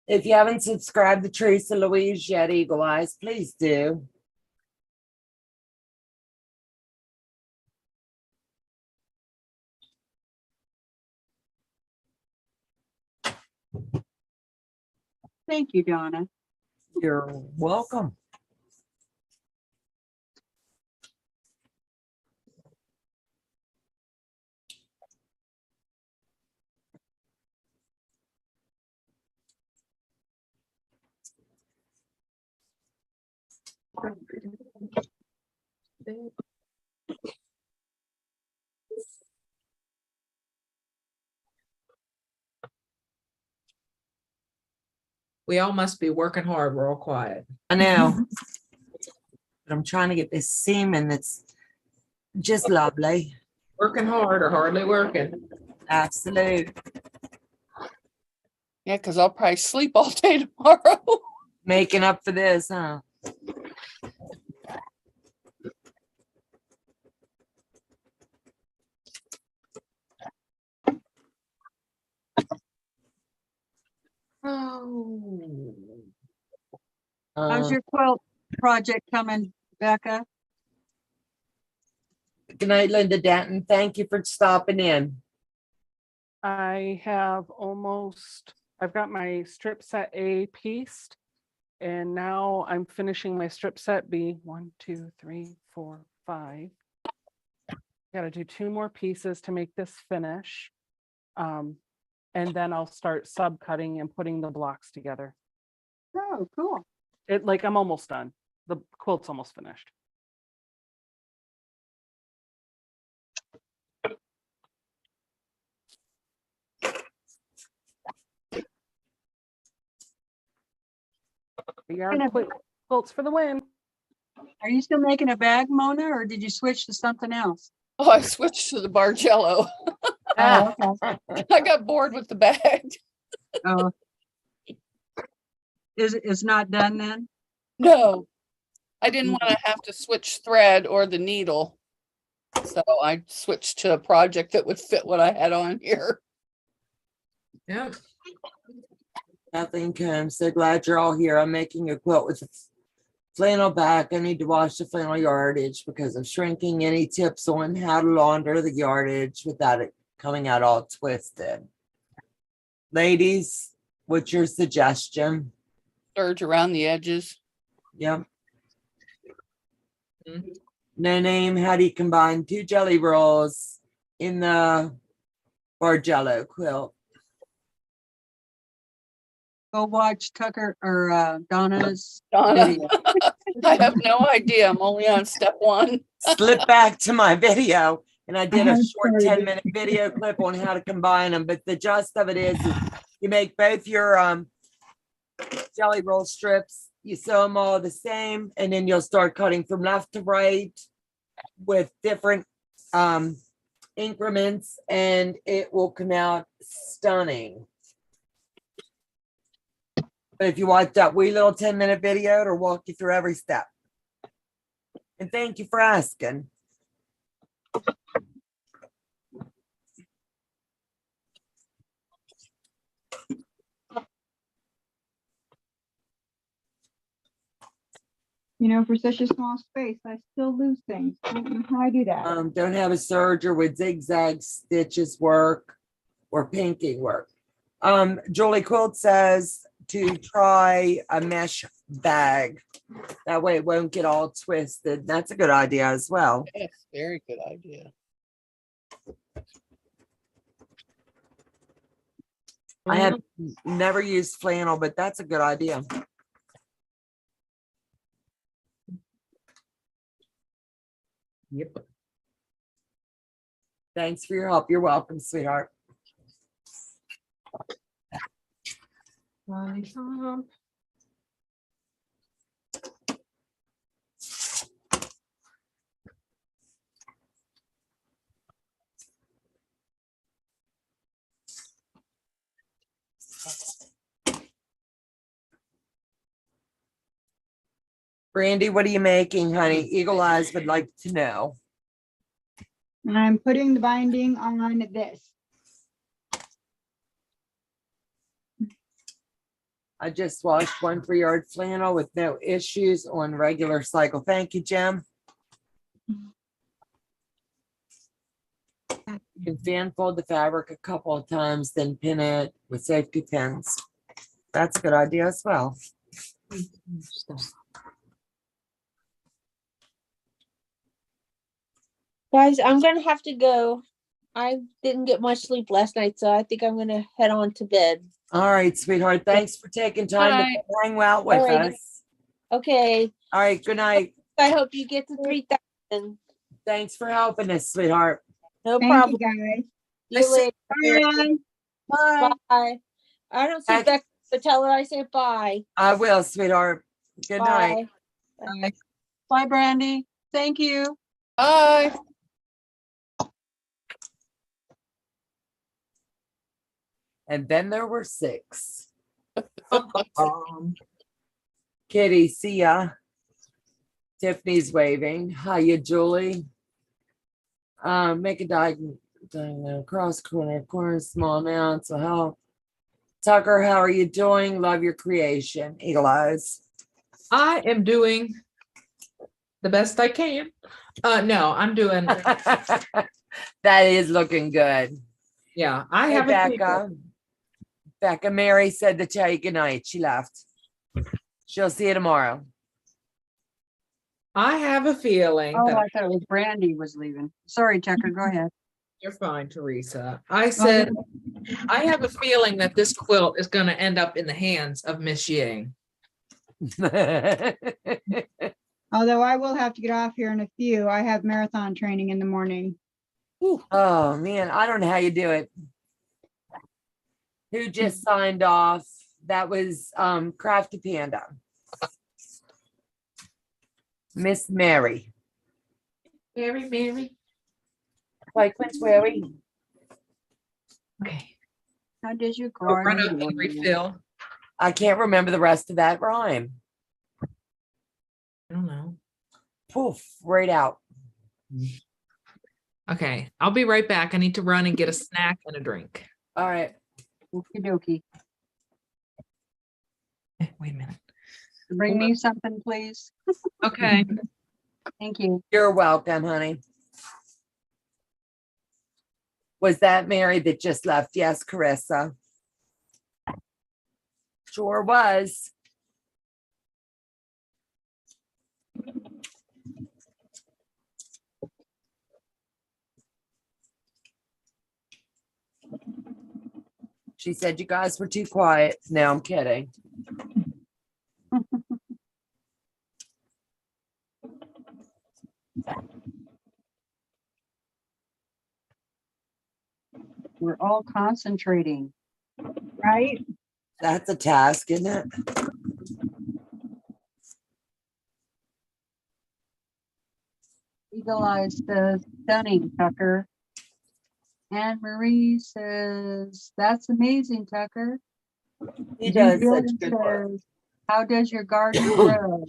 If you haven't subscribed to Teresa Louise yet, Eagle Eyes, please do. Thank you, Donna. You're welcome. We all must be working hard. We're all quiet. I know. But I'm trying to get this seam in that's just lovely. Working hard or hardly working. Absolute. Yeah, because I'll probably sleep all day tomorrow. Making up for this, huh? Oh. How's your quilt project coming, Becca? Good night, Linda Danton. Thank you for stopping in. I have I've got my strip set A pieced, and now I'm finishing my strip set B. 1, 2, 3, 4, 5. Got to do 2 more pieces to make this finish. And then I'll start subcutting and putting the blocks together. Oh, cool. I'm almost done. The quilt's almost finished. Quilts for the win. Are you still making a bag, Mona, or did you switch to something else? Oh, I switched to the Bargello. Oh, okay. I got bored with the bag. Oh. It's not done then? No, I didn't want to have to switch thread or the needle. So I switched to a project that would fit what I had on here. Yep. Kathleen I'm so glad you're all here. I'm making a quilt with a flannel back. I need to wash the flannel yardage because of shrinking. Any tips on how to launder the yardage without it coming out all twisted? Ladies, what's your suggestion? Serge around the edges. Yep. No name, how do you combine 2 jelly rolls in the Bargello quilt? Go watch Tucker or Donna's Donna, video. I have no idea. I'm only on step 1. Slip back to my video and I did a I'm short sorry. 10-minute video clip on how to combine them. But the gist of it is you make both your jelly roll strips, you sew them all the same, and then you'll start cutting from left to right with different increments, and it will come out stunning. But if you watch that wee little 10-minute video, it'll walk you through every step. And thank you for asking. You know, for such a small space, I still lose things. I don't know how I do that. Don't have a serger with zigzag stitches work or pinking work. Julie Quilt says to try a mesh bag. That way it won't get all twisted. That's a good idea as well. Yes, very good idea. I have never used flannel, but that's a good idea. Yep. Thanks for your help. You're welcome, sweetheart. Brandy, what are you making, honey? Eagle Eyes would like to know. I'm putting the binding on this. I just washed 1 3-yard flannel with no issues on regular cycle. Thank you, Jim. You can fan fold the fabric a couple of times, then pin it with safety pins. That's a good idea as well. Guys, I'm gonna have to go. I didn't get much sleep last night, so I think I'm gonna head on to bed. All right, sweetheart. Thanks for taking time Bye. to hang out with All right. us. Okay. All right, good night. I hope you get to 3,000. Thanks for helping us, sweetheart. No Thank problem. you, See you later. guys. Bye. Bye. I don't see Bye. Becca, but tell her I said bye. I will, sweetheart. Good night. Bye. Bye, Brandy. Thank you. Bye. And then there were 6. Kitty, see ya. Tiffany's waving. Hiya, Julie. Make a diagonal cross corner, small amounts will help. Tucker, how are you doing? Love your creation. Eagle eyes. I am doing the best I can. No, I'm doing, That is looking good. yeah, I Hey, have a feeling. Becca Mary said to tell you good night. She left. She'll see you tomorrow. I have a feeling Oh, that I thought it was Brandy was leaving. Sorry, Tucker, go ahead. you're fine, Teresa. I said, I have a feeling that this quilt is going to end up in the hands of Miss Ying. Although I will have to get off here in a few. I have marathon training in the morning. Oh man, I don't know how you do it. Who just signed off? That was Crafty Panda. Miss Mary. Mary. Like Prince Mary. Okay. How did you Oh, run garden? up and refill. I can't remember the rest of that rhyme. I don't know. Poof, right out. Okay, I'll be right back. I need to run and get a snack and a drink. All right. Okie dokie. Wait a minute. Bring me something, please. Okay. Thank you. You're welcome, honey. Was that Mary that just left? Yes, Carissa. Sure was. She said you guys were too quiet. No, I'm kidding. We're all concentrating. Right? That's a task, isn't it? Eagle Eyes says, stunning, Tucker. Anne Marie says, that's amazing, Tucker. He does Bill such good work. says, how does your garden grow?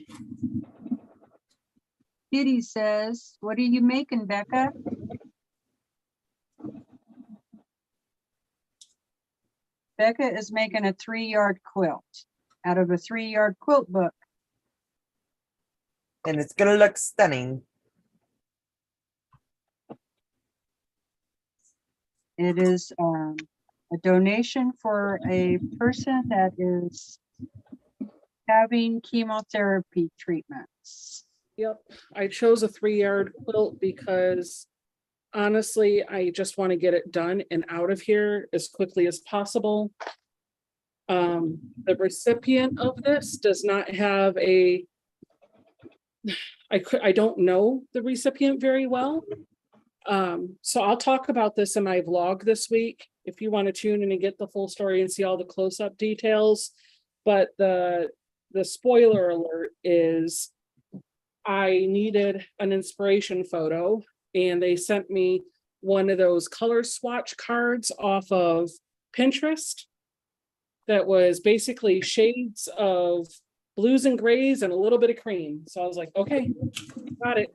Kitty says, what are you making, Becca? Becca is making a 3-yard quilt out of a 3-yard quilt book. And it's gonna look stunning. It is a donation for a person that is having chemotherapy treatments. Yep, I chose a 3-yard quilt because honestly, I just want to get it done and out of here as quickly as possible. The recipient of this does not have a, I don't know the recipient very well. So I'll talk about this in my vlog this week, if you want to tune in and get the full story and see all the close-up details. But the spoiler alert is I needed an inspiration photo, and they sent me one of those color swatch cards off of Pinterest that was basically shades of blues and grays and a little bit of cream. So I was like, okay, got it.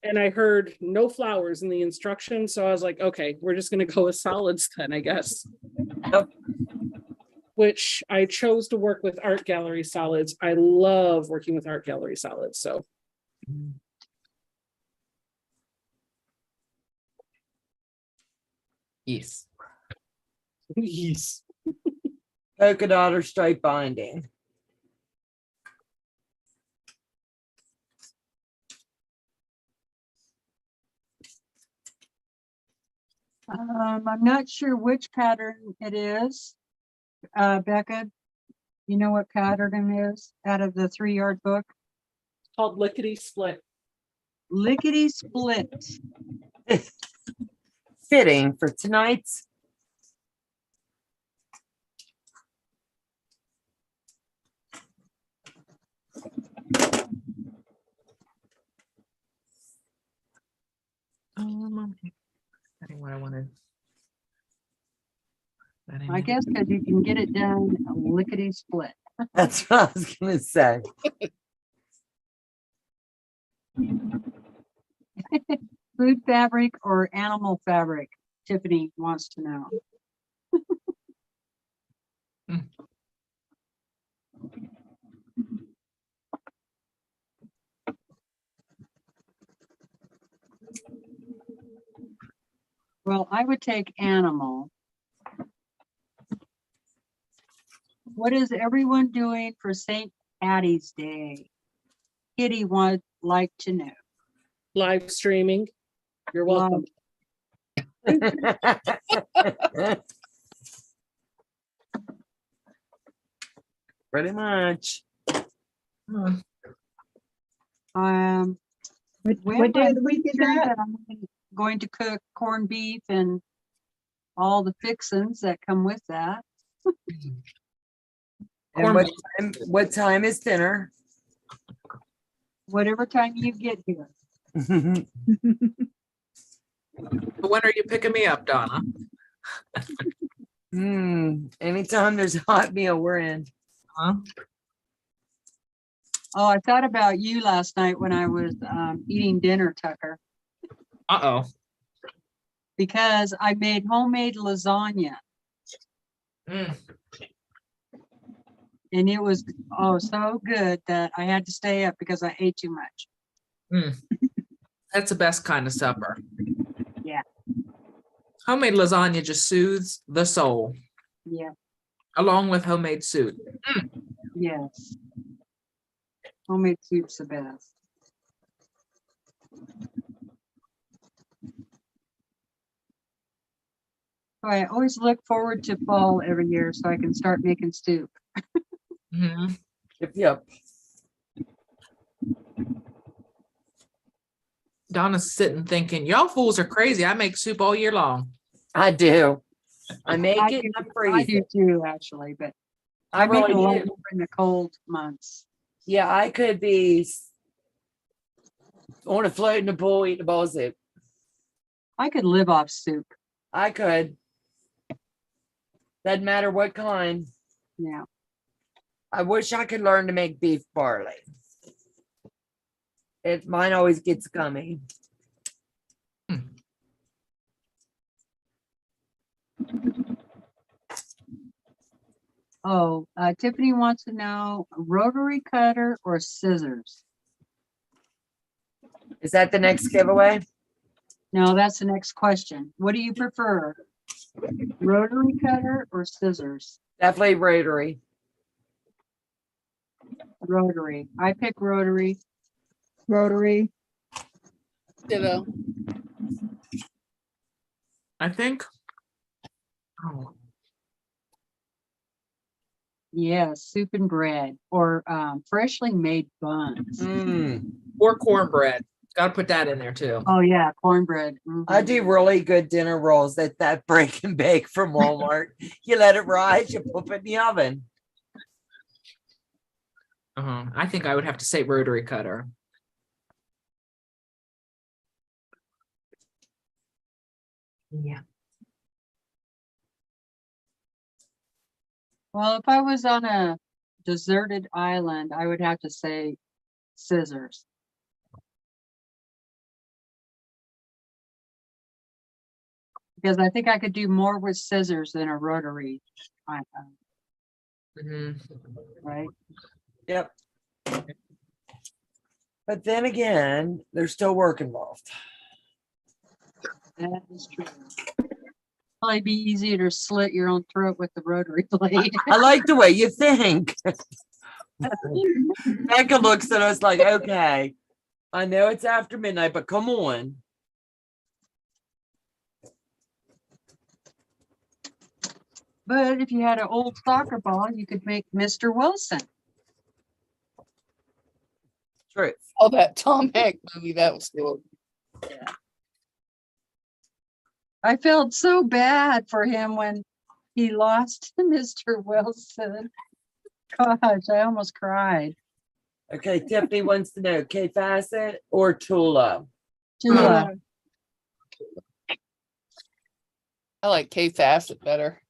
And I heard no flowers in the instructions. So I was like, okay, we're just going to go with solids then, I guess. Yep. Which I chose to work with art gallery solids. I love working with art gallery solids. So. Yes. Yes. Polka dot or stripe binding. I'm not sure which pattern it is. Becca, you know what pattern it is out of the 3-yard book? It's called Lickety Split. Lickety Split. Fitting for tonight's. I think what I wanted. I guess because you can get it done lickety split. That's what I was gonna say. Food fabric or animal fabric? Tiffany wants to know. Well, I would take animal. What is everyone doing for St. Patty's Day? Kitty would like to know. Live streaming. You're welcome. Pretty much. What day of the week is that? I'm going to cook corned beef and all the fixins that come with that. And what time is dinner? Whatever time you get here. When are you picking me up, Donna? Anytime there's a hot meal, we're in. Huh? Oh, I thought about you last night when I was eating dinner, Tucker, Uh-oh. because I made homemade lasagna. Mm. And it was, oh, so good that I had to stay up because I ate too much. That's the best kind of supper. Yeah. Homemade lasagna just soothes the soul, Yeah. along with homemade soup. Yes. Homemade soup's the best. So I always look forward to fall every year so I can start making soup. Mhm. Yep. Donna's sitting thinking, y'all fools are crazy. I make soup all year long. I do. I make I it do, and I I freeze do it. too, actually, but I I make really a lot do. more in the cold months. Yeah, I could be on a float in a pool eating a bowl of soup. I could live off soup. I could. Doesn't matter what kind. Yeah. I wish I could learn to make beef barley. Mine always gets gummy. Oh, Tiffany wants to know rotary cutter or scissors. Is that the next giveaway? No, that's the next question. What do you prefer? Rotary cutter or scissors? Definitely rotary. Rotary. I pick rotary. Rotary. Ditto. I think. Oh, Yeah, soup and bread or freshly made buns. or cornbread. Got to put that in there too. Oh yeah, cornbread. I do really good dinner rolls at that break and bake from Walmart. You let it rise, you put it in the oven. I think I would have to say rotary cutter. Yeah. Well, if I was on a deserted island, I would have to say scissors. Because I think I could do more with scissors than a rotary. Right? Yep. But then again, there's still work involved. That is true. Probably be easier to slit your own throat with the rotary blade. I like the way you think. Becca looks at us like, okay, I know it's after midnight, but come on. But if you had an old soccer ball, you could make Mr. Wilson. Truth. Oh, that Tom Hanks movie, that was cool. I felt so bad for him when he lost to Mr. Wilson. Gosh, I almost cried. Okay, Tiffany wants to know K Facet or Tula? Tula. I like K Facet better.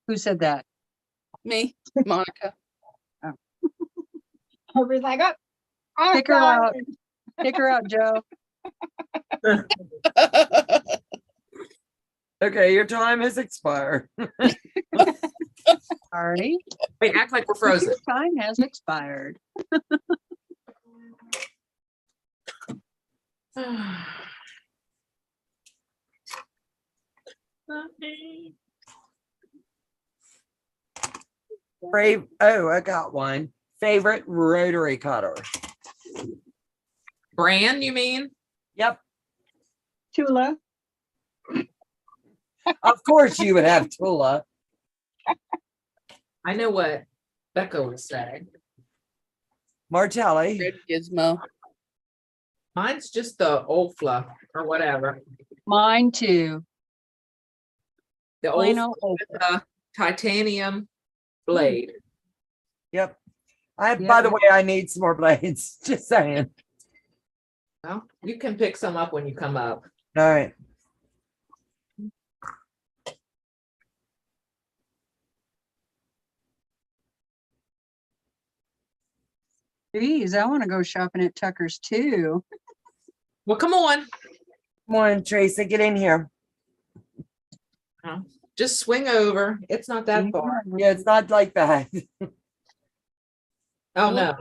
Who said that? Me, Monica. Everybody's like, oh, I'm Pick her out. sorry. Pick her out, Joe. Okay, your time has expired. Sorry. Wait, act like we're frozen. Time has expired. Brave. Oh, I got one. Favorite rotary cutter. Brand, you mean? Yep. Tula. Of course you would have Tula. I know what Becca would say. Martelli. Red Gizmo. Mine's just the Olfla or whatever. Mine too. The Plain old old. titanium blade. Yep. By Yeah. the way, I need some more blades. Just saying. Well, you can pick some up when you come up. All right. Geez, I want to go shopping at Tucker's too. Well, come on. Come on, Tracy, get in here. Just swing over. It's not that far. Yeah, it's not like that. Oh, no.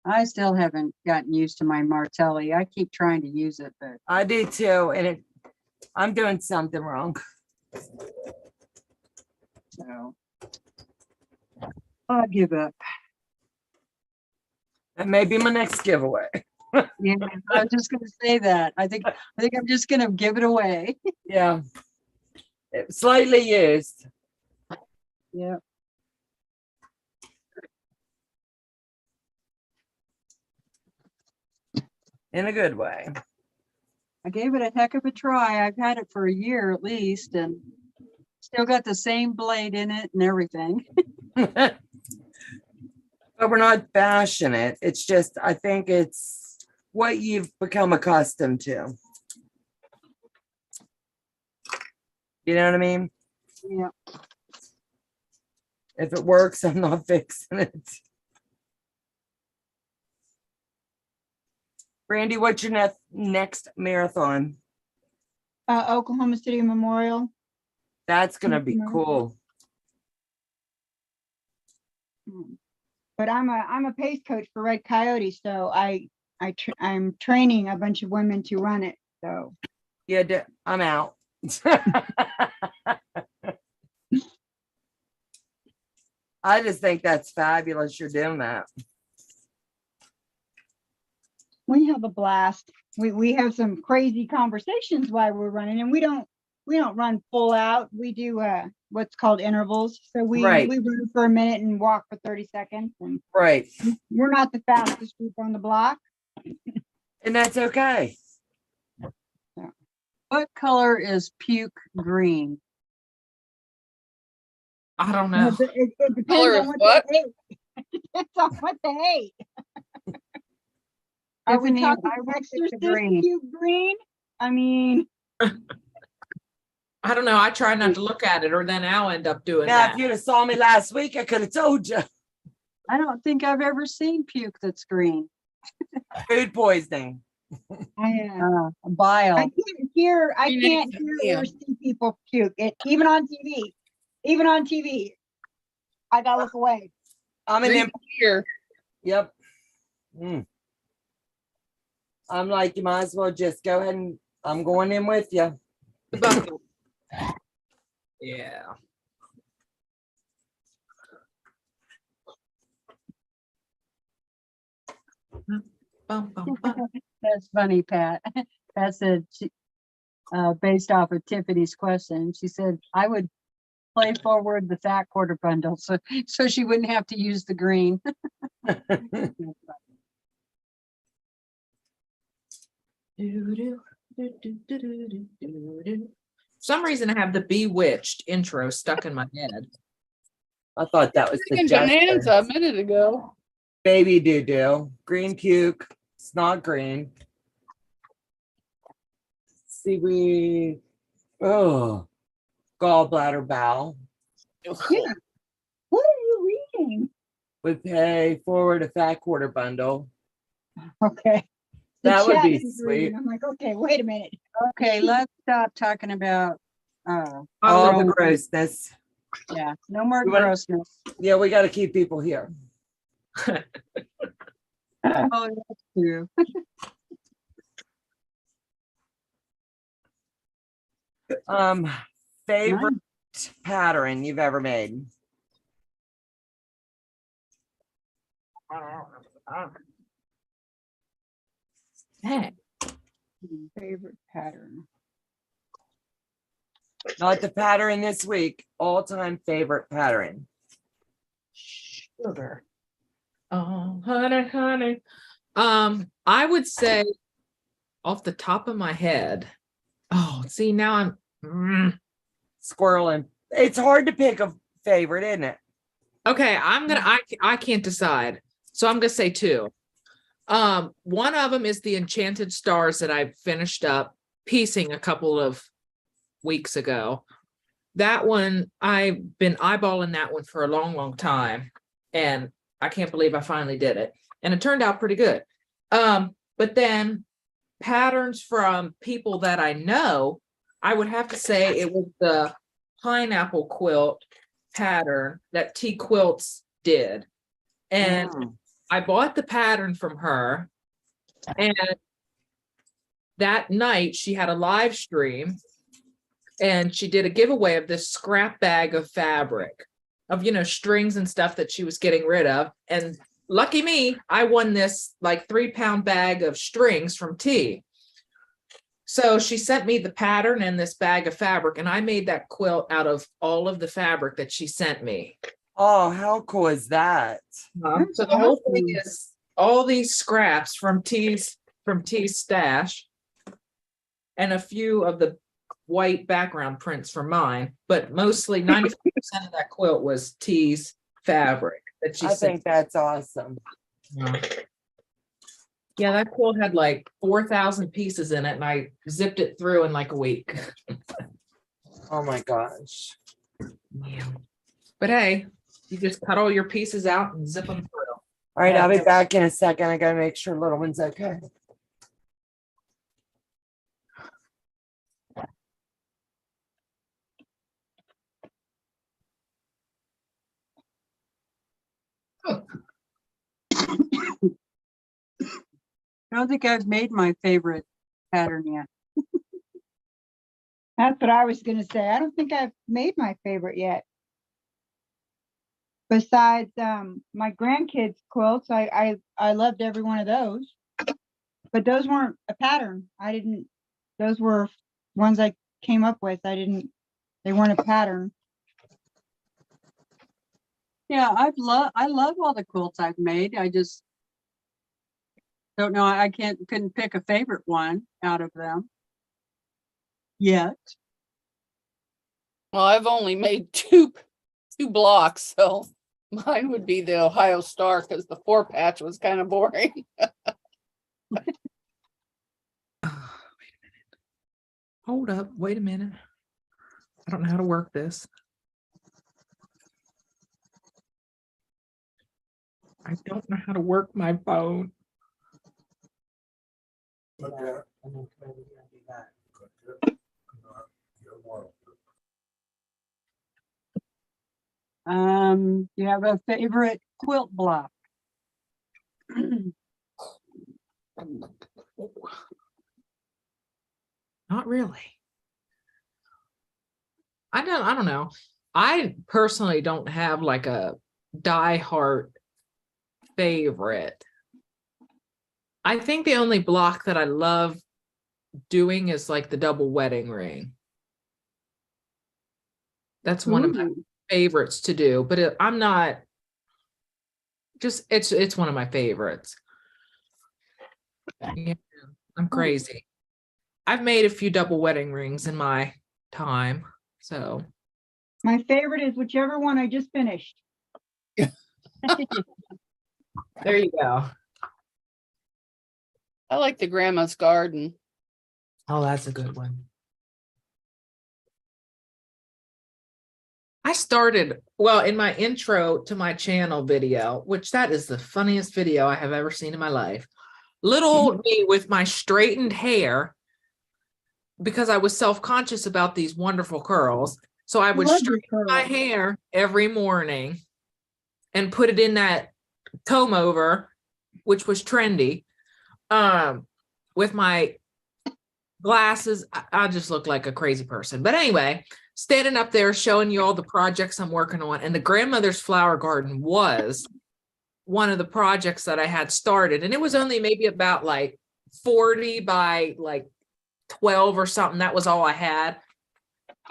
I still haven't gotten used to my Martelli. I keep trying to use it, but I do too, and I'm doing something wrong. so I'll give up. That may be my next giveaway. Yeah, I was just gonna say that. I think I'm just gonna give it away. Yeah. Slightly used. Yeah. In a good way. I gave it a heck of a try. I've had it for a year at least and still got the same blade in it and everything. But we're not bashing it. It's just, I think it's what you've become accustomed to. You know what I mean? Yeah. If it works, I'm not fixing it. Brandy, what's your next marathon? Oklahoma City Memorial. That's gonna be cool. But I'm a pace coach for Red Coyote, so I'm training a bunch of women to run it. So Yeah, I'm out. I just think that's fabulous. You're doing that. we have a blast. We have some crazy conversations while we're running, and we don't run full out. We do what's called intervals. So we Right. run for a minute and walk for 30 seconds. And Right. we're not the fastest group on the block. And that's okay. What color is puke green? I don't know. It depends Color on of what what? they ate. It depends on what they ate. Are we Tiffany, talking I would pick the exorcist green. puke green? I mean, I don't know. I try not to look at it or then I'll end up doing Now, that. if you'd have saw me last week, I could have told you. I don't think I've ever seen puke that's green. Food poisoning. Bile. I can't hear You need or to see people puke. Even on TV. I gotta look away. I'm in Drink them. here. Yep. I'm like, you might as well just go ahead and I'm going in with you. The bucket. Yeah. Bum, bum, bum. That's funny, Pat. Pat said, based off of Tiffany's question, she said, I would play forward the fat quarter bundle so she wouldn't have to use the green. For some reason, I have the Bewitched intro stuck in my head. I thought that was the Thinking Bonanza a minute ago. baby doo-doo. Green puke. It's not green. Seaweed. Oh, gallbladder bowel. Yeah. What are you reading? Would pay forward a fat quarter bundle. Okay. The That would chat be is reading. sweet. I'm like, okay, wait a minute. Okay, let's stop talking about, All the grossness. yeah, no more You wanna- grossness. Yeah, we got to keep people here. Oh, that's true. Um, favorite pattern you've ever made? Heck, Favorite pattern. Not the pattern this week, all-time favorite pattern. sugar. Oh, honey, honey. I would say off the top of my head. Oh, see, now Squirreling. It's hard to pick a favorite, isn't it? okay. I can't decide. So I'm gonna say two. One of them is the Enchanted Stars that I finished up piecing a couple of weeks ago. That one, I've been eyeballing that one for a long, long time. And I can't believe I finally did it. And it turned out pretty good. But then patterns from people that I know, I would have to say it was the pineapple quilt pattern that T Quilts did. And I bought the pattern from her. And that night she had a live stream and she did a giveaway of this scrap bag of fabric of, strings and stuff that she was getting rid of. And lucky me, I won this like 3-pound bag of strings from T. So she sent me the pattern and this bag of fabric, and I made that quilt out of all of the fabric that she sent me. Oh, how cool is that? So the whole thing is all these scraps from T's stash and a few of the white background prints for mine, but mostly 95% of that quilt was T's fabric that she I sent. think that's awesome. Yeah, that quilt had like 4,000 pieces in it, and I zipped it through in like a week. Oh my gosh. Yeah. But hey, you just cut all your pieces out and zip them through. All right, I'll be back in a second. I gotta make sure little one's okay. I don't think I've made my favorite pattern yet. That's what I was gonna say. I don't think I've made my favorite yet. Besides my grandkids' quilts, I loved every one of those. But those weren't a pattern. Those were ones I came up with. They weren't a pattern. Yeah, I love all the quilts I've made. I just don't know. I couldn't pick a favorite one out of them yet. Well, I've only made two blocks, so mine would be the Ohio Star because the 4-patch was kind of boring. Hold up, wait a minute. I don't know how to work this. I don't know how to work my phone. Okay. You have a favorite quilt block? Not really. I don't know. I personally don't have like a die-hard favorite. I think the only block that I love doing is like the double wedding ring. That's one of my favorites to do, but I'm not just, it's one of my favorites. Yeah, I'm crazy. I've made a few double wedding rings in my time, so. My favorite is whichever one I just finished. There you go. I like the Grandma's Garden. Oh, that's a good one. I started, well, in my intro to my channel video, which that is the funniest video I have ever seen in my life. Little old me with my straightened hair, because I was self-conscious about these wonderful curls. So I would straighten my hair every morning and put it in that comb over, which was trendy, with my glasses. I just look like a crazy person. But anyway, standing up there showing you all the projects I'm working on. And the grandmother's flower garden was one of the projects that I had started. And it was only maybe about like 40 by like 12 or something. That was all I had.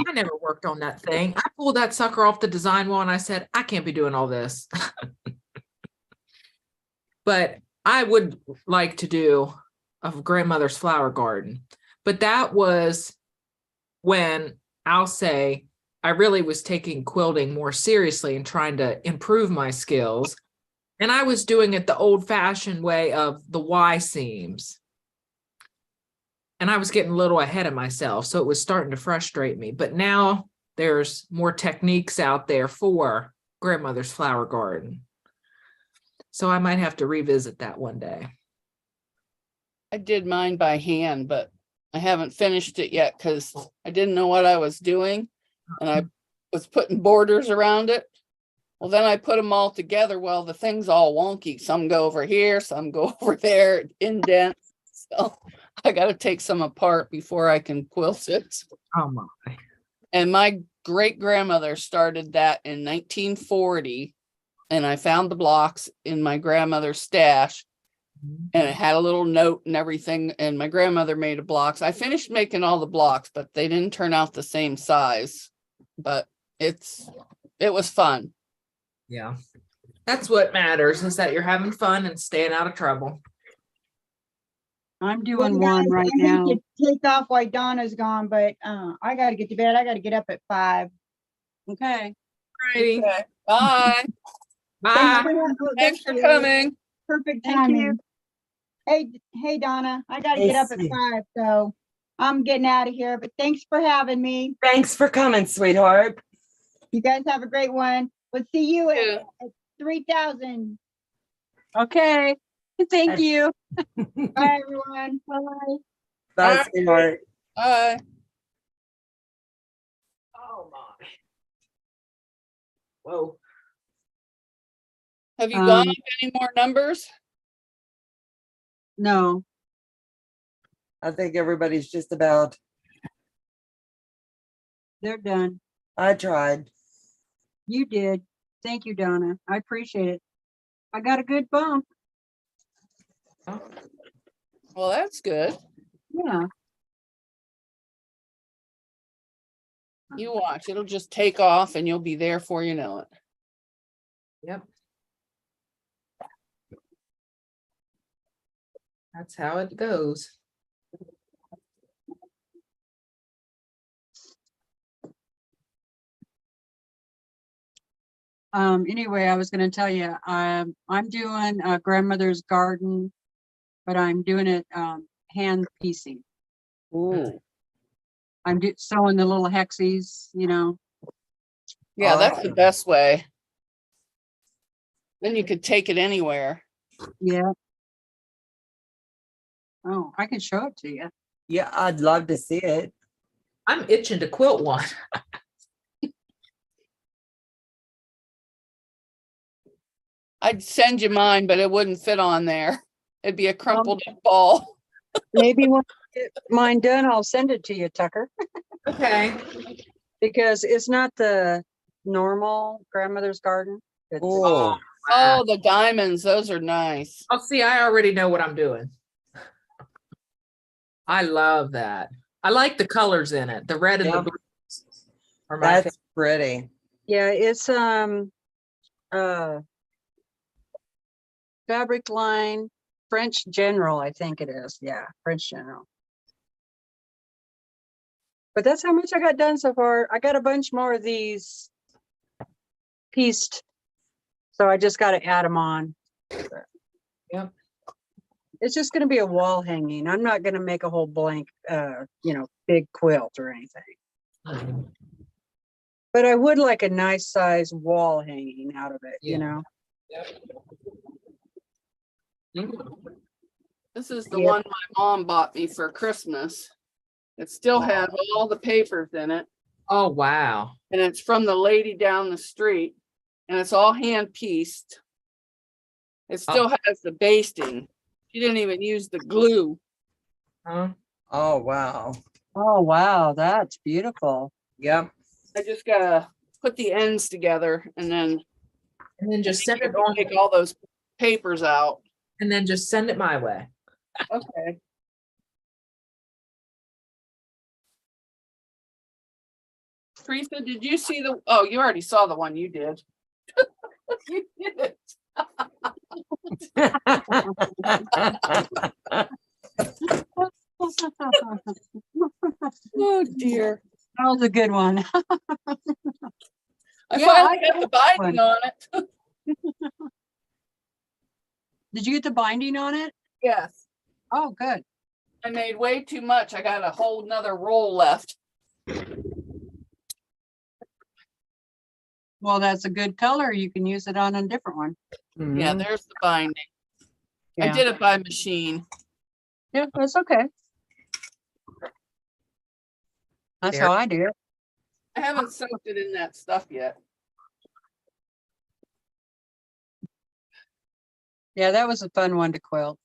I never worked on that thing. I pulled that sucker off the design wall and I said, I can't be doing all this. But I would like to do a grandmother's flower garden. But that was when I'll say I really was taking quilting more seriously and trying to improve my skills. And I was doing it the old-fashioned way of the Y seams. And I was getting a little ahead of myself, so it was starting to frustrate me. But now there's more techniques out there for grandmother's flower garden. So I might have to revisit that one day. I did mine by hand, but I haven't finished it yet because I didn't know what I was doing. And I was putting borders around it. Well, then I put them all together. Well, the thing's all wonky. Some go over here, some go over there, indents. So I got to take some apart before I can quilt it. Oh my. And my great grandmother started that in 1940. And I found the blocks in my grandmother's stash. And it had a little note and everything. And my grandmother made a blocks. I finished making all the blocks, but they didn't turn out the same size. But it was fun. Yeah. That's what matters, is that you're having fun and staying out of trouble. I'm Well, doing guys, one I right hate now. to take off while Donna's gone, but I got to get to bed. I got to get up at 5. Okay. Righty. Okay. Bye. Bye. Thanks for coming. Perfect Thank timing. you. Hey, Donna, I got to Hey, get up at Sue. 5, so I'm getting out of here. But thanks for having me. Thanks for coming, sweetheart. You guys have a great one. We'll see you Yeah. at 3,000. Okay. Thank you. Bye, everyone. Bye. Bye, Bye. sweetheart. Bye. Oh my. Whoa. Have you gone Um, up any more numbers? No, I think everybody's just about, they're done. I tried. You did. Thank you, Donna. I appreciate it. I got a good bump. Well, that's good. Yeah. You watch. It'll just take off and you'll be there before you know it. Yep. That's how it goes. Anyway, I was going to tell you, I'm doing a grandmother's garden, but I'm doing it hand piecing. Ooh. I'm sewing the little hexies, you know. Yeah, that's the Awesome. best way. Then you could take it anywhere. Yeah. Oh, I can show it to you. Yeah, I'd love to see it. I'm itching to quilt one. I'd send you mine, but it wouldn't fit on there. It'd be a crumpled up ball. Maybe when I get mine done, I'll send it to you, Tucker, Okay. because it's not the normal grandmother's garden. It's, Oh, Oh, the diamonds. Those are nice. Oh, see, I already know what I'm doing. I love that. I like the colors in it. The red and Yeah. the blue are my that's pretty. yeah, it's fabric line French General, I think it is. Yeah, French General. But that's how much I got done so far. I got a bunch more of these pieced, so I just got to add them on. Yep. It's just going to be a wall hanging. I'm not going to make a whole blank, big quilt or anything. But I would like a nice size wall hanging out of it, Yeah. you know. This is the Yeah. one my mom bought me for Christmas. It still has all the papers in it. Oh, wow. And it's from the lady down the street. And it's all hand pieced. It still has the basting. She didn't even use the glue. Huh? Oh, wow. Oh, wow, that's beautiful. Yep. I just gotta put the ends together and then just send it on, take all those papers out. and then just send it my way. Okay. Teresa, did you see the, oh, you already saw the one you did. You did it. Oh dear. That was a good one. I Yeah, finally I got the binding on it. Did you get the binding on it? Yes. Oh, good. I made way too much. I got a whole nother roll left. Well, that's a good color. You can use it on a different one. Yeah, Mhm. there's the binding. I Yeah. did it by machine. Yeah, that's okay. That's how I do it. I haven't soaked it in that stuff yet. Yeah, that was a fun one to quilt.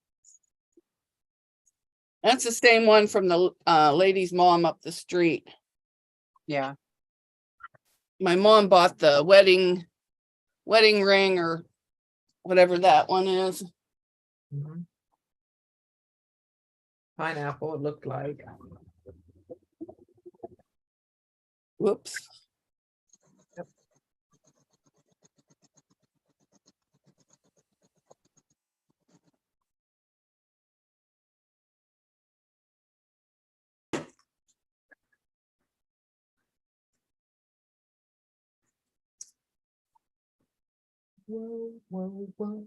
That's the same one from the lady's mom up the street. Yeah. My mom bought the wedding ring or whatever that one is. Mhm. Pineapple, it looked like. Whoops. Whoa, whoa, whoa.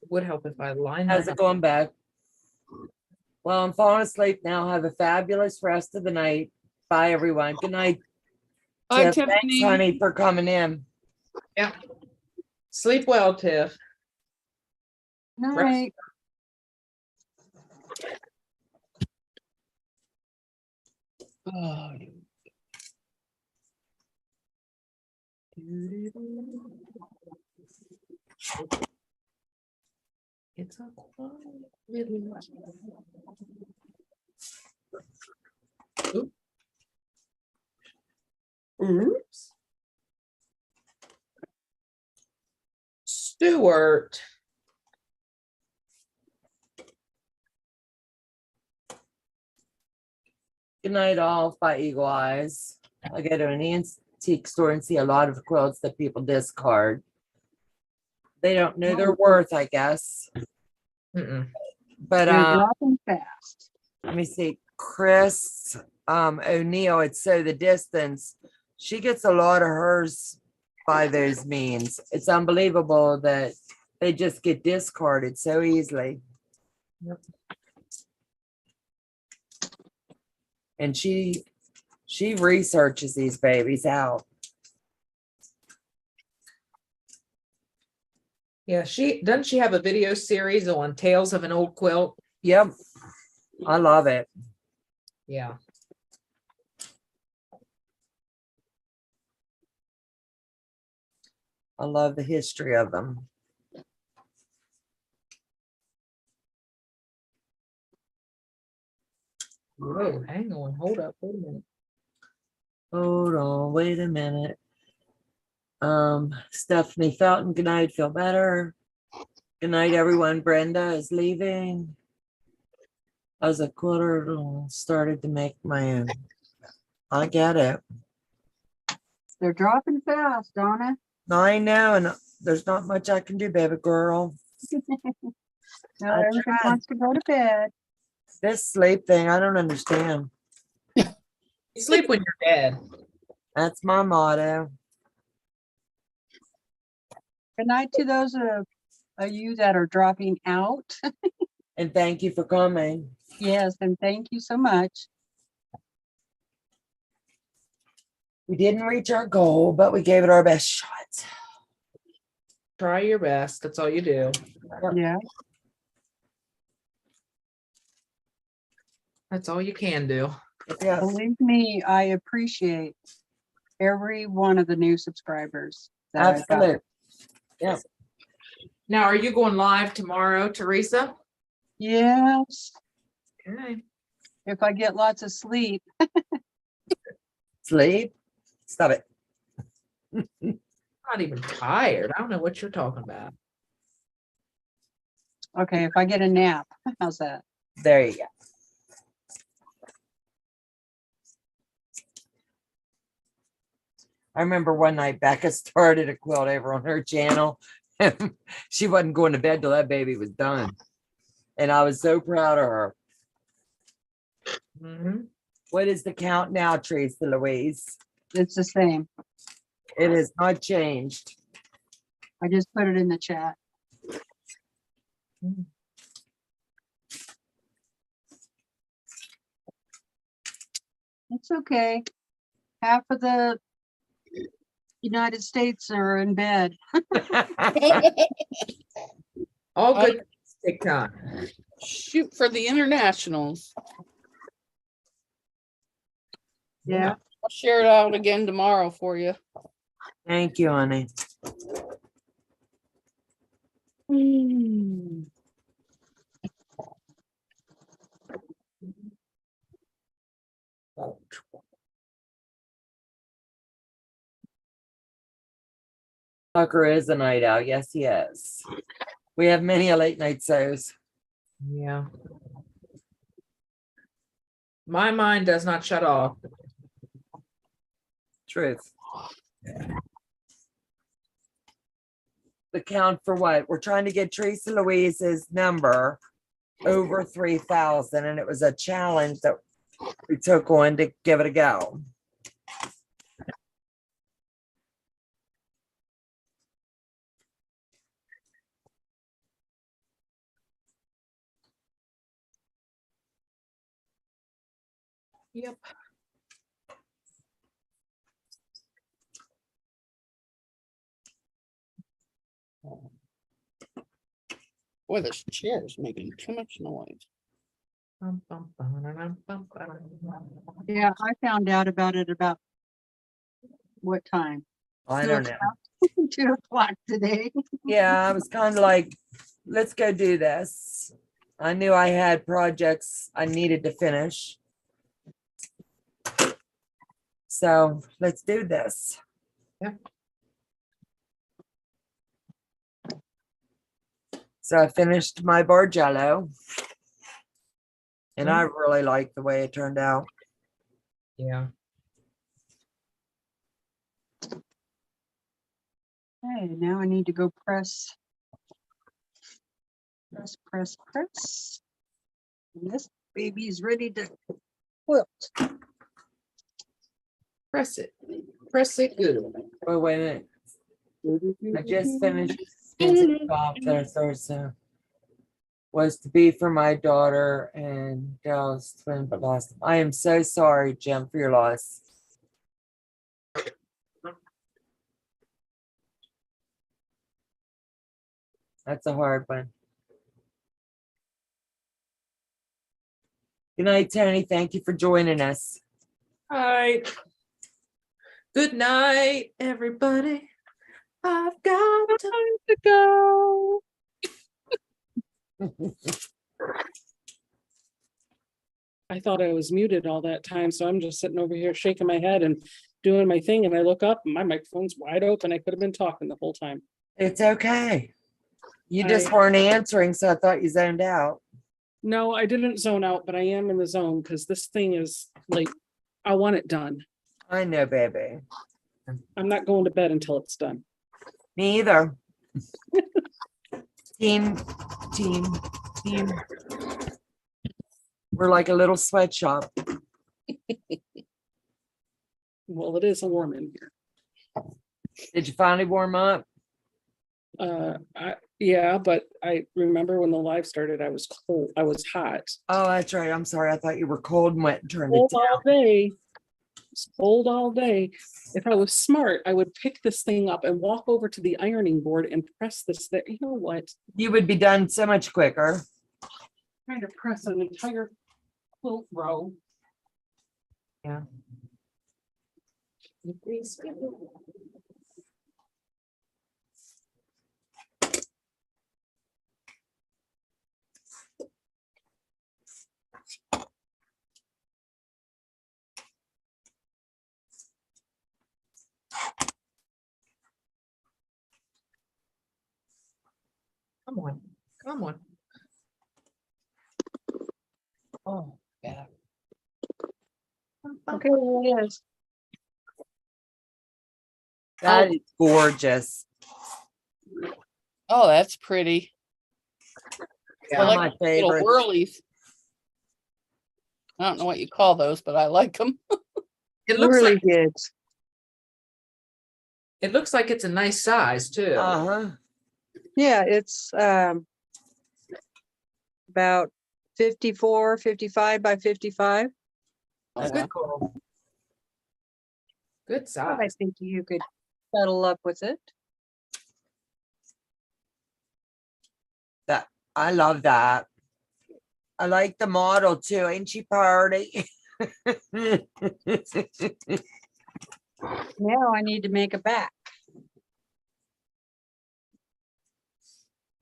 It would help if I lined How's that it up. going back? Well, I'm falling asleep now. Have a fabulous rest of the night. Bye, everyone. Good night. Bye, Tiff, thanks, Tiffany. honey, for coming in. Yeah. Sleep well, Tiff. All Rest. right. Oh, It's a quiet little. Oop. Oops. Stewart. Good night, all by Eagle Eyes. I go to an antique store and see a lot of quilts that people discard. They don't know their worth, I guess. Mm-mm. But They're dropping fast. let me see. Chris O'Neill, it's So the Distance. She gets a lot of hers by those means. It's unbelievable that they just get discarded so easily. Yep. And she researches these babies out. Yeah, doesn't she have a video series on Tales of an Old Quilt? Yep. I love it. Yeah. I love the history of them. Whoa, hang on, hold up, wait a minute. Hold on, wait a minute. Stephanie Felton, good night, feel better. Good night, everyone. Brenda is leaving. As a quilter, started to make my own. I get it. They're dropping fast, Donna. I know, and there's not much I can do, baby girl. Now I everybody tried. wants to go to bed. This sleep thing, I don't understand. You sleep when you're dead. That's my motto. Good night to those of you that are dropping out. And thank you for coming. Yes, and thank you so much. We didn't reach our goal, but we gave it our best shot. Try your best, that's all you do. Yeah. That's all you can do. Yes. Believe me, I appreciate every one of the new subscribers that I've got. Absolutely. Yes. Now, are you going live tomorrow, Teresa? Yes, Okay. if I get lots of sleep. Sleep? Stop it. Not even tired. I don't know what you're talking about. Okay, if I get a nap, how's that? There you go. I remember one night Becca started a quilt over on her channel. She wasn't going to bed till that baby was done. And I was so proud of her. Mhm. What is the count now, Teresa Louise? It's the same. It has not changed. I just put it in the chat. It's okay. Half of the United States are in bed. All good things take time. Shoot for the internationals. Yeah. I'll share it out again tomorrow for you. Thank you, honey. Tucker is a night owl. Yes, he is. We have many a late night shows. Yeah. My mind does not shut off. Truth. The count for what? We're trying to get Teresa Louise's number over 3,000, and it was a challenge that we took on to give it a go. Yep. Boy, this chair is making too much noise. Yeah, I found out about it about what time? I don't know. 2 o'clock today. Yeah, I was kind of like, let's go do this. I knew I had projects I needed to finish. So let's do this. Yeah. So I finished my Bargello. And I really like the way it turned out. Yeah. Okay, now I need to go press. Press. And this baby's ready to quilt. Press it. Press it good. Oh, wait a minute. I just finished finishing off this also. Was to be for my daughter and Daryl's twin, but lost him. I am so sorry, Jim, for your loss. That's a hard one. Good night, Tony. Thank you for joining us. All right. Good night, everybody. I've got time to go. I thought I was muted all that time, so I'm just sitting over here shaking my head and doing my thing, and I look up and my microphone's wide open. I could have been talking the whole time. It's okay. You just weren't answering, so I thought you zoned out. No, I didn't zone out, but I am in the zone because this thing is like, I want it done. I know, baby. I'm not going to bed until it's done. Me either. Team. We're like a little sweatshop. Well, it is warm in here. Did you finally warm up? Yeah, but I remember when the live started, I was cold. I was hot. Oh, that's right. I'm sorry. I thought you were cold and wet and turned it Cold down. all day. It's cold all day. If I was smart, I would pick this thing up and walk over to the ironing board and press this there. You know what? You would be done so much quicker. Trying to press an entire quilt row. Yeah. Come on, come on. Oh, yeah. Okay, there it is. That is gorgeous. Oh, that's pretty. One I of like my the little favorites. whirlies. I don't know what you call those, but I like them. It looks Really like good. it looks like it's a nice size too. Uh-huh. Yeah, it's about 54, 55 by 55. That's wow. cool. Good I size. think you could settle up with it. That I love that. I like the model too. Ain't she party? Now I need to make a back.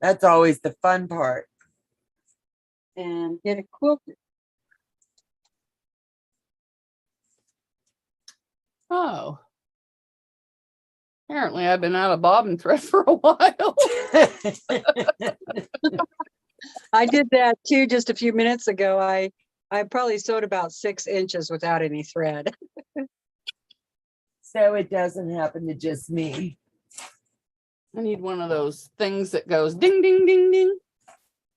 That's always the fun part. And get it quilted. Oh. Apparently I've been out of bobbin thread for a while. I did that too just a few minutes ago. I probably sewed about 6 inches without any thread. So it doesn't happen to just me. I need one of those things that goes ding, ding, ding, ding.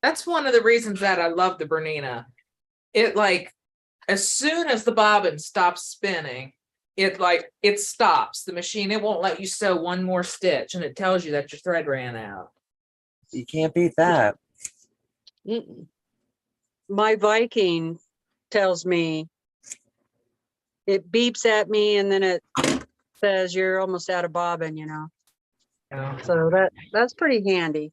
That's one of the reasons that I love the Bernina. It like, as soon as the bobbin stops spinning, it stops the machine. It won't let you sew one more stitch, and it tells you that your thread ran out. You can't beat that. Mm-mm. My Viking tells me, it beeps at me and then it says you're almost out of bobbin, you know. Oh. So that's pretty handy.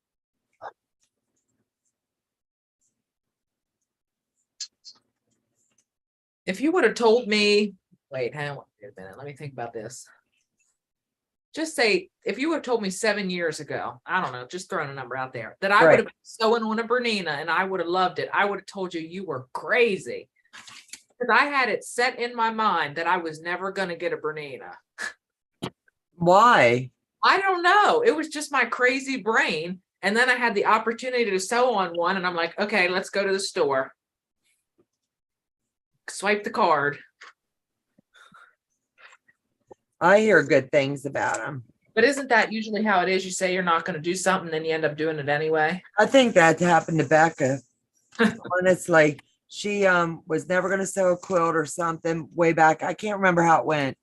If you would have told me, wait, hang on a minute, let me think about this. Just say, if you would have told me 7 years ago, I don't know, just throwing a number out there, that I would have been sewing on a Bernina and I would have loved it, I would have told you you were crazy. Because I had it set in my mind that I was never going to get a Bernina. Why? I don't know. It was just my crazy brain. And then I had the opportunity to sew on one, and I'm like, okay, let's go to the store. Swipe the card. I hear good things about them. But isn't that usually how it is? You say you're not going to do something, then you end up doing it anyway. I think that happened to Becca. Honestly, she was never going to sew a quilt or something way back. I can't remember how it went.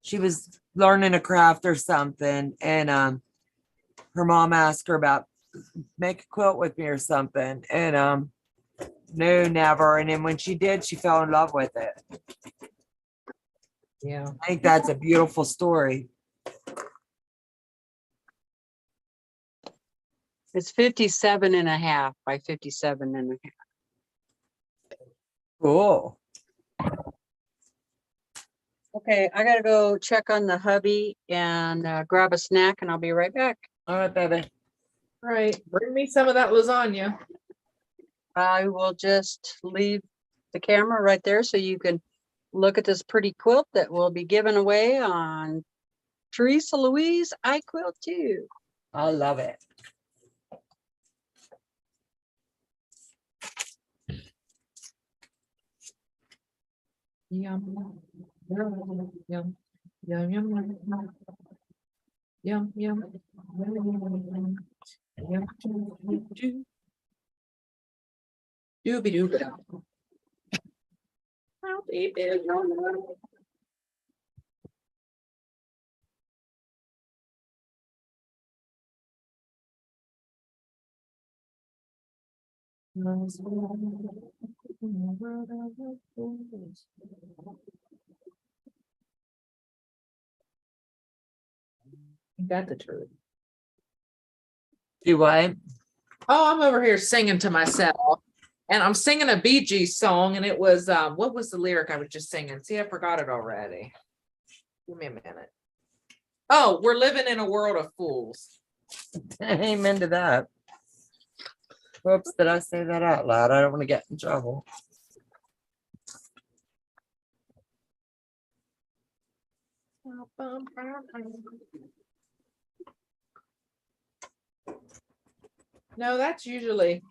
She was learning a craft or something, and her mom asked her about make a quilt with me or something, and no, never. And then when she did, she fell in love with it. Yeah. I think that's a beautiful story. It's 57 and a half by 57 and a half. Cool. Okay, I gotta go check on the hubby and grab a snack, and I'll be right back. All right, baby. All right. Bring me some of that lasagna. I will just leave the camera right there so you can look at this pretty quilt that will be given away on Teresa Louise I Quilt Too. I love it. Yum. Yum. Yum. Yum. Yum. Yum. Yum. Yum. Yum. Doobie doobie. How deep is your Got the truth. Do what? Oh, I'm over here singing to myself, and I'm singing a Bee Gees song, and it was what was the lyric I was just singing? See, I forgot it already. Give me a minute. Oh, we're living in a world of fools. Amen to that. Whoops, did I say that out loud? I don't want to get in trouble. No, that's usually,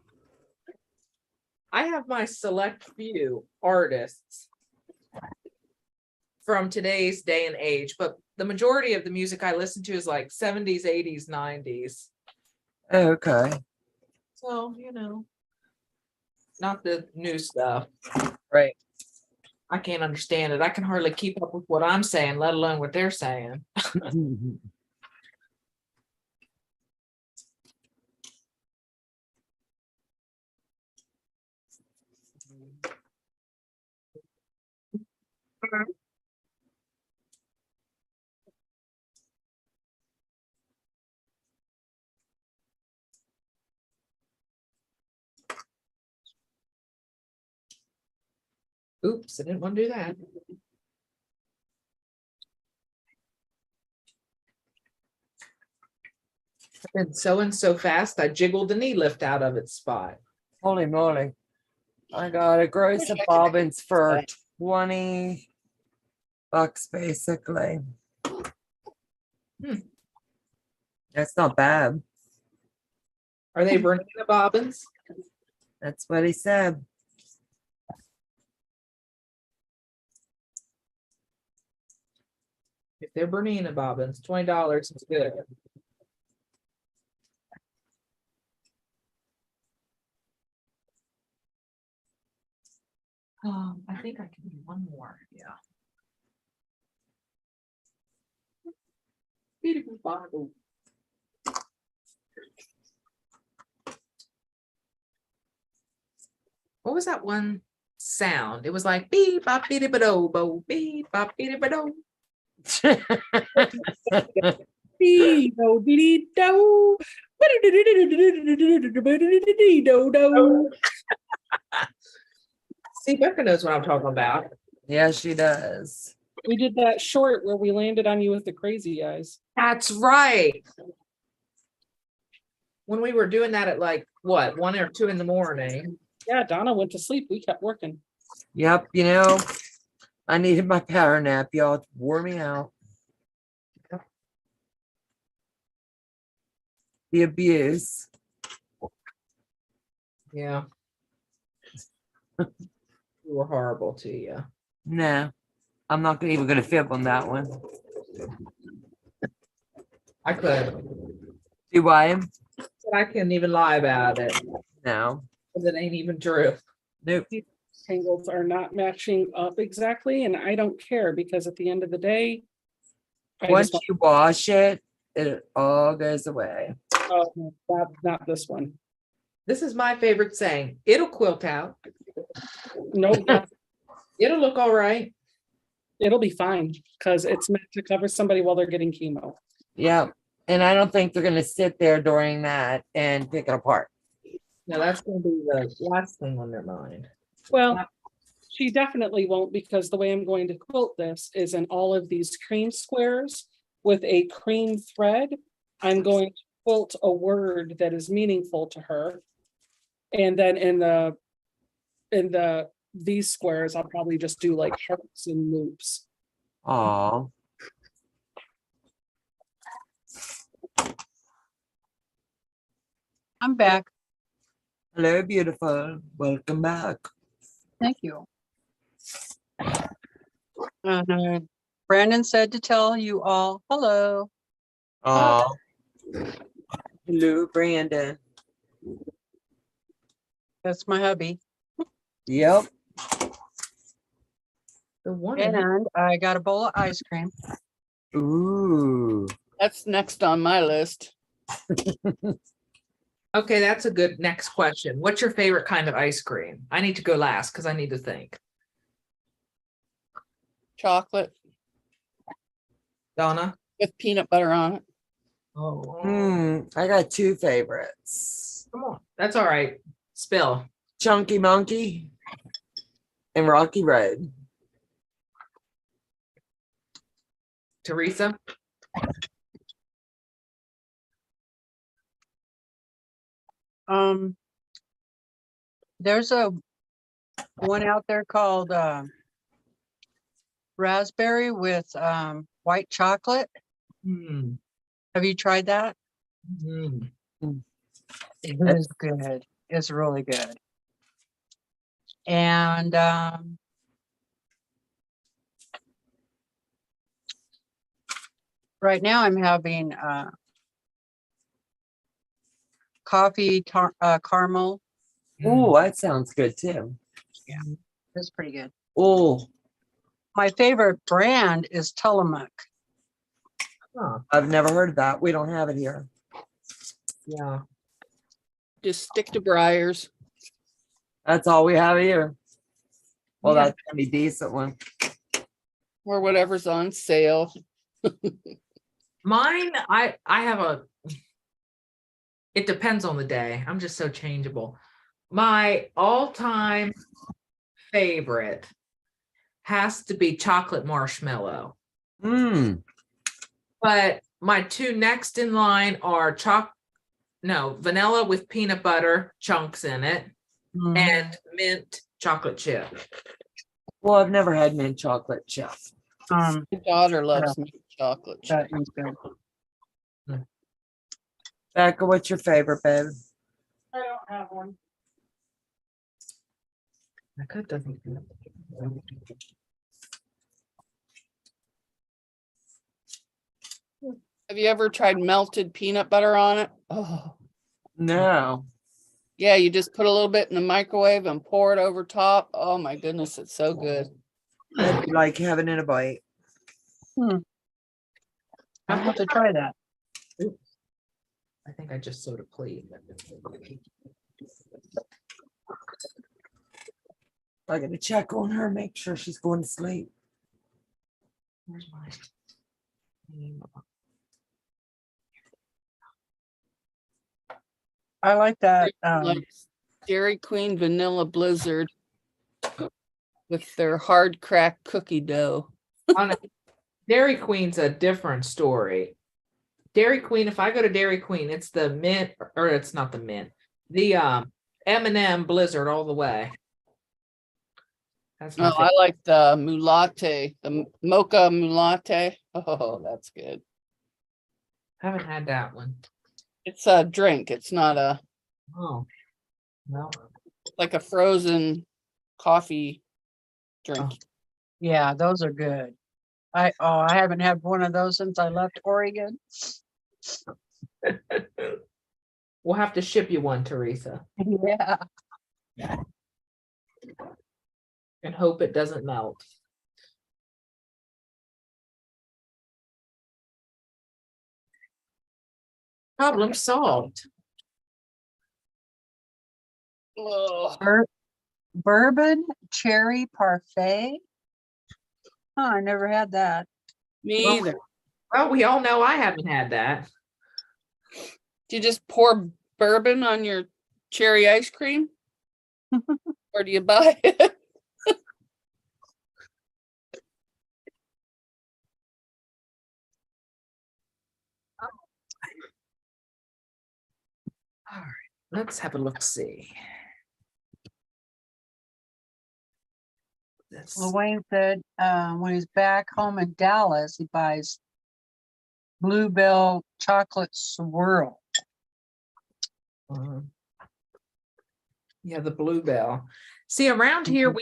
I have my select few artists from today's day and age, but the majority of the music I listen to is like 70s, 80s, 90s. Okay. So, not the new stuff. Right. I can't understand it. I can hardly keep up with what I'm saying, let alone what they're saying. Oops, I didn't want to do that. I've been sewing so fast, I jiggled the knee lift out of its spot. Holy moly. I got a gross of bobbins for 20 bucks basically. Hmm. That's not bad. Are they Bernina bobbins? That's what he said. If they're Bernina bobbins, $20 is good. I think I can do one more. Yeah. Beautiful Bible. What was that one sound? It was like beep bop beep bo bo beep bop beep bo. See, Becca knows what I'm talking about. Yeah, she does. We did that short where we landed on you with the crazy eyes. That's right. When we were doing that at like what, 1 or 2 in the morning. Yeah, Donna went to sleep. We kept working. Yep, I needed my power nap, y'all. It wore me out. The abuse. Yeah. We were horrible to you. No, I'm not even gonna fib on that one. I could. Do I? But I couldn't even lie about it. No. Because it ain't even true. Nope. Tangles are not matching up exactly, and I don't care because at the end of the day, Once you wash it, it all goes away. Oh, not this one. This is my favorite saying. It'll quilt out. Nope. It'll look all right. It'll be fine because it's meant to cover somebody while they're getting chemo. Yeah. And I don't think they're gonna sit there during that and pick it apart. No, that's gonna be the last thing on their mind. Well, she definitely won't because the way I'm going to quilt this is in all of these cream squares with a cream thread. I'm going to quilt a word that is meaningful to her. And then in these squares, I'll probably just do like hearts and loops. Oh. I'm back. Hello, beautiful. Welcome back. Thank you. Brandon said to tell you all hello. Oh. Hello, Brandon. That's my hubby. Yep. The one And I got a bowl of ice cream. Ooh. That's next on my list. Okay, that's a good next question. What's your favorite kind of ice cream? I need to go last because I need to think. Chocolate Donna? with peanut butter on it. Oh, I got 2 favorites. come on. That's all right. Spill. Chunky Monkey and Rocky Road. Teresa? There's a one out there called raspberry with white chocolate. Hmm. Have you tried that? Hmm. It is good. It's really good. And right now I'm having coffee caramel. Oh, that sounds good too. Yeah, it's pretty good. Oh, My favorite brand is Tillamook. Huh, I've never heard of that. We don't have it here. yeah. Just stick to Briars. That's all we have here. Well, Yeah. that's gonna be a decent one. Or whatever's on sale. Mine, I have a, it depends on the day. I'm just so changeable. My all-time favorite has to be chocolate marshmallow. Mmm. But my two next in line are vanilla with peanut butter chunks in it Mhm. and mint chocolate chip. Well, I've never had mint chocolate chip. My daughter loves mint chocolate chip. That is good. Becca, what's your favorite, babe? I don't have one. That doesn't. Have you ever tried melted peanut butter on it? Oh, No. yeah, you just put a little bit in the microwave and pour it over top. Oh my goodness, it's so good. That'd be like having it in a bite. I'll have to try that. I think I just sewed a pleat. I gotta check on her, make sure she's going to sleep. Where's mine? I like that. Like Dairy Queen Vanilla Blizzard with their hard crack cookie dough. Dairy Queen's a different story. Dairy Queen, if I go to Dairy Queen, it's the mint, or it's not the mint, the M&M Blizzard all the way. That's my Oh, I like the mulatte, the mocha mulatte. Oh, that's good. haven't had that one. It's a drink. It's not a Oh, no. like a frozen coffee drink. Oh. Yeah, those are good. I haven't had one of those since I left Oregon. We'll have to ship you one, Teresa, Yeah. and hope it doesn't melt. Problem solved. Oh, Bourbon cherry parfait. Oh, I never had that. me Well, either. Well, we all know I haven't had that. Do you just pour bourbon on your cherry ice cream? Or do you buy it? All right, let's have a look. See. Wayne said when he's back home in Dallas, he buys Bluebell chocolate swirl. Yeah, the Bluebell. See, around here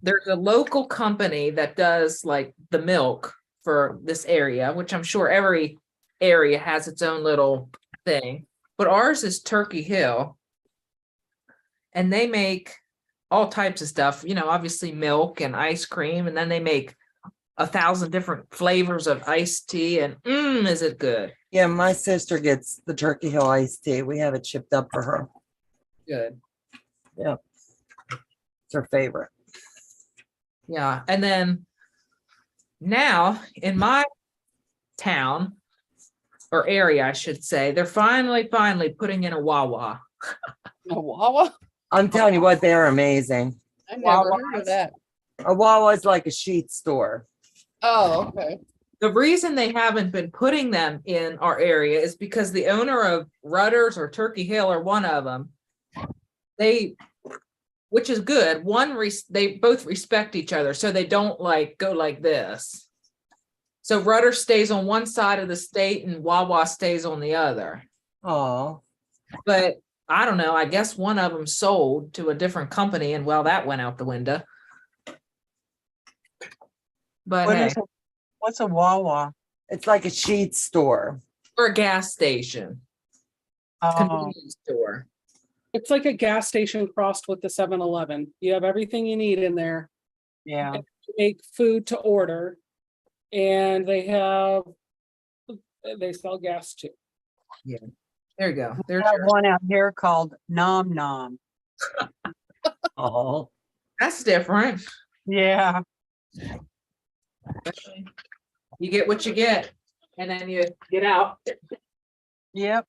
there's a local company that does like the milk for this area, which I'm sure every area has its own little thing. But ours is Turkey Hill. And they make all types of stuff, obviously milk and ice cream. And then they make 1,000 different flavors of iced tea. And is it good? Yeah, my sister gets the Turkey Hill iced tea. We have it shipped up for her. Good. Yeah. It's her favorite. Yeah. And then now in my town or area, I should say, they're finally putting in a Wawa. A Wawa? I'm telling you what, they're amazing. I never heard of that. A Wawa is like a sheet store. Oh, okay. The reason they haven't been putting them in our area is because the owner of Rudders or Turkey Hill or one of them, which is good. They both respect each other, so they don't go like this. So Rudder stays on one side of the state and Wawa stays on the other. Oh, But I don't know, I guess one of them sold to a different company and well, that went out the window. But What hey, is it? What's a Wawa? It's like a sheet store. or a gas station, Oh, convenience store. It's like a gas station crossed with the 7-Eleven. You have everything you need in there. yeah. You make food to order, and they sell gas too. There you go. We There's have your, one out here called Nom Nom. Oh, that's different. Yeah. You get what you get, and then you get out. Yep.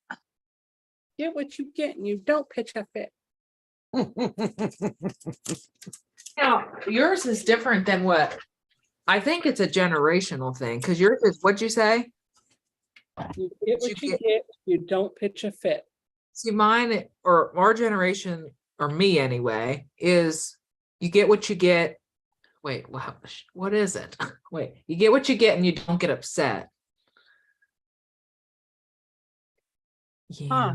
Get what you get, and you don't pitch a fit. Now, yours is different than what, I think it's a generational thing, because yours is, what'd you say? You get what you get, you don't pitch a fit. See, mine, or our generation, or me anyway, is you get what you get. Wait, what is it? Wait, you get what you get and you don't get upset. Yeah. Huh.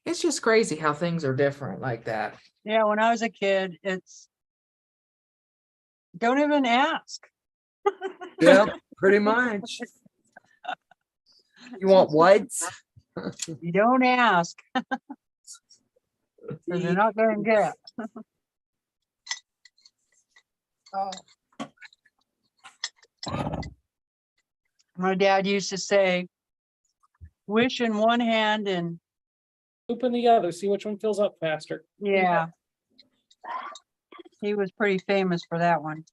It's just crazy how things are different like that. Yeah, when I was a kid, it's don't even ask. yeah, pretty much. You want whites? You don't ask. Because you're not going to get. My dad used to say, wish in one hand and Open the other, see which one fills up faster. yeah. He was pretty famous for that one.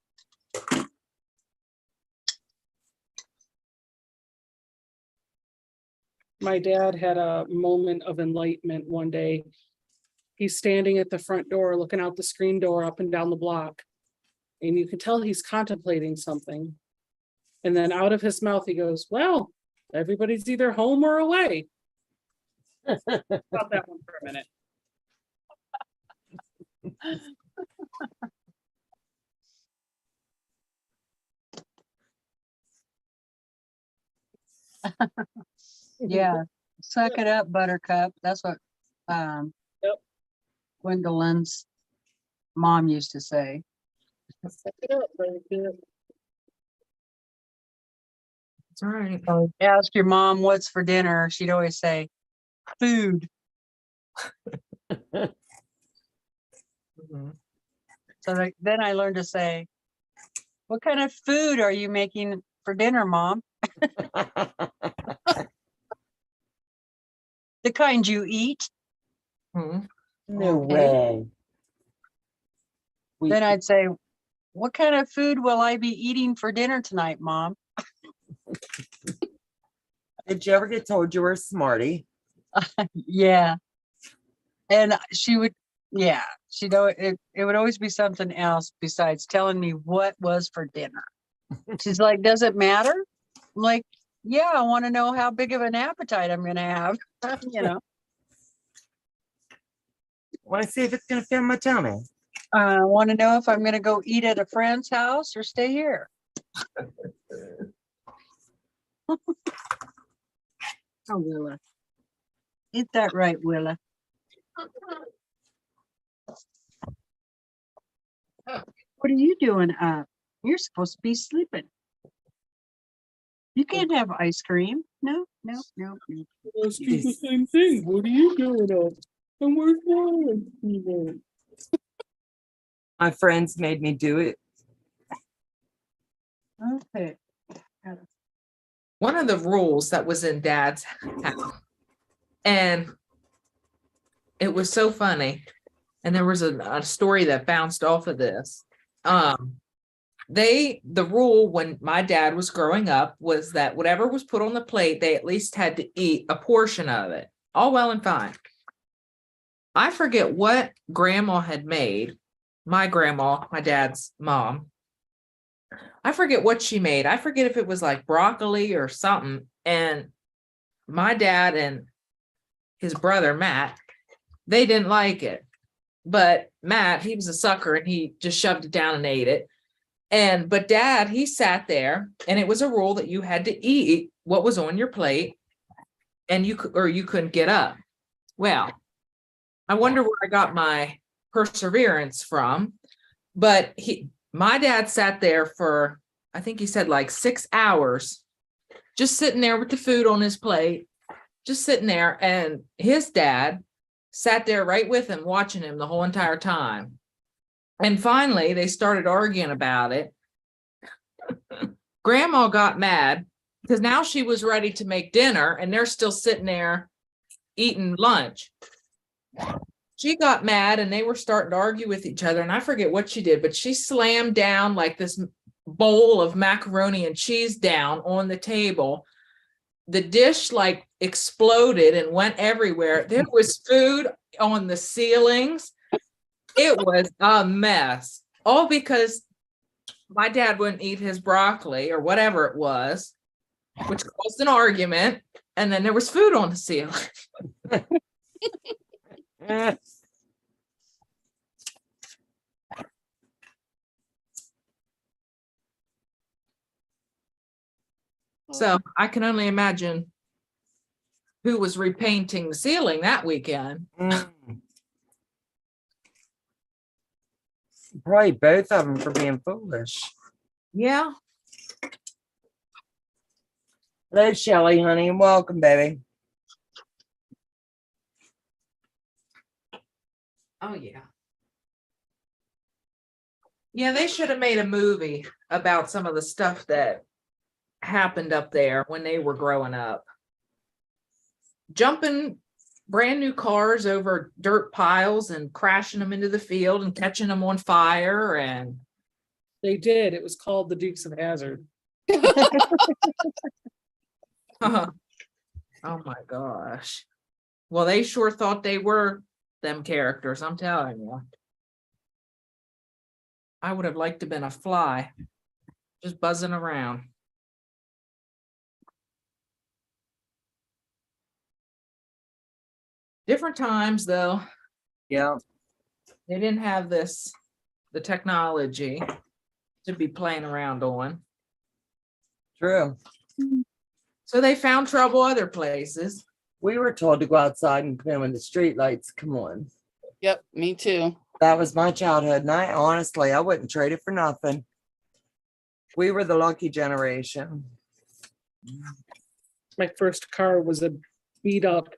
My dad had a moment of enlightenment one day. He's standing at the front door, looking out the screen door up and down the block. And you can tell he's contemplating something. And then out of his mouth, he goes, well, everybody's either home or away. Stop that one for a minute. Yeah. Suck it up, Buttercup. That's what Yep. Gwendolyn's mom used to say. Suck it up, baby. It's all right. Ask your mom what's for dinner. She'd always say, food. Mhm. So then I learned to say, what kind of food are you making for dinner, Mom? The kind you eat. Mhm. No Okay. way. Then I'd say, what kind of food will I be eating for dinner tonight, Mom? Did you ever get told you were a smarty? Yeah. And she would, yeah, she'd always, it would always be something else besides telling me what was for dinner. She's like, does it matter? I'm like, yeah, I want to know how big of an appetite I'm going to have, you know. Want to see if it's going to fit my tummy. I want to know if I'm going to go eat at a friend's house or stay here. Oh, Willa. Ain't that right, Willa? What are you doing up? You're supposed to be sleeping. You can't have ice cream. No, no, no, no. Let's do the same thing. What are you doing up? And where's mine? My friends made me do it. Okay. One of the rules that was in Dad's house, and it was so funny, and there was a story that bounced off of this. The rule when my dad was growing up was that whatever was put on the plate, they at least had to eat a portion of it. All well and fine. I forget what grandma had made. My grandma, my dad's mom. I forget what she made. I forget if it was like broccoli or something. And my dad and his brother, Matt, they didn't like it. But Matt, he was a sucker and he just shoved it down and ate it. But Dad, he sat there and it was a rule that you had to eat what was on your plate. and you couldn't get up. Well, I wonder where I got my perseverance from, but my dad sat there for, I think he said like 6 hours, just sitting there with the food on his plate, just sitting there. And his dad sat there right with him, watching him the whole entire time. And finally, they started arguing about it. Grandma got mad because now she was ready to make dinner and they're still sitting there eating lunch. She got mad and they were starting to argue with each other. And I forget what she did, but she slammed down like this bowl of macaroni and cheese down on the table. The dish like exploded and went everywhere. There was food on the ceilings. It was a mess. All because my dad wouldn't eat his broccoli or whatever it was, which caused an argument. And then there was food on the ceiling. So I can only imagine who was repainting the ceiling that weekend. Probably both of them for being foolish. Yeah. Hello, Shelly, honey, and welcome, baby. Oh, yeah. Yeah, they should have made a movie about some of the stuff that happened up there when they were growing up. Jumping brand new cars over dirt piles and crashing them into the field and catching them on fire. And They did. It was called the Dukes of Hazzard. oh my gosh. Well, they sure thought they were them characters, I'm telling you. I would have liked to have been a fly, just buzzing around. Different times, though. Yeah. They didn't have the technology to be playing around on. True. So they found trouble other places. We were told to go outside and play when the street lights come on. Yep, me too. That was my childhood, and I wouldn't trade it for nothing. We were the lucky generation. My first car was a beat up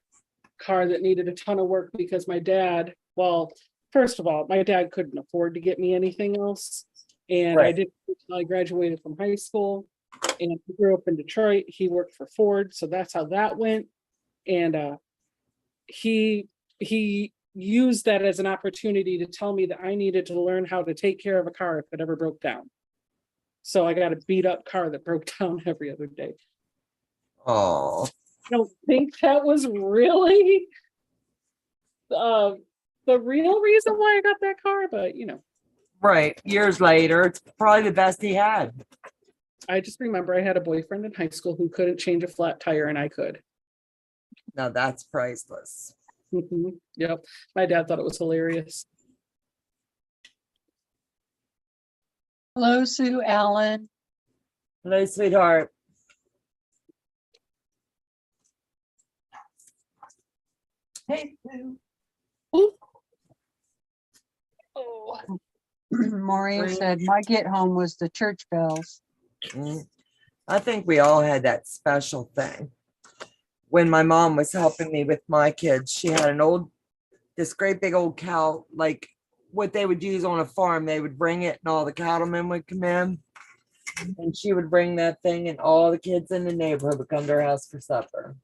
car that needed a ton of work because my dad, well, first of all, my dad couldn't afford to get me anything else. And I Right. didn't until I graduated from high school. And he grew up in Detroit. He worked for Ford, so that's how that went. And he used that as an opportunity to tell me that I needed to learn how to take care of a car if it ever broke down. So I got a beat up car that broke down every other day. Oh, I don't think that was really the real reason why I got that car, but you know. right. Years later, it's probably the best he had. I just remember I had a boyfriend in high school who couldn't change a flat tire and I could. Now that's priceless. Yep. My dad thought it was hilarious. Hello, Sue Allen. Hello, sweetheart. Hey, Sue. Oh, Maureen said, my get home was the church bells. I think we all had that special thing. When my mom was helping me with my kids, she had this great big old cow, like what they would use on a farm. They would bring it and all the cattlemen would come in. And she would bring that thing and all the kids in the neighborhood would come to her house for supper.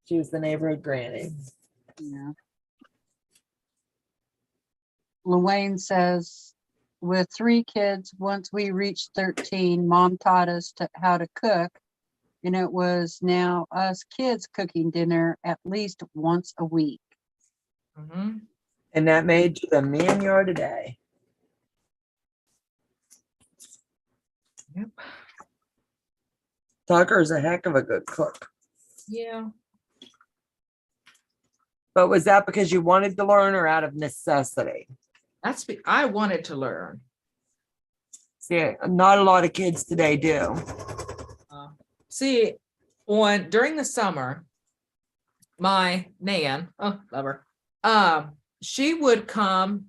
She was the neighborhood granny. Yeah. Luane says, with 3 kids, once we reached 13, mom taught us how to cook. And it was now us kids cooking dinner at least once a week. Mm-hmm. And that made you the man you are today. Yep. Tucker's a heck of a good cook. Yeah. But was that because you wanted to learn or out of necessity? I wanted to learn. See, not a lot of kids today do. See, during the summer, my Nan, oh, love her, she would come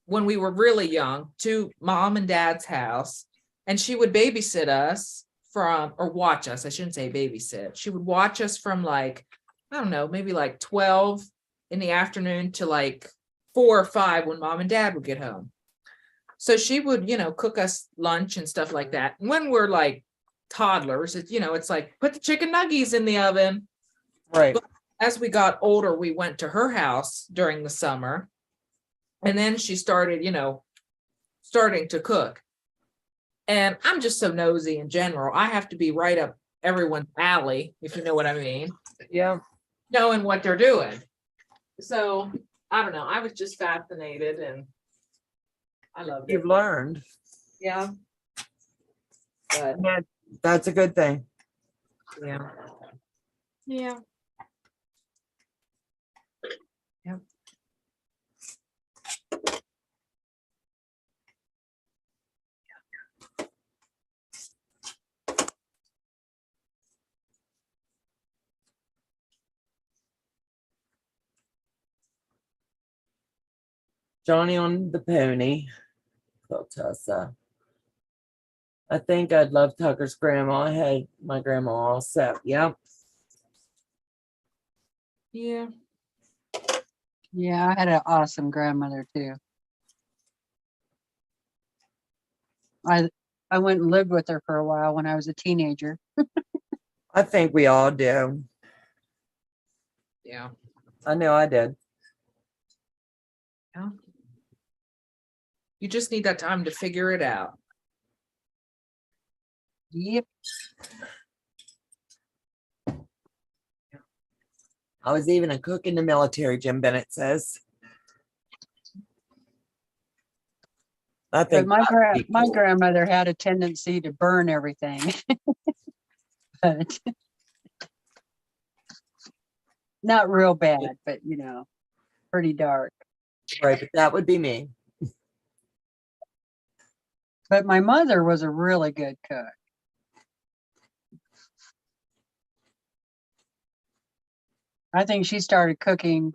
when we were really young to mom and dad's house, and she would babysit us or watch us. I shouldn't say babysit. She would watch us from like, I don't know, maybe like 12 in the afternoon to like 4 or 5 when mom and dad would get home. So she would, cook us lunch and stuff like that. When we're like toddlers, it's like put the chicken nuggets in the oven. Right. But as we got older, we went to her house during the summer, and then she started, starting to cook. And I'm just so nosy in general. I have to be right up everyone's alley, if you know what I mean. Yeah. Knowing what they're doing. So I don't know. I was just fascinated, and I loved it. You've learned. Yeah. But That's a good thing. yeah. Yeah. Yep. Johnny on the pony. Quilt-As-You. I think I'd love Tucker's grandma. I had my grandma all set. Yep. Yeah. Yeah, I had an awesome grandmother too. I went and lived with her for a while when I was a teenager. I think we all do. Yeah. I know I did. Yeah. You just need that time to figure it out. Yep. I was even a cook in the military, Jim Bennett says. I But think my grandmother had a tendency to burn everything. But not real bad, but pretty dark. right, but that would be me. But my mother was a really good cook. I think she started cooking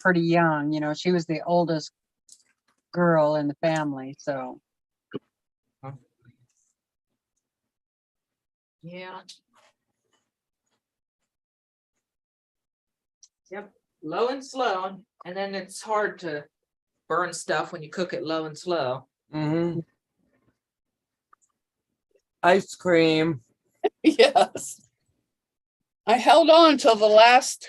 pretty young. She was the oldest girl in the family, so. Yeah. Yep. Low and slow. And then it's hard to burn stuff when you cook it low and slow. Mm-hmm. Ice cream. Yes. I held on till the last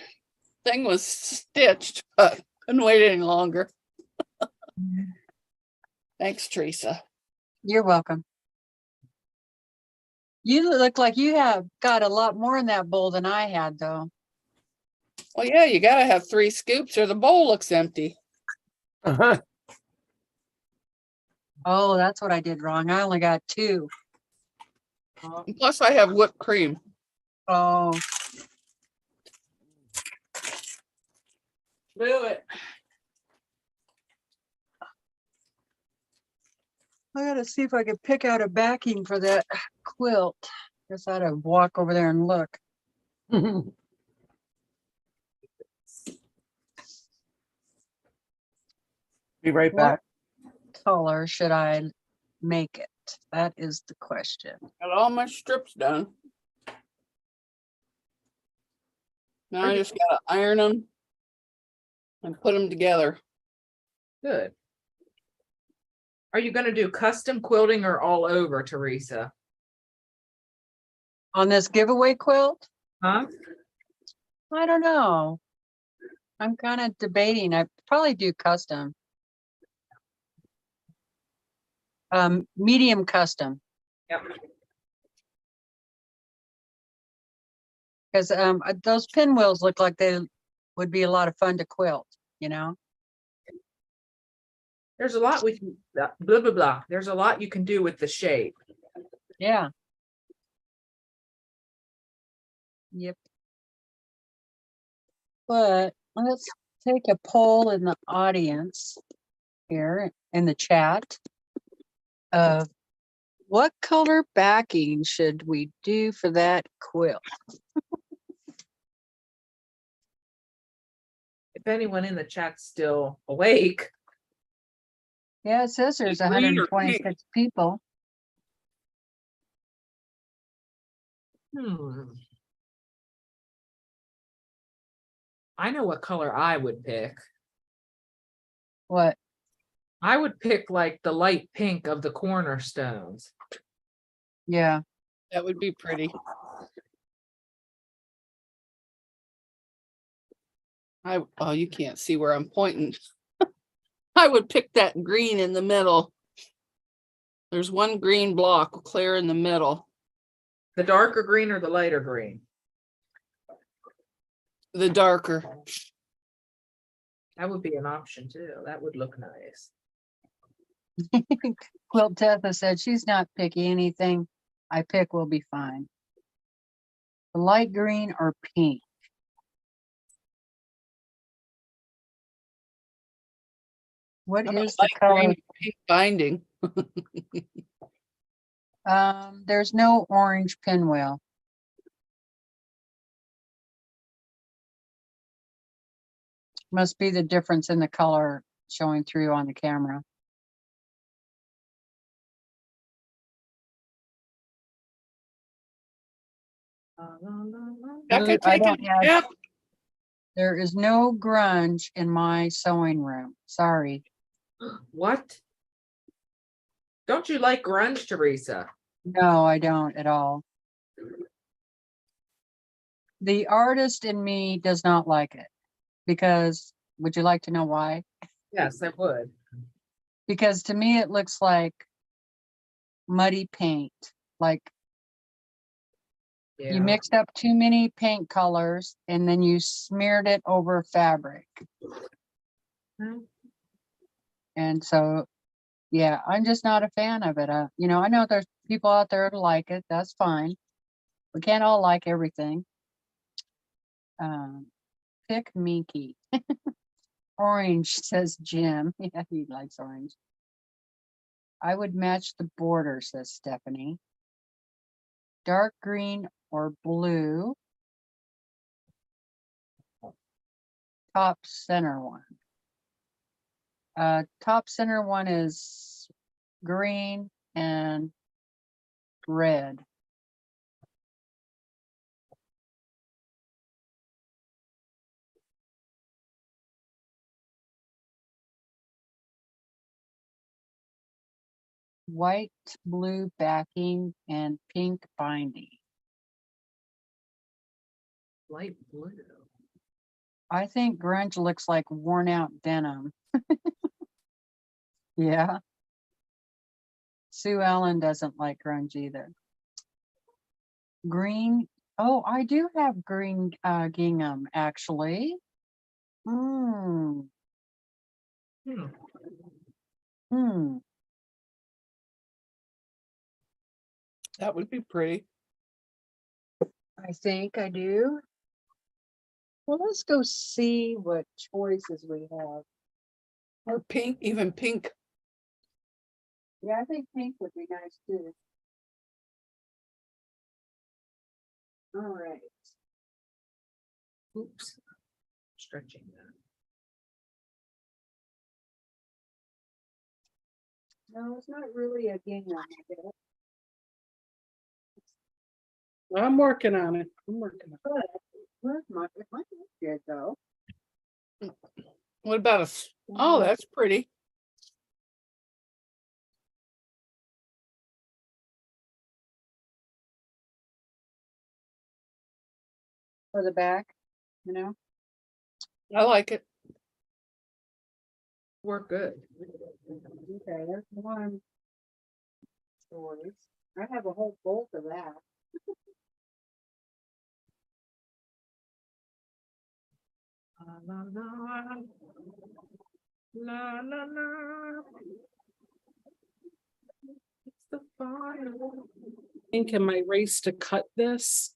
thing was stitched, but couldn't wait any longer. Thanks, Teresa. You're welcome. You look like you have got a lot more in that bowl than I had, though. Well, yeah, you gotta have 3 scoops or the bowl looks empty. Uh-huh. Oh, that's what I did wrong. I only got 2. And plus I have whipped cream. Oh, Do it. I gotta see if I could pick out a backing for that quilt. Guess I'd have walk over there and look. Be right What back. color should I make it? That is the question. Got all my strips done. Now I just gotta iron them and put them together. Good. Are you going to do custom quilting or all over, Teresa? On this giveaway quilt? Huh? I don't know. I'm kind of debating. I probably do custom. Medium custom. Yep. Because those pinwheels look like they would be a lot of fun to quilt, There's a lot we can, blah, blah, blah. There's a lot you can do with the shape. Yeah. Yep. But let's take a poll in the audience here in the chat of What color backing should we do for that quilt? If anyone in the chat's still awake, Yeah, it says there's Green or pink? 126 people. I know what color I would pick. What? I would pick like the light pink of the cornerstones. Yeah. That would be pretty. Oh, you can't see where I'm pointing. I would pick that green in the middle. There's one green block clear in the middle. The darker green or the lighter green? The darker. That would be an option too. That would look nice. Quilt-As-You-Go said she's not picky. Anything I pick will be fine. The light green or pink? What How about is the light color? green, pink binding? There's no orange pinwheel. Must be the difference in the color showing through on the camera. Becca, I take a don't have, nap. there is no grunge in my sewing room. Sorry. What? Don't you like grunge, Teresa? No, I don't at all. The artist in me does not like it because, would you like to know why? Yes, I would. Because to me, it looks like muddy paint. Like Yeah. you mixed up too many paint colors and then you smeared it over fabric. And so, yeah, I'm just not a fan of it. You know, I know there's people out there who like it. That's fine. We can't all like everything. Pick Minky. Orange, says Jim. Yeah, he likes orange. I would match the border, says Stephanie. Dark green or blue. Top center one. Top center one is green and red. White, blue backing, and pink binding. Light blue. I think grunge looks like worn out denim. Yeah. Sue Ellen doesn't like grunge either. Green. Oh, I do have green gingham actually. Hmm. That would be pretty. I think I do. Well, let's go see what choices we have. Or pink, even pink. Yeah, I think pink would be nice too. All right. Oops. Stretching that. No, it's not really a gingham. I guess. I'm working on it. I'm working on it. But it might look good though. What about a? Oh, that's pretty. For the back, you know. I like it. Work good. Okay, there's one choice. I have a whole bolt of that. La la la la la. It's the fire. I think in my race to cut this,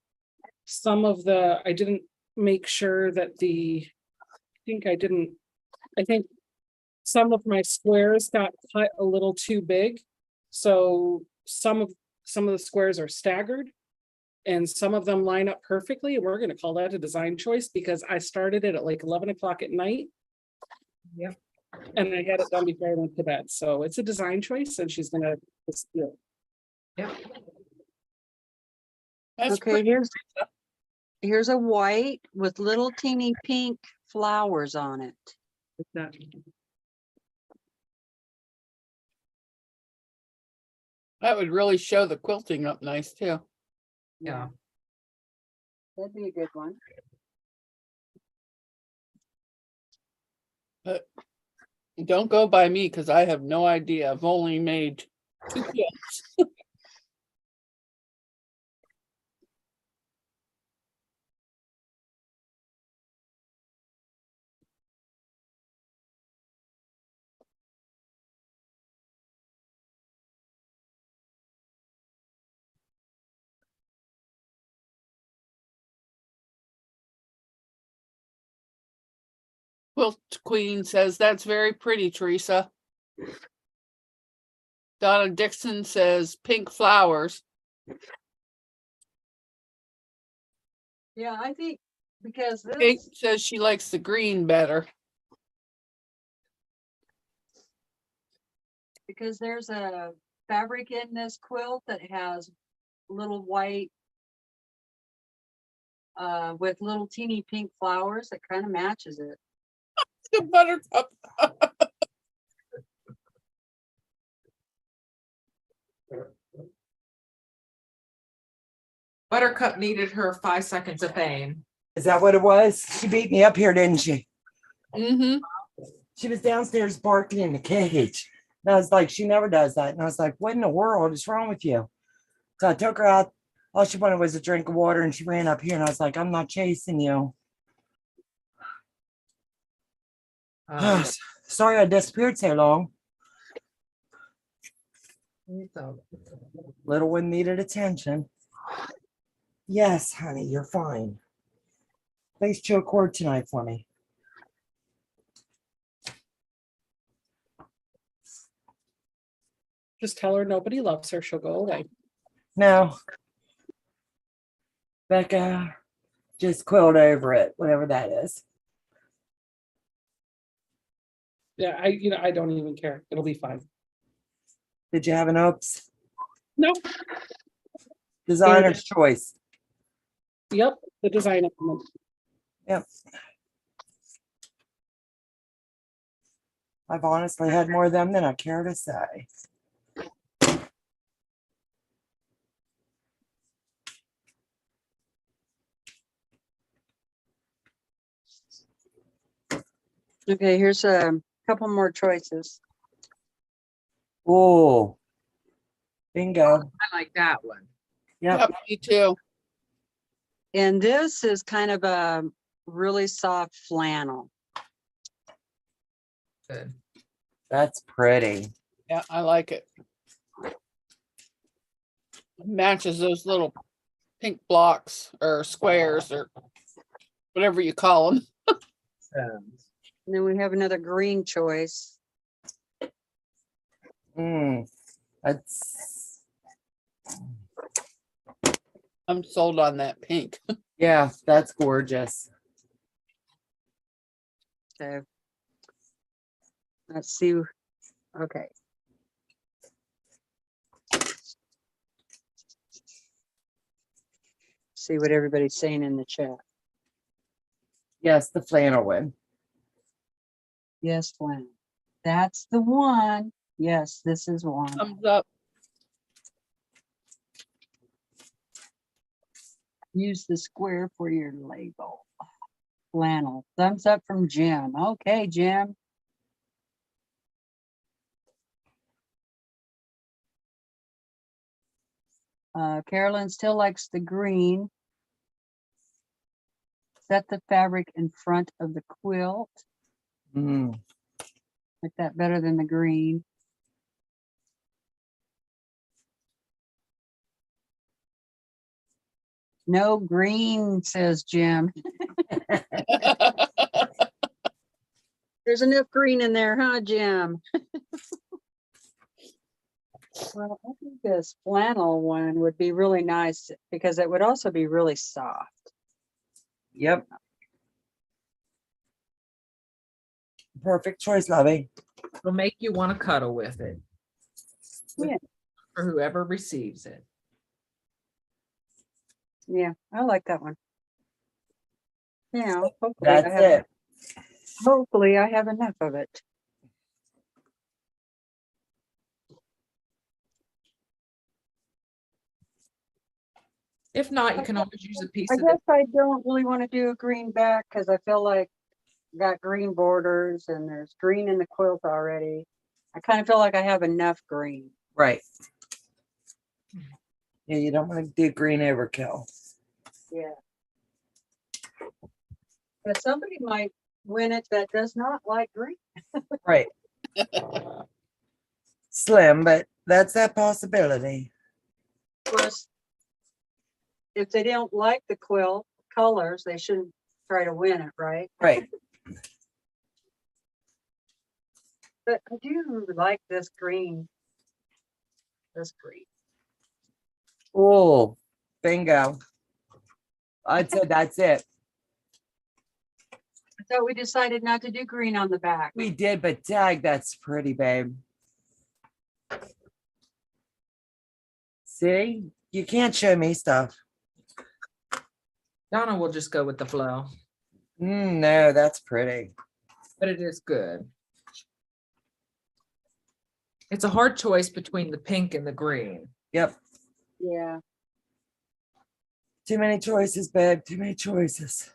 some of the, I didn't make sure that I think some of my squares got cut a little too big. So some of the squares are staggered and some of them line up perfectly. And we're going to call that a design choice because I started it at like 11 o'clock at night. Yep. And I had it done before I went to bed. So it's a design choice and she's going to do it. Yep. That's Okay, here's a white with little teeny pink flowers on it. Like that. That would really show the quilting up nice too. Yeah. That'd be a good one. But don't go by me because I have no idea. I've only made 2 quilts. Quilt Queen says that's very pretty, Teresa. Donna Dixon says pink flowers. Yeah, I think because Kate this, says she likes the green better. because there's a fabric in this quilt that has little white with little teeny pink flowers that kind of matches it. The buttercup. Buttercup needed her 5 seconds of fame. Is that what it was? She beat me up here, didn't she? Mm-hmm. She was downstairs barking in the cage. And I was like, she never does that. And I was like, what in the world is wrong with you? So I took her out. All she wanted was a drink of water, and she ran up here, and I was like, I'm not chasing you. Sorry I disappeared so long. Little one needed attention. Yes, honey, you're fine. Please chill a cord tonight for me. Just tell her nobody loves her. She'll go away. No. Becca, just quilt over it, whatever that is. Yeah, I don't even care. It'll be fine. Did you have an oops? No. Designer's choice. Yep, the design. Yep. I've honestly had more of them than I care to say. Okay, here's a couple more choices. Oh, bingo. I like that one. Yep. Yep, me too. And this is kind of a really soft flannel. Good. That's pretty. Yeah, I like it. Matches those little pink blocks or squares or whatever you call them. And then we have another green choice. That's I'm sold on that pink. yeah, that's gorgeous. So let's see. Okay. See what everybody's saying in the chat. Yes, the flannel one. Yes, flannel. That's the one. Yes, this is one. Thumbs up. Use the square for your label. Flannel. Thumbs up from Jim. Okay, Jim. Carolyn still likes the green. Set the fabric in front of the quilt. Like that better than the green. No green, says Jim. There's enough green in there, huh, Jim? Well, I think this flannel one would be really nice because it would also be really soft. Yep. Perfect choice, Lovey. It'll make you want to cuddle with it. Yeah. For whoever receives it. Yeah, I like that one. Yeah, That's it. hopefully I have enough of it. If not, you can always use a piece I of guess the I don't really want to do a green back because I feel like I got green borders and there's green in the quilt already. I kind of feel like I have enough green. Right. Yeah, you don't want to do green overkill. Yeah. But somebody might win it that does not like green. Right. Slim, but that's that possibility. Of course, if they don't like the quilt colors, they shouldn't try to win it, right? Right. But I do like this green. This green. Oh, bingo. I'd say that's it. I thought we decided not to do green on the back. We did, but tag, that's pretty, babe. See, you can't show me stuff. Donna will just go with the flow, No, that's pretty. but it is good. It's a hard choice between the pink and the green. Yep. Yeah. Too many choices, babe. Too many choices.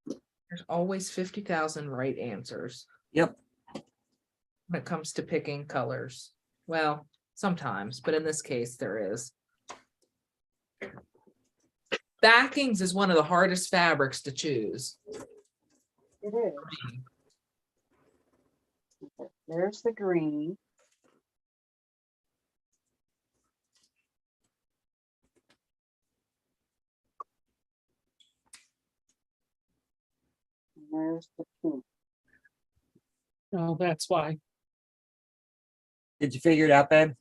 There's always 50,000 right answers Yep. when it comes to picking colors. Well, sometimes, but in this case, there is. Backings is one of the hardest fabrics to choose. It is. There's the green. And there's the pink. Oh, that's why. Did you figure it out, babe?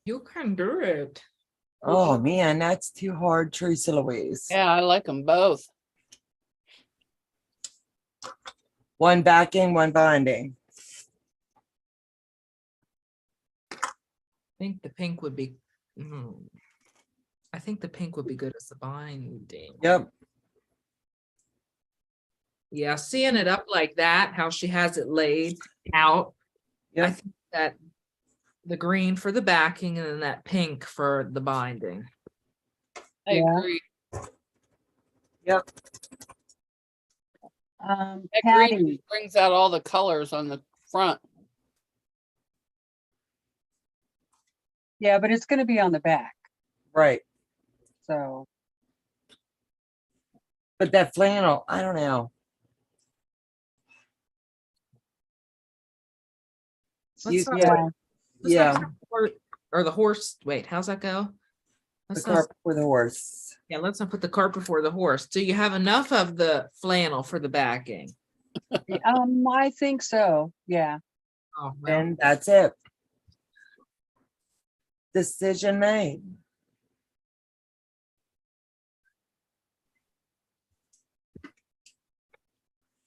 You can do it. Oh man, that's too hard, Teresa Louise. Yeah, I like them both. One backing, one binding. I think the pink would be. I think the pink would be good as the binding. Yep. Yeah, seeing it up like that, how she has it laid out. Yep. I think that the green for the backing and then that pink for the binding. I Yeah. agree. Yep. That Patty. green brings out all the colors on the front. Yeah, but it's going to be on the back. Right. So. But that flannel, I don't know. Let's not Yeah. put- let's Yeah. not put or the horse. Wait, how's that go? The Let's not, cart for the horse. yeah, let's not put the cart before the horse. Do you have enough of the flannel for the backing? I think so. Yeah. Oh, well, And that's it. Decision made.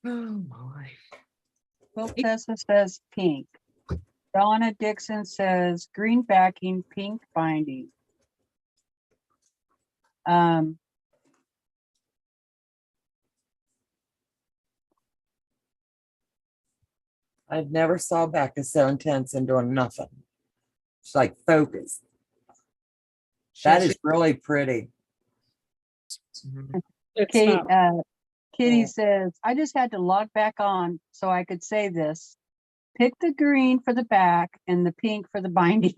oh my. Well, Tessa says pink. Donna Dixon says green backing, pink binding. I've never saw Becca so intense and doing nothing. It's like focused. That is really pretty. Mhm. It's Kate, not. Kitty Oh. says, I just had to log back on so I could say this. Pick the green for the back and the pink for the binding.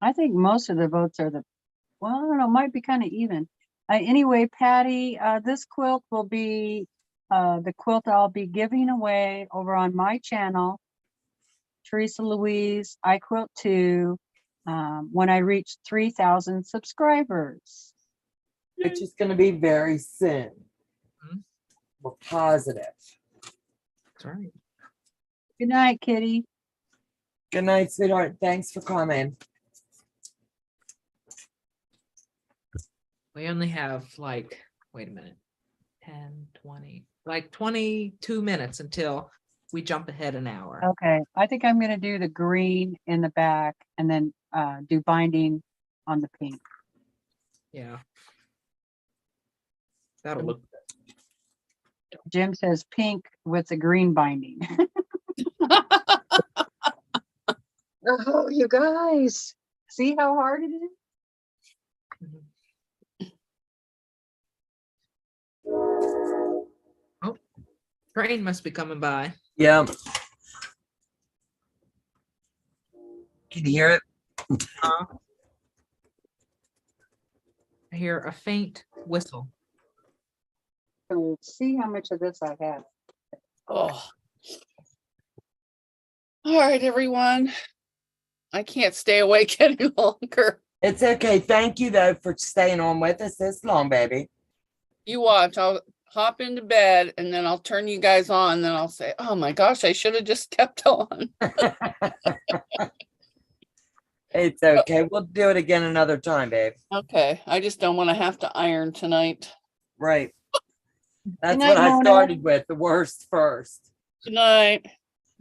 I think most of the votes are well, I don't know, might be kind of even. Anyway, Patty, this quilt will be the quilt I'll be giving away over on my channel, Teresa Louise, I Quilt Too, when I reach 3,000 subscribers. Which is going to be very soon. We're positive. That's right. Good night, Kitty. Good night, sweetheart. Thanks for coming. We only have like, wait a minute, 10, 20, like 22 minutes until we jump ahead an hour. Okay, I think I'm gonna do the green in the back and then do binding on the pink. Yeah. That'll look good. Jim says pink with the green binding. Oh, you guys, see how hard it is? Oh, train must be coming by. Yeah. Can you hear it? I hear a faint whistle. So see how much of this I have. Oh. All right, everyone. I can't stay awake any longer. It's okay. Thank you, though, for staying on with us this long, baby. You watch. I'll hop into bed and then I'll turn you guys on. Then I'll say, oh my gosh, I should have just kept on. It's okay. We'll do it again another time, babe. Okay. I just don't want to have to iron tonight. Right. That's Good night, what I Mona. started with, the worst first. Good night.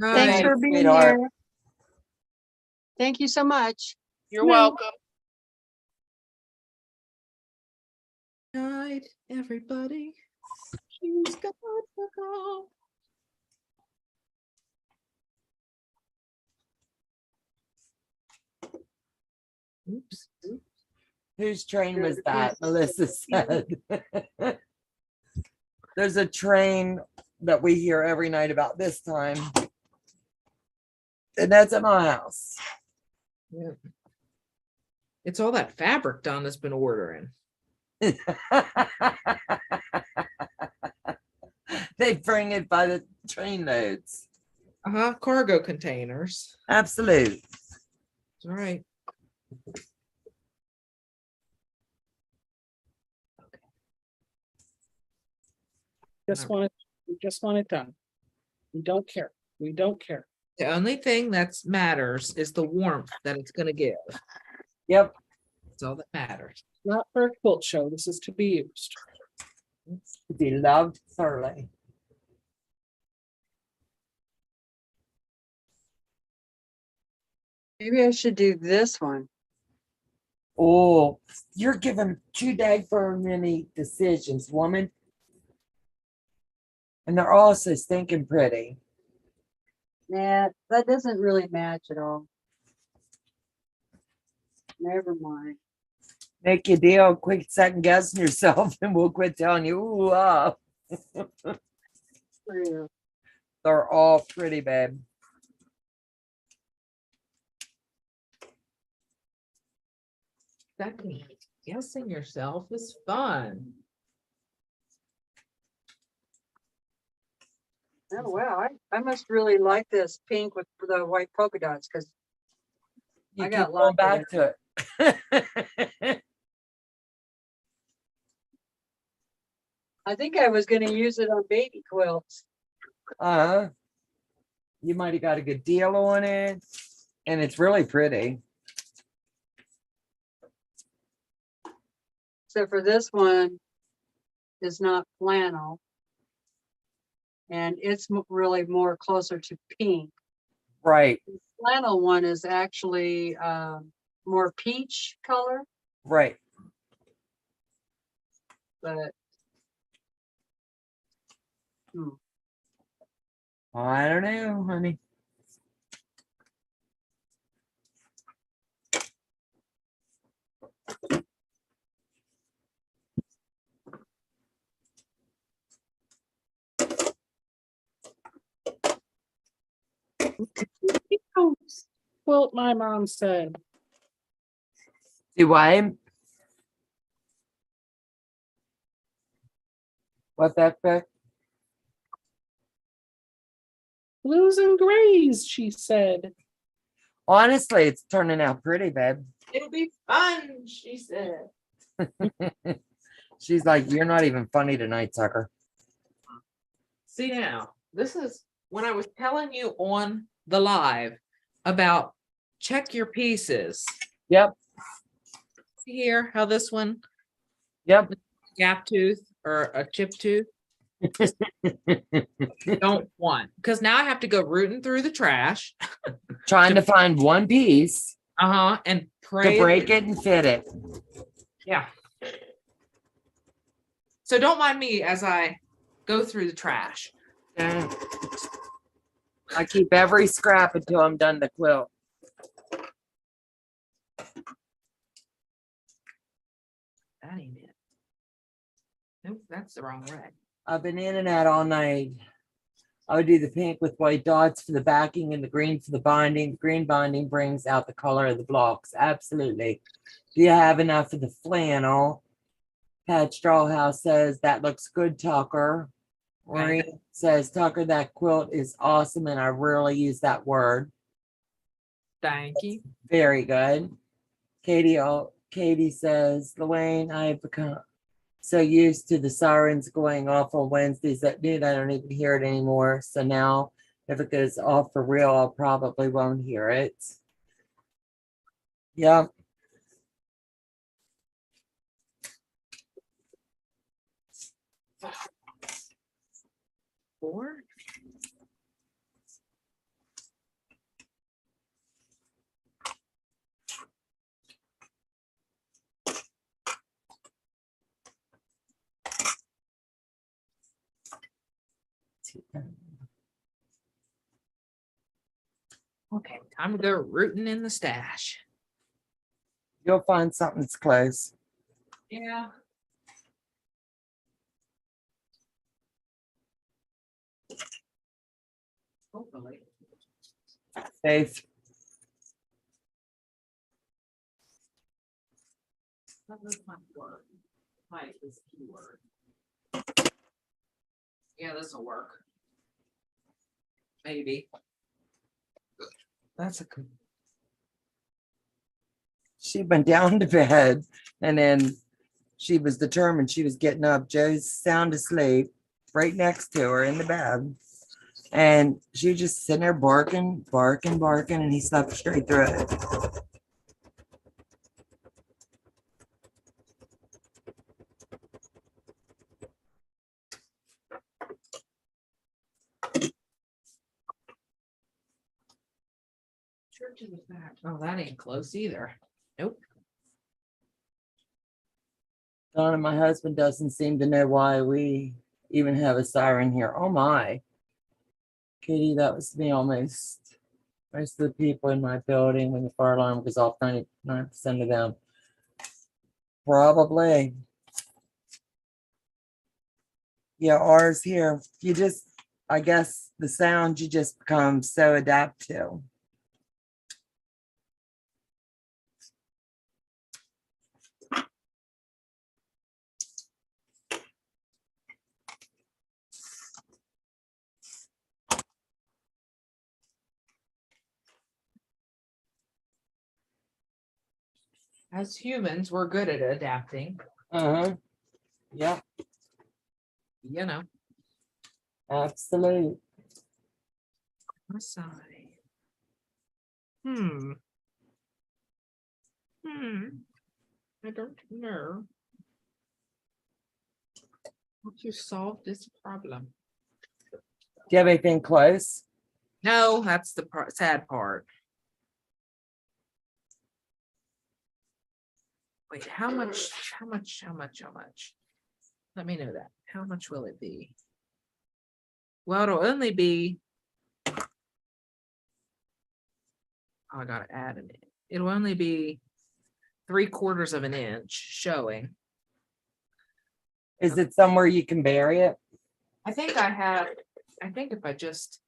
Thanks Night, for being sweetheart. here. Thank you so much. You're welcome. Night, everybody. She's got to go. Oops. Whose train was that? Melissa said. There's a train that we hear every night about this time. And that's at my house. Yeah. It's all that fabric Donna's been ordering. They bring it by the train loads. Cargo containers. Absolute. All right. We just want it done. We don't care. We don't care. The only thing that matters is the warmth that it's going to give. Yep. That's all that matters. Not for a quilt show. This is to be used. To be loved thoroughly. Maybe I should do this one. Oh, you're giving too dang for many decisions, woman. And they're all so stinking pretty. Nah, that doesn't really match at all. Never mind. Make your deal, quit second guessing yourself, and we'll quit telling you, ooh, ah. Yeah. They're all pretty, babe. Second guessing yourself is fun. Oh, wow. I must really like this pink with the white polka dots because You I keep got going lots of back to it. I think I was going to use it on baby quilts. You might have got a good deal on it, and it's really pretty. So for this one is not flannel. And it's really more closer to pink. Right, The flannel one is actually more peach color, right. but I don't know, honey. Quilt, my mom said. Do I? What that book? Blues and grays, she said. Honestly, it's turning out pretty, babe. It'll be fun, she said. She's like, you're not even funny tonight, Tucker. See now, this is when I was telling you on the live about check your pieces. Yep. See here how this one Yep. gap tooth or a chip tooth. Don't want, because now I have to go rooting through the trash. Trying to find one piece And to pray. break it and fit it. Yeah. So don't mind me as I go through the trash. Yeah. I keep every scrap until I'm done the quilt. That ain't it. Nope, that's the wrong red. I've been in and out all night. I would do the pink with white dots for the backing and the green for the binding. The green binding brings out the color of the blocks. Absolutely. Do you have enough of the flannel? Pat Strawhouse says, that looks good, Tucker. Maureen says, Tucker, that quilt is awesome, and I rarely use that word. Thank you. Very good. Katie says, Luane, I've become so used to the sirens going off on Wednesdays at noon, I don't even hear it anymore. So now if it goes off for real, I'll probably won't hear it. Yeah. Four. Okay, time to go rooting in the stash. You'll find something that's close. Yeah. Hopefully. Safe. That was my word. Height is the key word. Yeah, this will work. Maybe. That's a good. She went down to bed and then she was determined she was getting up. Joe's sound asleep right next to her in the bed. And she was just sitting there barking, and he slept straight through it. Church in the back. Oh, that ain't close either. Nope. Donna, my husband doesn't seem to know why we even have a siren here. Oh my. Katie, that was me almost. Most of the people in my building, when the fire alarm goes off, 99% of them. Probably. Yeah, ours here. You just, I guess the sound you just become so adapt to. As humans, we're good at adapting. Yeah, You know. absolutely. Side. I don't know how to solve this problem. Do you have anything close? No, that's the sad part. Wait, how much? Let me know that. How much will it be? Well, it'll only be. Oh, I gotta add an inch. It'll only be 3/4 of an inch showing. Is it somewhere you can bury it? I think I have. I think if I just.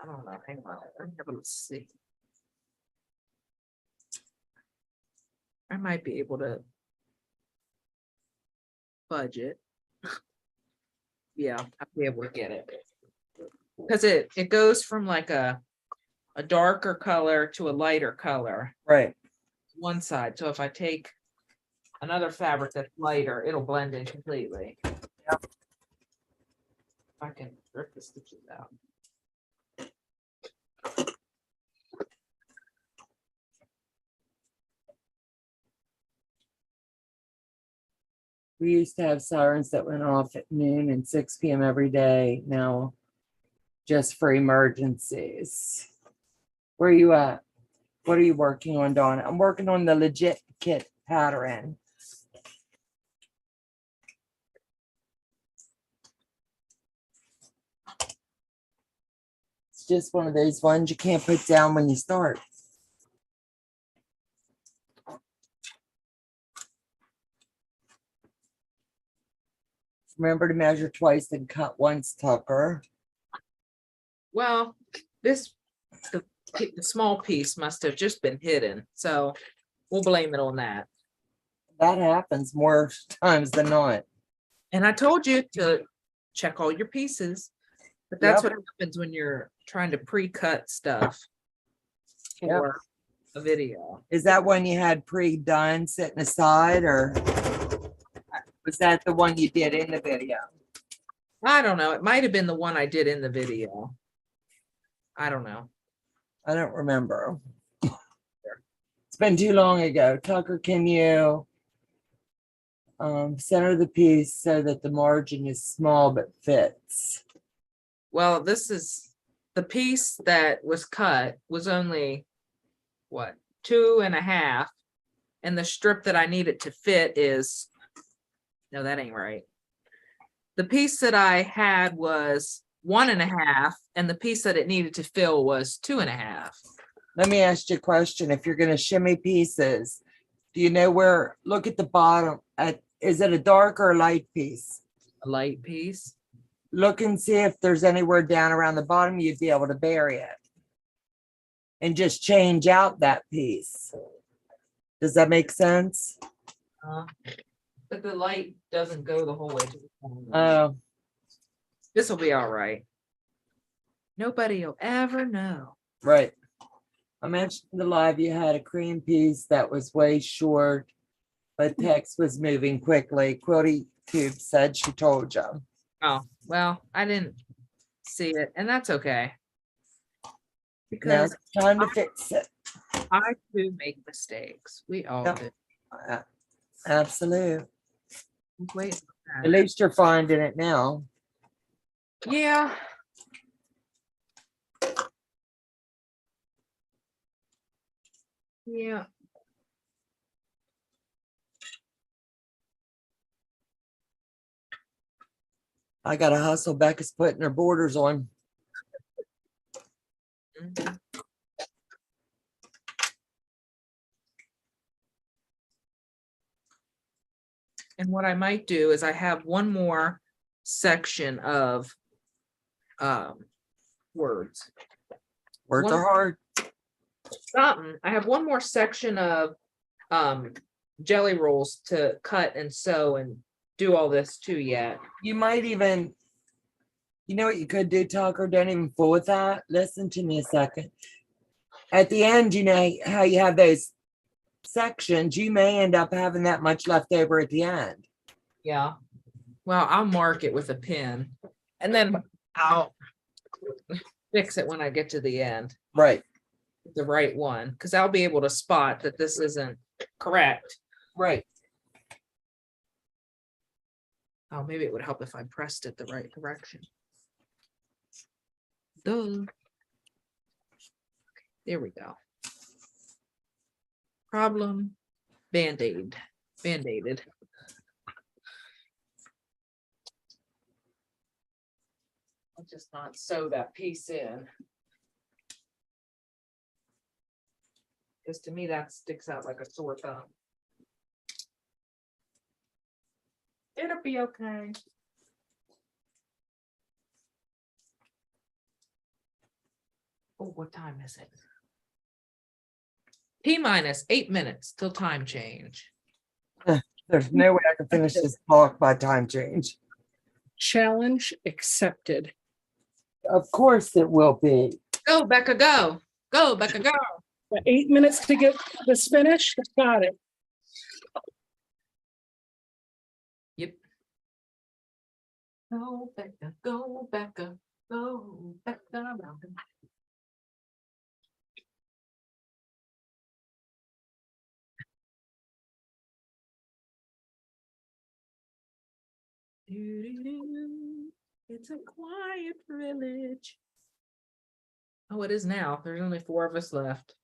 I don't know. Hang on. Let's see. I might be able to budget. Yeah, I'll be able to get it. Because it goes from like a darker color to a lighter color, Right. one side. So if I take another fabric that's lighter, it'll blend in completely. Yep. I can rip the stitches out. We used to have sirens that went off at noon and 6 p.m. every day. Now, just for emergencies. Where are you at? What are you working on, Donna? I'm working on the legit kit pattern. It's just one of those ones you can't put down when you start. Remember to measure twice and cut once, Tucker. Well, the small piece must have just been hidden, so we'll blame it on that. That happens more times than not. And I told you to check all your pieces, but that's Yep. what happens when you're trying to pre-cut stuff for a video. Is that one you had pre-done sitting aside, or was that the one you did in the video? I don't know. It might have been the one I did in the video. I don't know. I don't remember. It's been too long ago. Tucker, can you center the piece so that the margin is small but fits? Well, this is the piece that was cut was only what, 2.5, and the strip that I needed to fit is, no, that ain't right. The piece that I had was 1.5, and the piece that it needed to fill was 2.5. Let me ask you a question. If you're going to shimmy pieces, do you know where, look at the bottom, is it a dark or a light piece? A light piece. Look and see if there's anywhere down around the bottom you'd be able to bury it. And just change out that piece. Does that make sense? But the light doesn't go the whole way to the corner. Oh, This will be all right. Nobody will ever know. right. I mentioned in the live you had a cream piece that was way short, but text was moving quickly. Quilty Tube said she told you. Oh, well, I didn't see it, and that's okay. Now Because it's time to fix it. I do make mistakes. We all Yep. do. Absolute. Wait. At least you're finding it now. Yeah. Yeah. I got to hustle. Becca's putting her borders on. Mhm. And what I might do is I have one more section of words. Words One- are hard. Something. I have one more section of jelly rolls to cut and sew and do all this too yet. You might even, you know what you could do, Tucker? Don't even fool with that. Listen to me a second. At the end, you know how you have those sections, you may end up having that much left over at the end. Yeah. Well, I'll mark it with a pin and then I'll fix it when I get to the end. Right. The right one, because I'll be able to spot that this isn't correct. Right. Oh, maybe it would help if I pressed it the right direction. Duh. There we go. Problem band-aid. Band-aided. I'll just not sew that piece in. Because to me that sticks out like a sore thumb. It'll be okay. Oh, what time is it? T-minus 8 minutes till time change. There's no way I can finish this block by time change. Challenge accepted. Of course it will be. Go, Becca, go. Go, Becca, go. Got 8 minutes to get this finished. Got it. Yep. Go, Becca, go, Becca, go, Becca. Doo-doo-doo. It's a quiet village. Oh, it is now. There's only 4 of us left.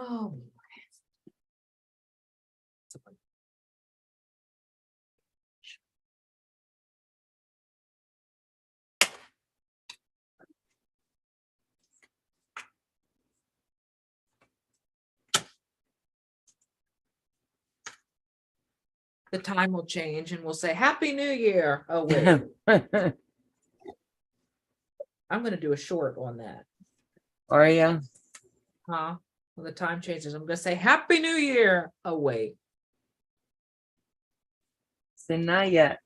Oh. The time will change and we'll say Happy New Year. Oh, wait. I'm going to do a short on that. Are you? Huh? When the time changes, I'm going to say Happy New Year. Oh, wait. So not yet.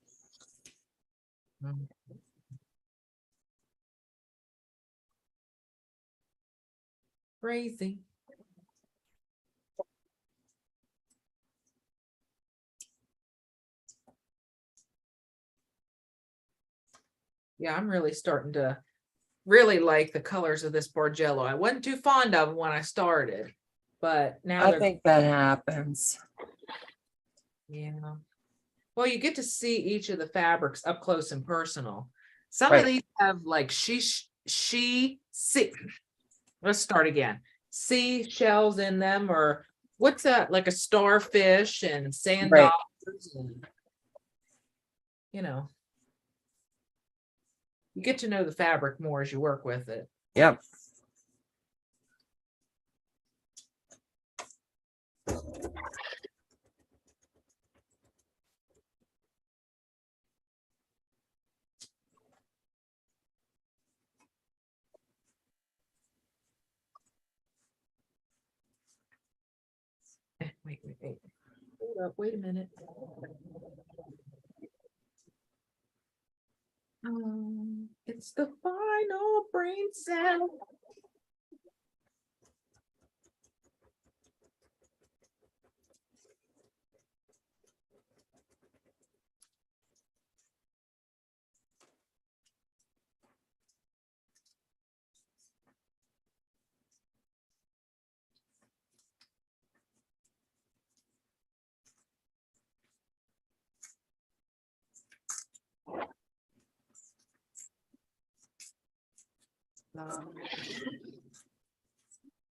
Crazy. Yeah, I'm really starting to really like the colors of this Bargello. I wasn't too fond of them when I started, but now I think that happens. yeah. Well, you get to see each of the fabrics up close and personal. Some Right. of these have like see. Let's start again. Sea shells in them, or what's that? Like a starfish and sand Right. dollars, and you know. You get to know the fabric more as you work with it. Yep. Wait. Hold up, wait a minute. It's the final brain cell.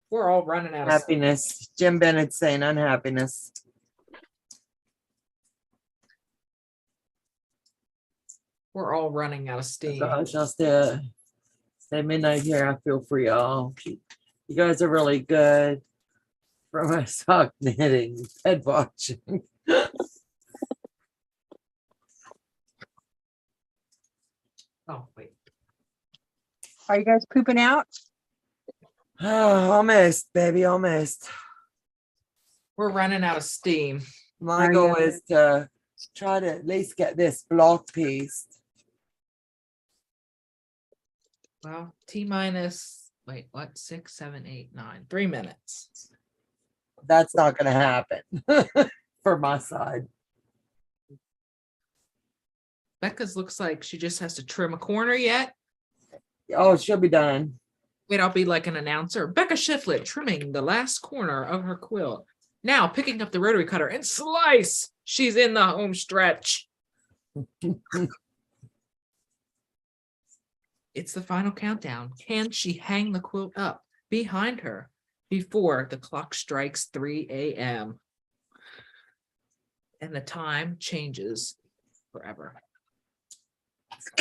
We're all running out of steam. Happiness. Jim Bennett saying unhappiness. We're all running out of steam. Gosh, I'll stay midnight here. I feel for y'all. You guys are really good for my sock knitting, head watching. Oh, wait. Are you guys pooping out? Oh, almost, baby, almost. We're running out of steam. My Are goal you? is to try to at least get this block piece. Well, T-minus, wait, what? 6, 7, 8, 9, 3 minutes. That's not going to happen for my side. Becca's looks like she just has to trim a corner yet. Oh, she'll be done. Wait, I'll be like an announcer. Becca Shiflett trimming the last corner of her quilt. Now picking up the rotary cutter and slice. She's in the home stretch. It's the final countdown. Can she hang the quilt up behind her before the clock strikes 3 a.m.? And the time changes forever.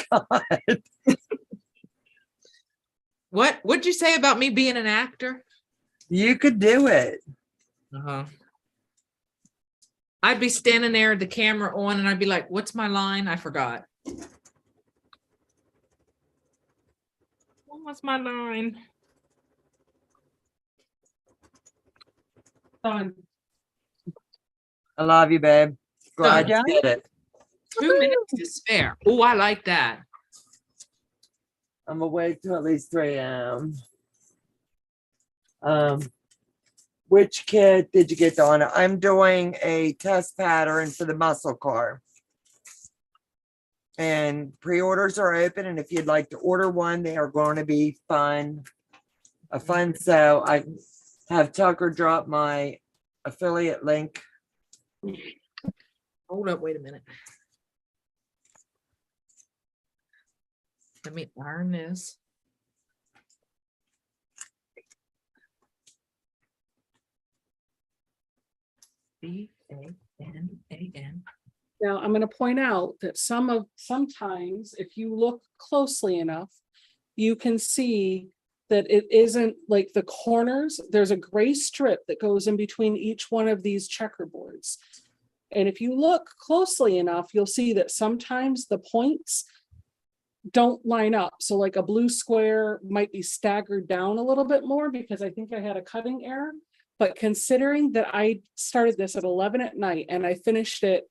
God. What'd you say about me being an actor? You could do it. Uh-huh. I'd be standing there, the camera on, and I'd be like, what's my line? I forgot. What was my line? Done. I love you, babe. Glad Done. you did it. 2 minutes to spare. Oh, I like that. I'm gonna wait till at least 3 a.m. Which kit did you get, Donna? I'm doing a test pattern for the muscle car. And pre-orders are open, and if you'd like to order one, they are going to be fun. A fun sew. I have Tucker drop my affiliate link. Hold up, wait a minute. Let me iron this. B-A-N-A-N. Now, I'm going to point out that sometimes if you look closely enough, you can see that it isn't like the corners. There's a gray strip that goes in between each one of these checkerboards. And if you look closely enough, you'll see that sometimes the points don't line up. So like a blue square might be staggered down a little bit more because I think I had a cutting error. But considering that I started this at 11 at night and I finished it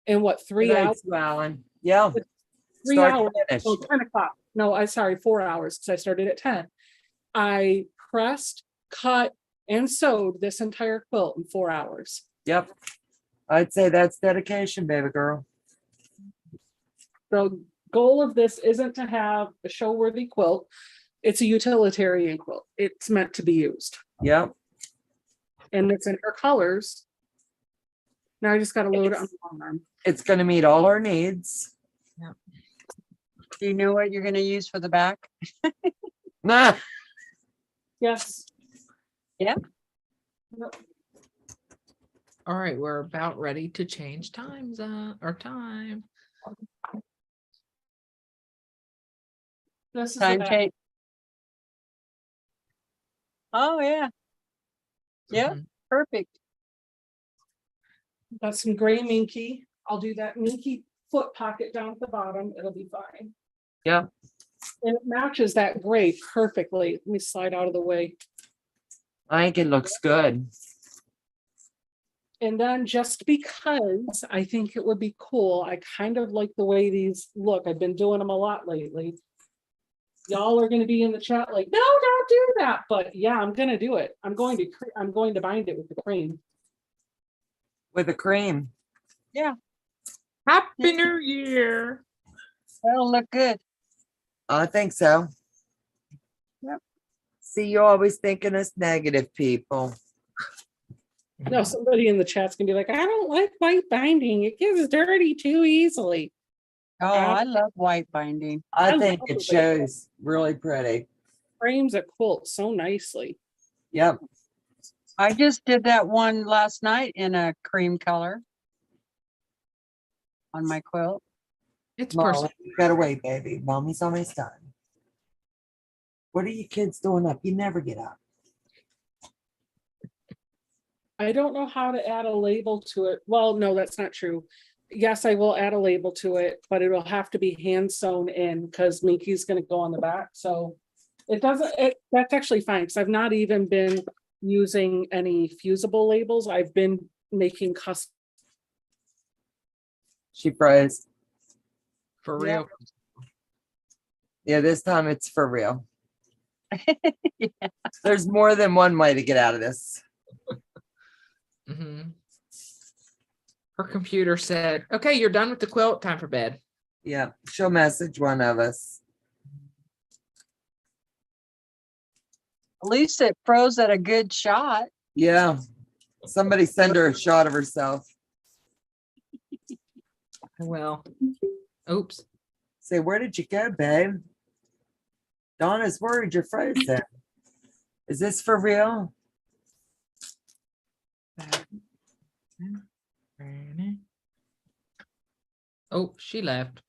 in what, 3 hours? Alan. Yeah. 3 Start to hours. finish. Oh, 10 o'clock. No, I'm sorry, 4 hours because I started at 10. I pressed, cut, and sewed this entire quilt in 4 hours. Yep. I'd say that's dedication, baby girl. The goal of this isn't to have a show-worthy quilt. It's a utilitarian quilt. It's meant to be used. Yep. And it's in her colors. Now I just got to load it on the long arm. It's going to meet all our needs. Do you know what you're gonna use for the back? Nah. Yes. Yeah. Yep. All right, we're about ready to change times, our time. This is Time the back. change. Oh, yeah. Yep, Mhm. perfect. Got some gray minky. I'll do that minky foot pocket down at the bottom. It'll be fine. Yeah. And it matches that gray perfectly. Let me slide out of the way. I think it looks good. And then just because I think it would be cool, I kind of like the way these look. I've been doing them a lot lately. Y'all are going to be in the chat like, no, don't do that. But yeah, I'm going to do it. I'm going to bind it with the cream. With a cream. Happy New Year. That'll look good. I think so. Yep. See, you always thinking us negative people. No, somebody in the chat's gonna be like, I don't like white binding. It gets dirty too easily. Oh, I love white binding. I I think love it it. shows really pretty. Frames a quilt so nicely. Yep. I just did that one last night in a cream color on my quilt. It's Molly, personal. you gotta wait, baby. Mommy's almost done. What are you kids doing up? You never get up. I don't know how to add a label to it. Well, no, that's not true. Yes, I will add a label to it, but it will have to be hand sewn in because Minky's gonna go on the back. So that's actually fine because I've not even been using any fusible labels. I've been making custom. She froze. For real. Yeah, this time it's for real. There's more than one way to get out of this. Mhm. Her computer said, okay, you're done with the quilt, time for bed. Yeah, she'll message one of us. At least it froze at a good shot. Yeah. Somebody send her a shot of herself. Well, oops. Say, where did you go, babe? Donna's worried you're frozen. Is this for real? Oh, she left.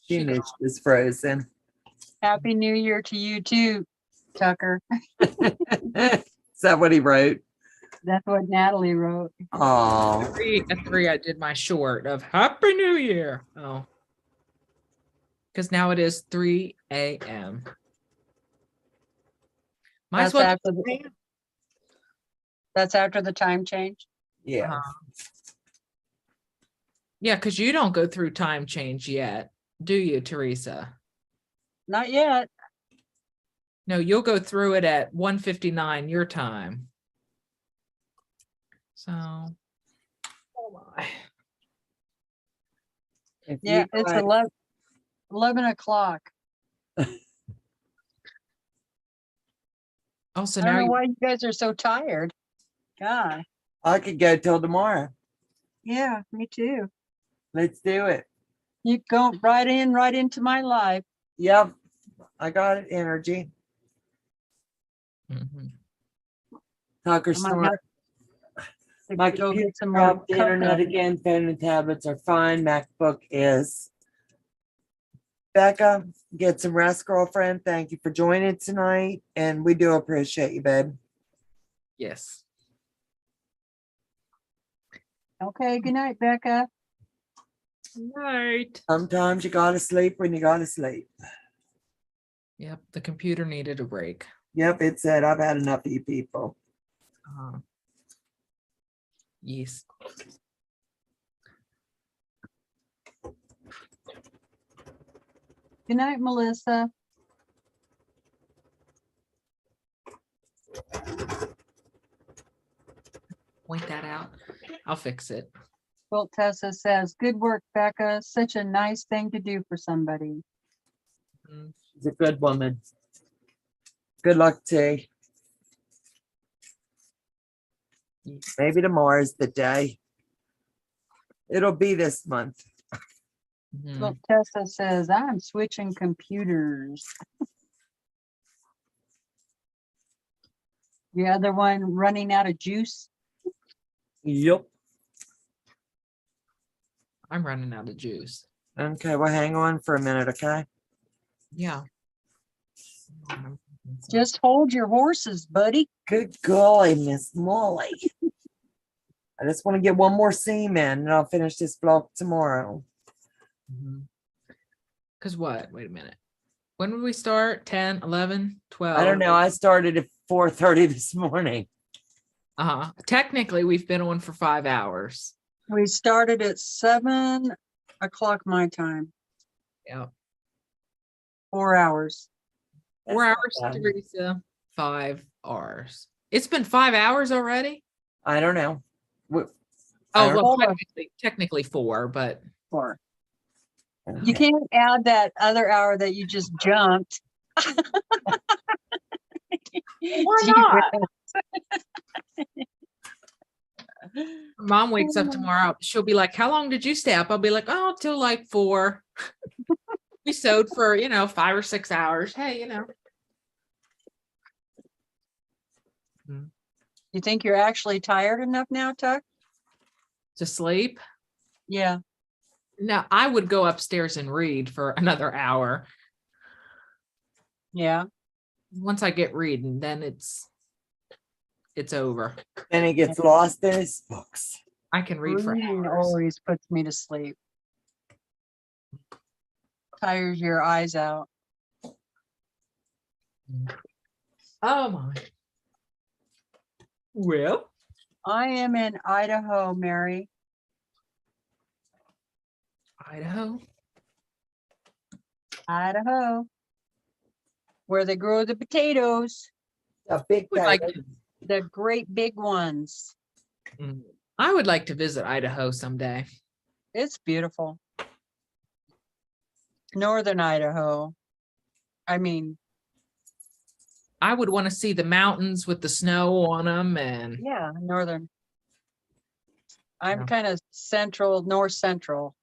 She knew she was frozen. Happy New Year to you too, Tucker. Is that what he wrote? That's what Natalie wrote. Oh, At 3, I did my short of Happy New Year. Oh, because now it is 3 a.m. Might as That's well. after That's after the time change. yeah. Yeah, because you don't go through time change yet, do you, Teresa? Not yet. No, you'll go through it at 1:59 your time. So, oh my. If Yeah, you it's guys- 11 o'clock. Also, I don't now know you, why you guys are so tired. God. I could go till tomorrow. Yeah, me too. Let's do it. You go right into my life. Yep. I got it. Energy. Mhm. Tucker I might snort. To My go computer get some more dropped, the cocoa. internet again. Phone and tablets are fine. MacBook is. Becca, get some rest, girlfriend. Thank you for joining tonight. And we do appreciate you, babe. Yes. Okay, good night, Becca. Right. Sometimes you gotta sleep when you gotta sleep. Yep, the computer needed a break. Yep, it said I've had enough of you people. Yes. Good night, Melissa. Point that out. I'll fix it. Quilt Tessa says, good work, Becca. Such a nice thing to do for somebody. She's a good woman. Good luck, T. Maybe tomorrow's the day. It'll be this month. Mhm. Quilt Tessa says, I'm switching computers. The other one running out of juice. Yep. I'm running out of juice. Okay, well, hang on for a minute, okay? Yeah. Just hold your horses, buddy. Good golly, Miss Molly. I just want to get one more seam in and I'll finish this block tomorrow. Because what? Wait a minute. When would we start? 10, 11, 12? I don't know. I started at 4:30 this morning. Technically, we've been on for 5 hours. We started at 7 o'clock my time. Yeah. 4 hours. 4 That's hours, not bad. Teresa. 5 hours. It's been 5 hours already? I don't know. I Oh, don't well, know. technically 4, but 4. know. You can't add that other hour that you just jumped. why not? Mom wakes up tomorrow. She'll be like, how long did you stay up? I'll be like, oh, till like 4. We sewed for, 5 or 6 hours. Hey, You think you're actually tired enough now, Tuck? to sleep. Yeah. No, I would go upstairs and read for another hour. Yeah. Once I get reading, then it's over. And he gets lost in his books. I can read for Reading hours. always puts me to sleep. Tires your eyes out. Oh my. Well, I am in Idaho, Mary. Idaho. Idaho. Where they grow the potatoes. A big Would like tiger. The great big ones. I would like to visit Idaho someday. It's beautiful. Northern Idaho. I mean, I would want to see the mountains with the snow on them, and yeah, northern. I'm Yeah. kind of central, north central.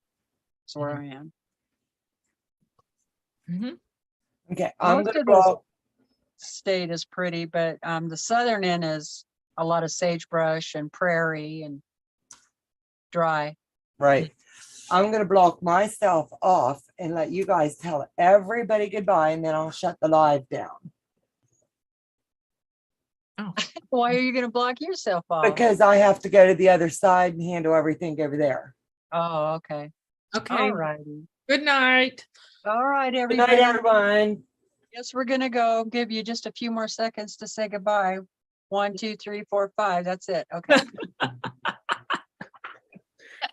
That's where I am. Mhm. Okay, I'm Most gonna of this block. state is pretty, but the southern end is a lot of sagebrush and prairie and dry. Right. I'm gonna block myself off and let you guys tell everybody goodbye, and then I'll shut the live down. Why are you gonna block yourself off? Because I have to go to the other side and handle everything over there. Oh, okay. Okay. All righty. Good night. All right, Good everybody. night, everyone. Yes, we're gonna go give you just a few more seconds to say goodbye. 1, 2, 3, 4, 5. That's it. Okay.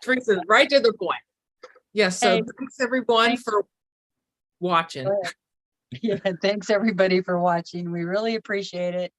Teresa's right to the point. Yes. So Hey, thanks everyone thanks. for watching. Go ahead. Yeah, thanks everybody for watching. We really appreciate it.